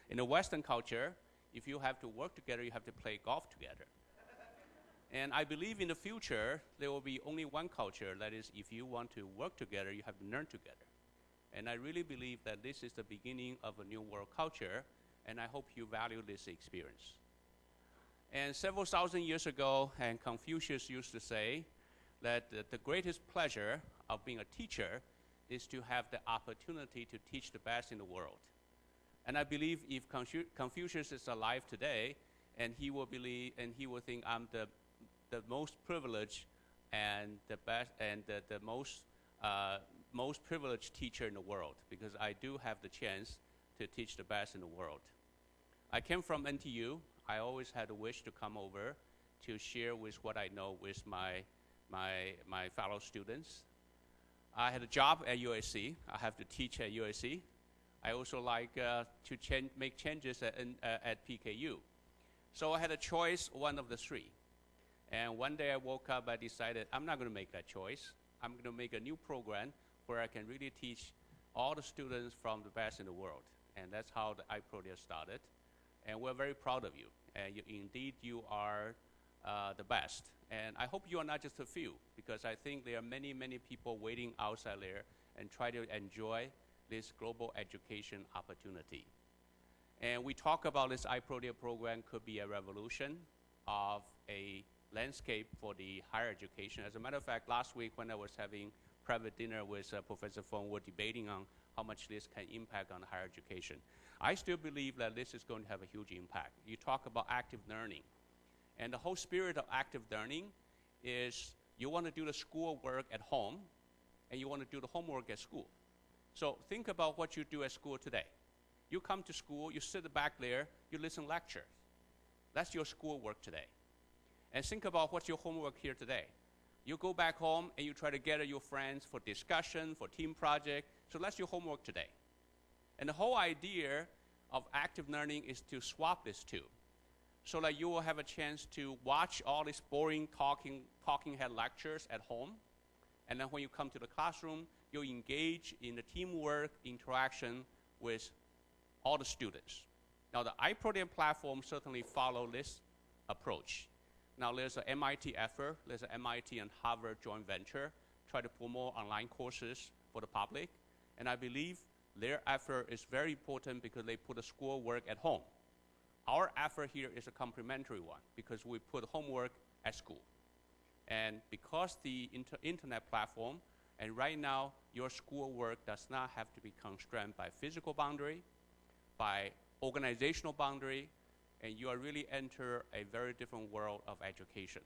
In the Western culture, if you have to work together, you have to play golf together. And I believe in the future, there will be only one culture. That is, if you want to work together, you have to learn together. And I really believe that this is the beginning of a new world culture, and I hope you value this experience. And several thousand years ago, and Confucius used to say that the greatest pleasure of being a teacher is to have the opportunity to teach the best in the world. And I believe if Confucius is alive today, and he will believe, and he will think I'm the most privileged and the best and the most privileged teacher in the world, because I do have the chance to teach the best in the world. I came from NTU. I always had a wish to come over to share with what I know with my fellow students. I had a job at USC. I have to teach at USC. I also like to make changes at PKU. So I had a choice, one of the three. And one day I woke up, I decided I'm not going to make that choice. I'm going to make a new program where I can really teach all the students from the best in the world. And that's how the iPodia started. And we're very proud of you. And indeed, you are the best. And I hope you are not just a few, because I think there are many, many people waiting outside there and try to enjoy this global education opportunity. And we talk about this iPodia program could be a revolution of a landscape for the higher education. As a matter of fact, last week when I was having private dinner with Professor Fong, we're debating on how much this can impact on higher education. I still believe that this is going to have a huge impact. You talk about active learning. And the whole spirit of active learning is you want to do the school work at home, and you want to do the homework at school. So think about what you do at school today. You come to school, you sit back there, you listen lectures. That's your school work today. And think about what's your homework here today. You go back home and you try to gather your friends for discussion, for team project. So that's your homework today. And the whole idea of active learning is to swap these two, so that you will have a chance to watch all these boring talking head lectures at home. And then when you come to the classroom, you'll engage in the teamwork interaction with all the students. Now, the iPodia platform certainly follows this approach. Now, there's an MIT effort. There's an MIT and Harvard joint venture try to promote online courses for the public. And I believe their effort is very important because they put the school work at home. Our effort here is a complementary one because we put homework at school. And because the internet platform, and right now your school work does not have to be constrained by physical boundary, by organizational boundary, and you are really enter a very different world of education.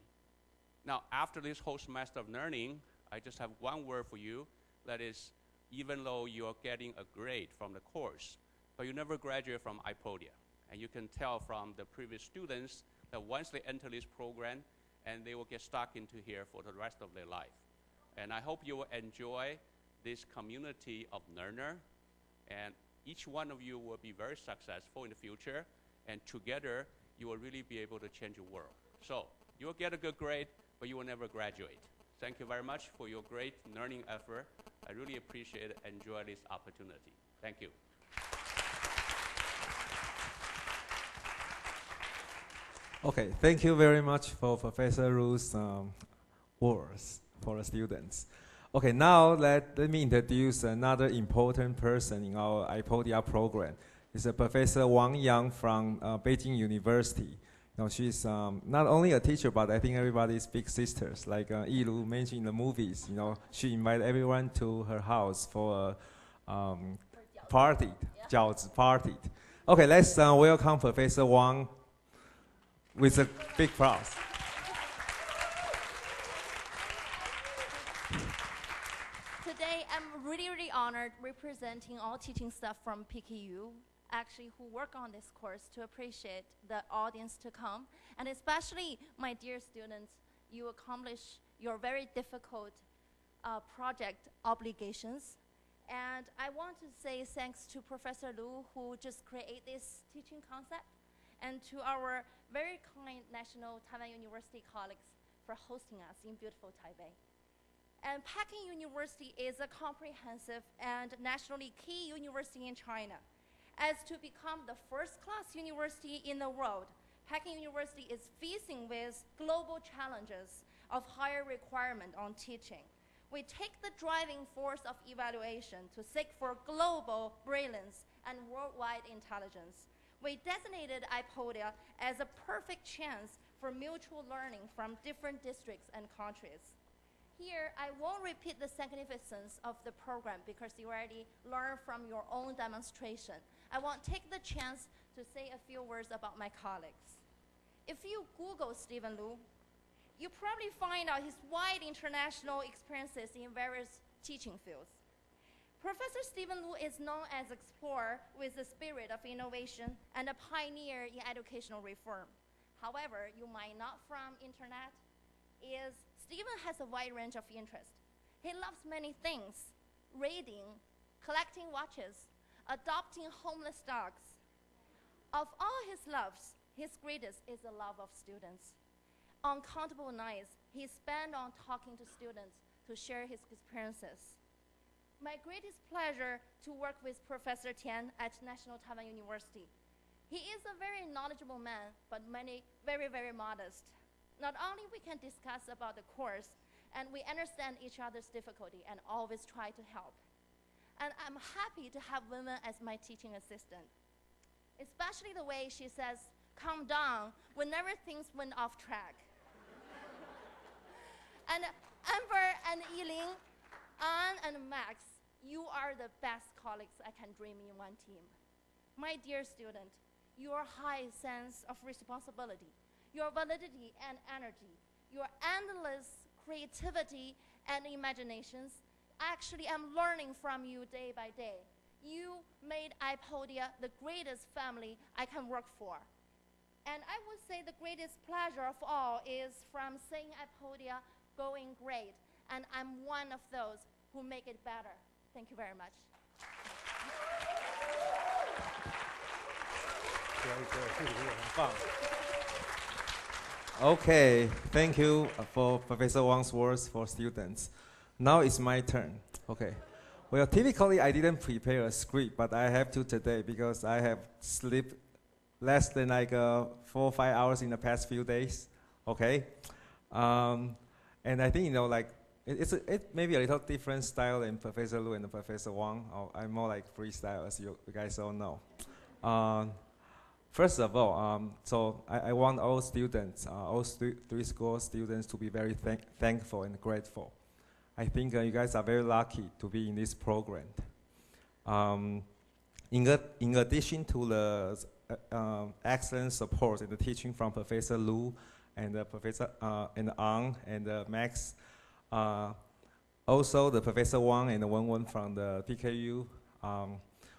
Now, after this whole semester of learning, I just have one word for you. That is, even though you're getting a grade from the course, but you never graduate from iPodia. And you can tell from the previous students that once they enter this program, and they will get stuck into here for the rest of their life. And I hope you will enjoy this community of learner, and each one of you will be very successful in the future, and together you will really be able to change the world. So you will get a good grade, but you will never graduate. Thank you very much for your great learning effort. I really appreciate it and enjoy this opportunity. Thank you. Okay, thank you very much for Professor Ru's words for the students. Okay, now let me introduce another important person in our iPodia program. It's Professor Wang Yang from Beijing University. You know, she's not only a teacher, but I think everybody's big sisters. Like Yilu mentioned in the movies, you know, she invited everyone to her house for a party, jiaozi party. Okay, let's welcome Professor Wang with a big applause. Today, I'm really, really honored representing all teaching staff from PKU, actually who work on this course, to appreciate the audience to come. And especially, my dear students, you accomplish your very difficult project obligations. And I want to say thanks to Professor Lu, who just created this teaching concept, and to our very kind National Taiwan University colleagues for hosting us in beautiful Taipei. And Peking University is a comprehensive and nationally key university in China. As to become the first-class university in the world, Peking University is facing with global challenges of higher requirement on teaching. We take the driving force of evaluation to seek for global brilliance and worldwide intelligence. We designated iPodia as a perfect chance for mutual learning from different districts and countries. Here, I won't repeat the significance of the program because you already learned from your own demonstration. I want to take the chance to say a few words about my colleagues. If you Google Stephen Lu, you probably find out his wide international experiences in various teaching fields. Professor Stephen Lu is known as an explorer with the spirit of innovation and a pioneer in educational reform. However, you might not from internet, is Stephen has a wide range of interests. He loves many things: reading, collecting watches, adopting homeless dogs. Of all his loves, his greatest is the love of students. Uncountable nights he spent on talking to students to share his experiences. My greatest pleasure to work with Professor Tian at National Taiwan University. He is a very knowledgeable man, but very, very modest. Not only we can discuss about the course, and we understand each other's difficulty and always try to help. And I'm happy to have women as my teaching assistant, especially the way she says, "Calm down," whenever things went off track. And Amber and Yiling, Anne and Max, you are the best colleagues I can dream in one team. My dear student, your high sense of responsibility, your validity and energy, your endless creativity and imaginations, actually I'm learning from you day by day. You made iPodia the greatest family I can work for. And I would say the greatest pleasure of all is from seeing iPodia going great, and I'm one of those who make it better. Thank you very much. Okay, thank you for Professor Wang's words for students. Now it's my turn. Okay. Well, typically I didn't prepare a script, but I have to today because I have slept less than like 4 or 5 hours in the past few days. Okay. And I think, it may be a little different style than Professor Lu and Professor Wang. I'm more like freestyle, as you guys all know. First of all, so I want all students, all three school students to be very thankful and grateful. I think you guys are very lucky to be in this program. In addition to the excellent support and the teaching from Professor Lu and Professor and Ang and Max, also the Professor Wang and Wen from the PKU,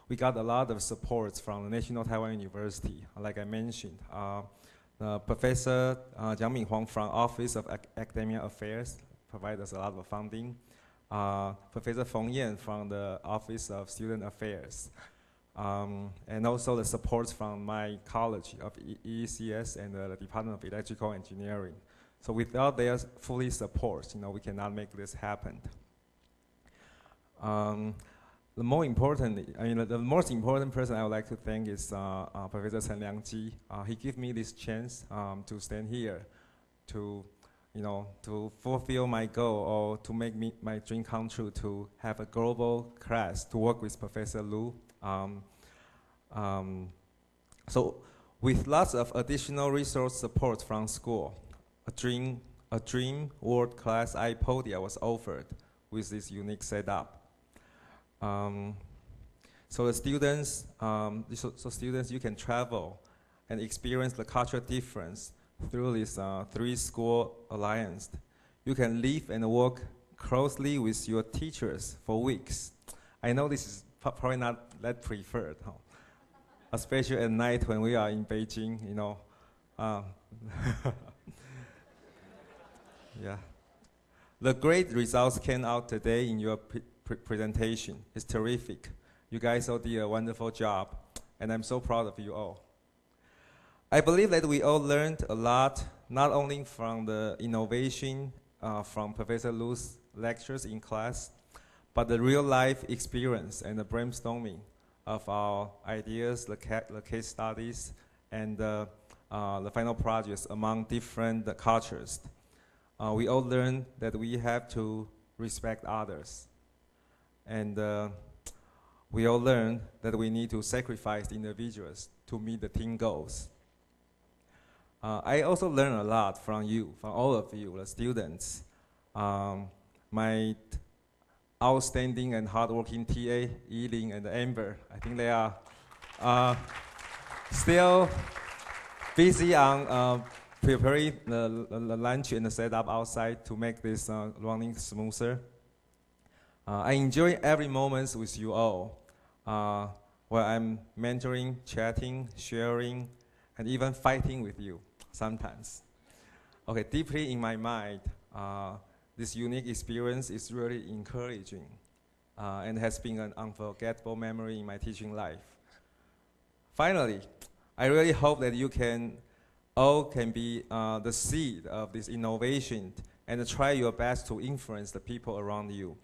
we got a lot of support from the National Taiwan University. Like I mentioned, Professor Jiang Minhuang from Office of Academic Affairs provided us a lot of funding. Professor Feng Yan from the Office of Student Affairs. And also the support from my college of EECS and the Department of Electrical Engineering. So without their fully support, we cannot make this happen. The most important person I would like to thank is Professor Chen Liangji. He gave me this chance to stand here, to fulfill my goal or to make my dream come true, to have a global class to work with Professor Lu. So with lots of additional resource support from school, a dream world-class iPodia was offered with this unique setup. So the students, students, you can travel and experience the cultural difference through this 3-school alliance. You can live and work closely with your teachers for weeks. I know this is probably not that preferred, especially at night when we are in Beijing, Yeah. The great results came out today in your presentation. It's terrific. You guys all did a wonderful job, and I'm so proud of you all. I believe that we all learned a lot, not only from the innovation from Professor Lu's lectures in class, but the real-life experience and the brainstorming of our ideas, the case studies, and the final projects among different cultures. We all learned that we have to respect others. And we all learned that we need to sacrifice individuals to meet the team goals. I also learned a lot from you, from all of you, the students. My outstanding and hardworking TA, Yiling and Amber, I think they are still busy on preparing the lunch and the setup outside to make this running smoother. I enjoy every moment with you all, where I'm mentoring, chatting, sharing, and even fighting with you sometimes. Okay, deeply in my mind, this unique experience is really encouraging and has been an unforgettable memory in my teaching life. Finally, I really hope that you all can be the seed of this innovation and try your best to influence the people around you.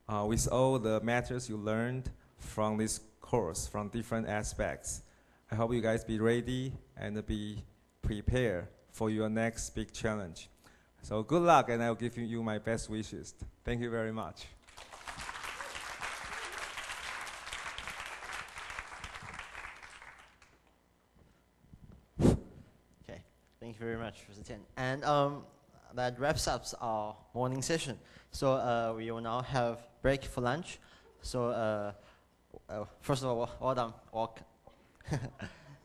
With all the matters you learned from this course, from different aspects, I hope you guys be ready and be prepared for your next big challenge. So good luck, and I'll give you my best wishes. Thank you very much. Okay, thank you very much, Mr. Tian. And that wraps up our morning session. So we will now have break for lunch. So first of all, well done, walk.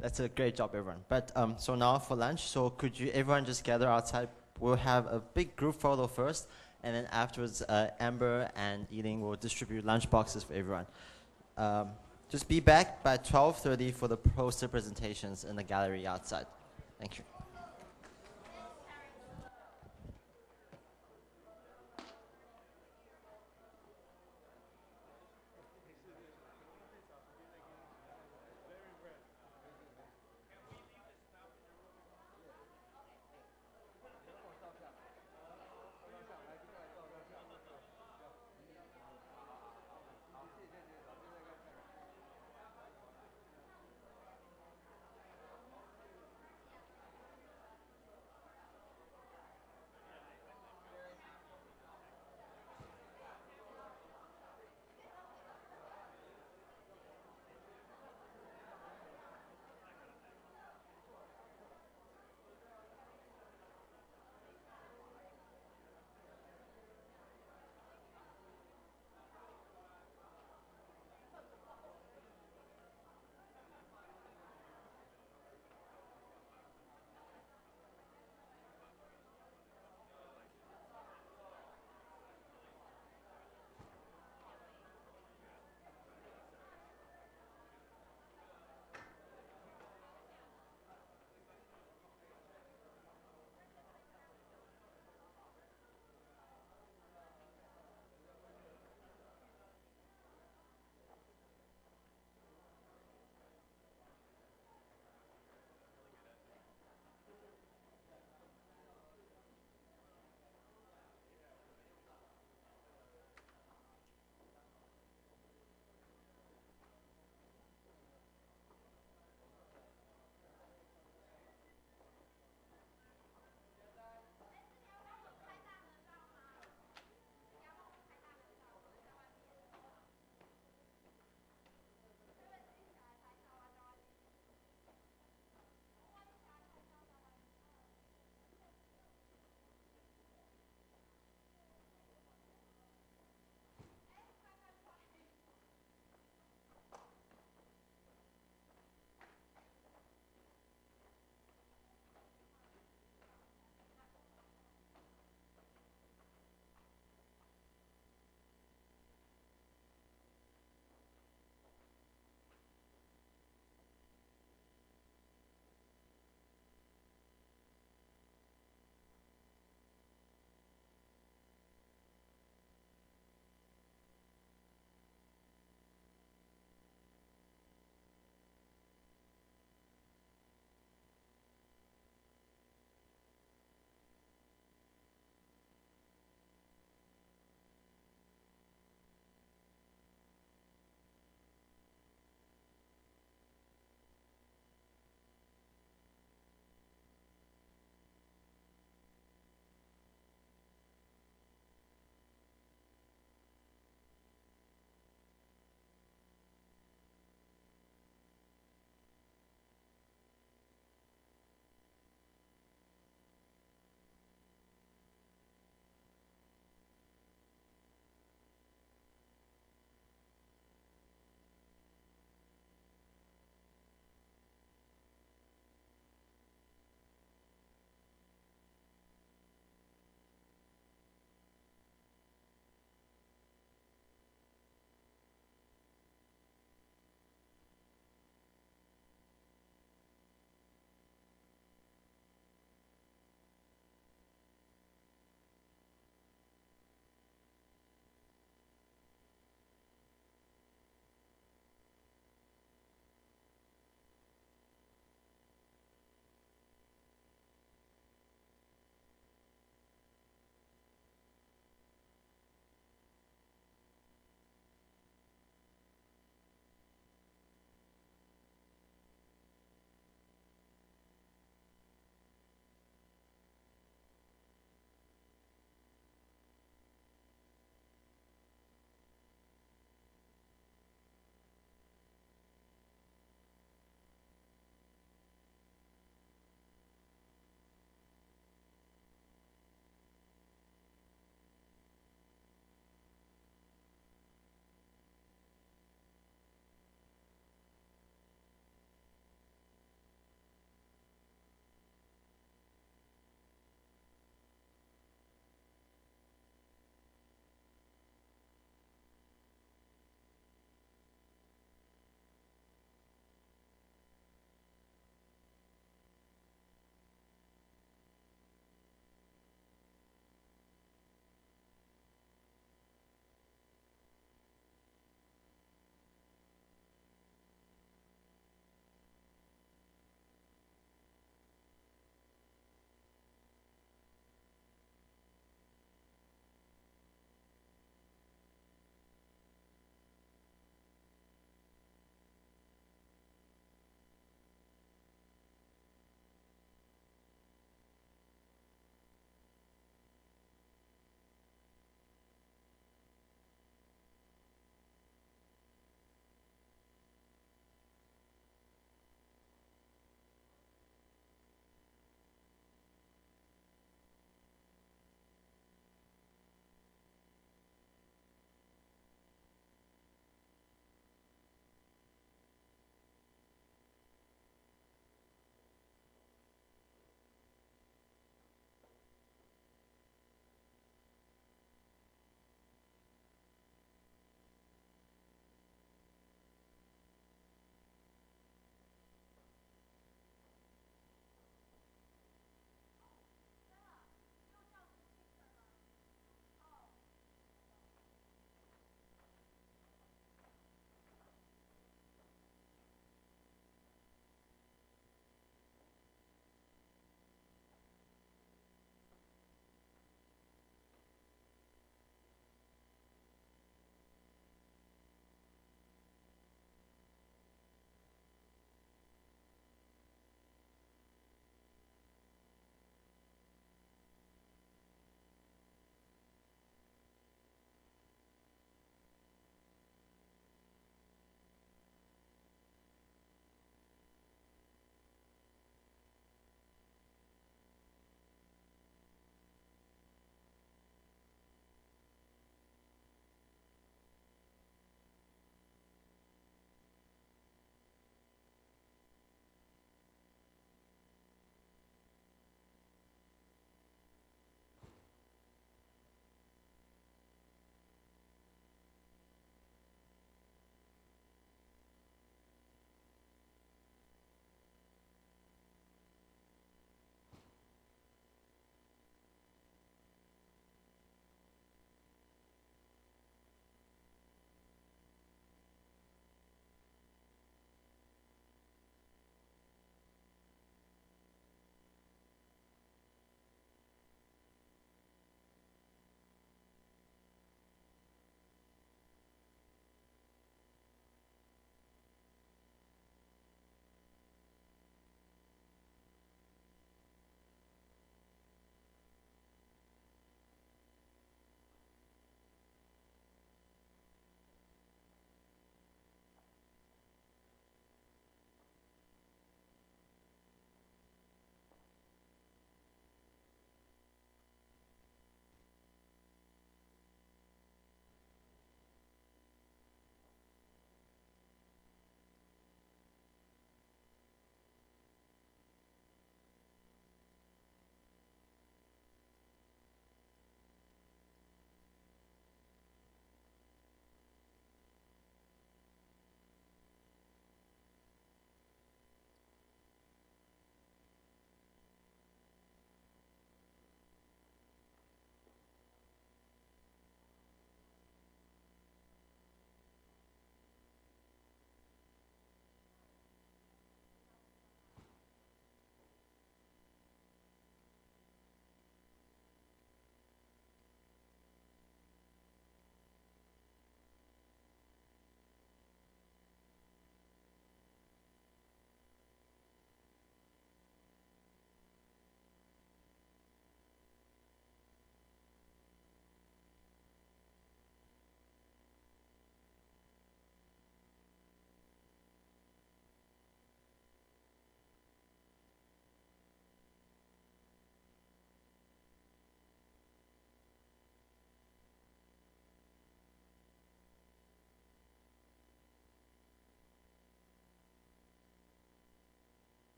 That's a great job, everyone. But so now for lunch, so could you everyone just gather outside? We'll have a big group photo first, and then afterwards, Amber and Yiling will distribute lunch boxes for everyone. Just be back by 12:30 for the poster presentations in the gallery outside. Thank you.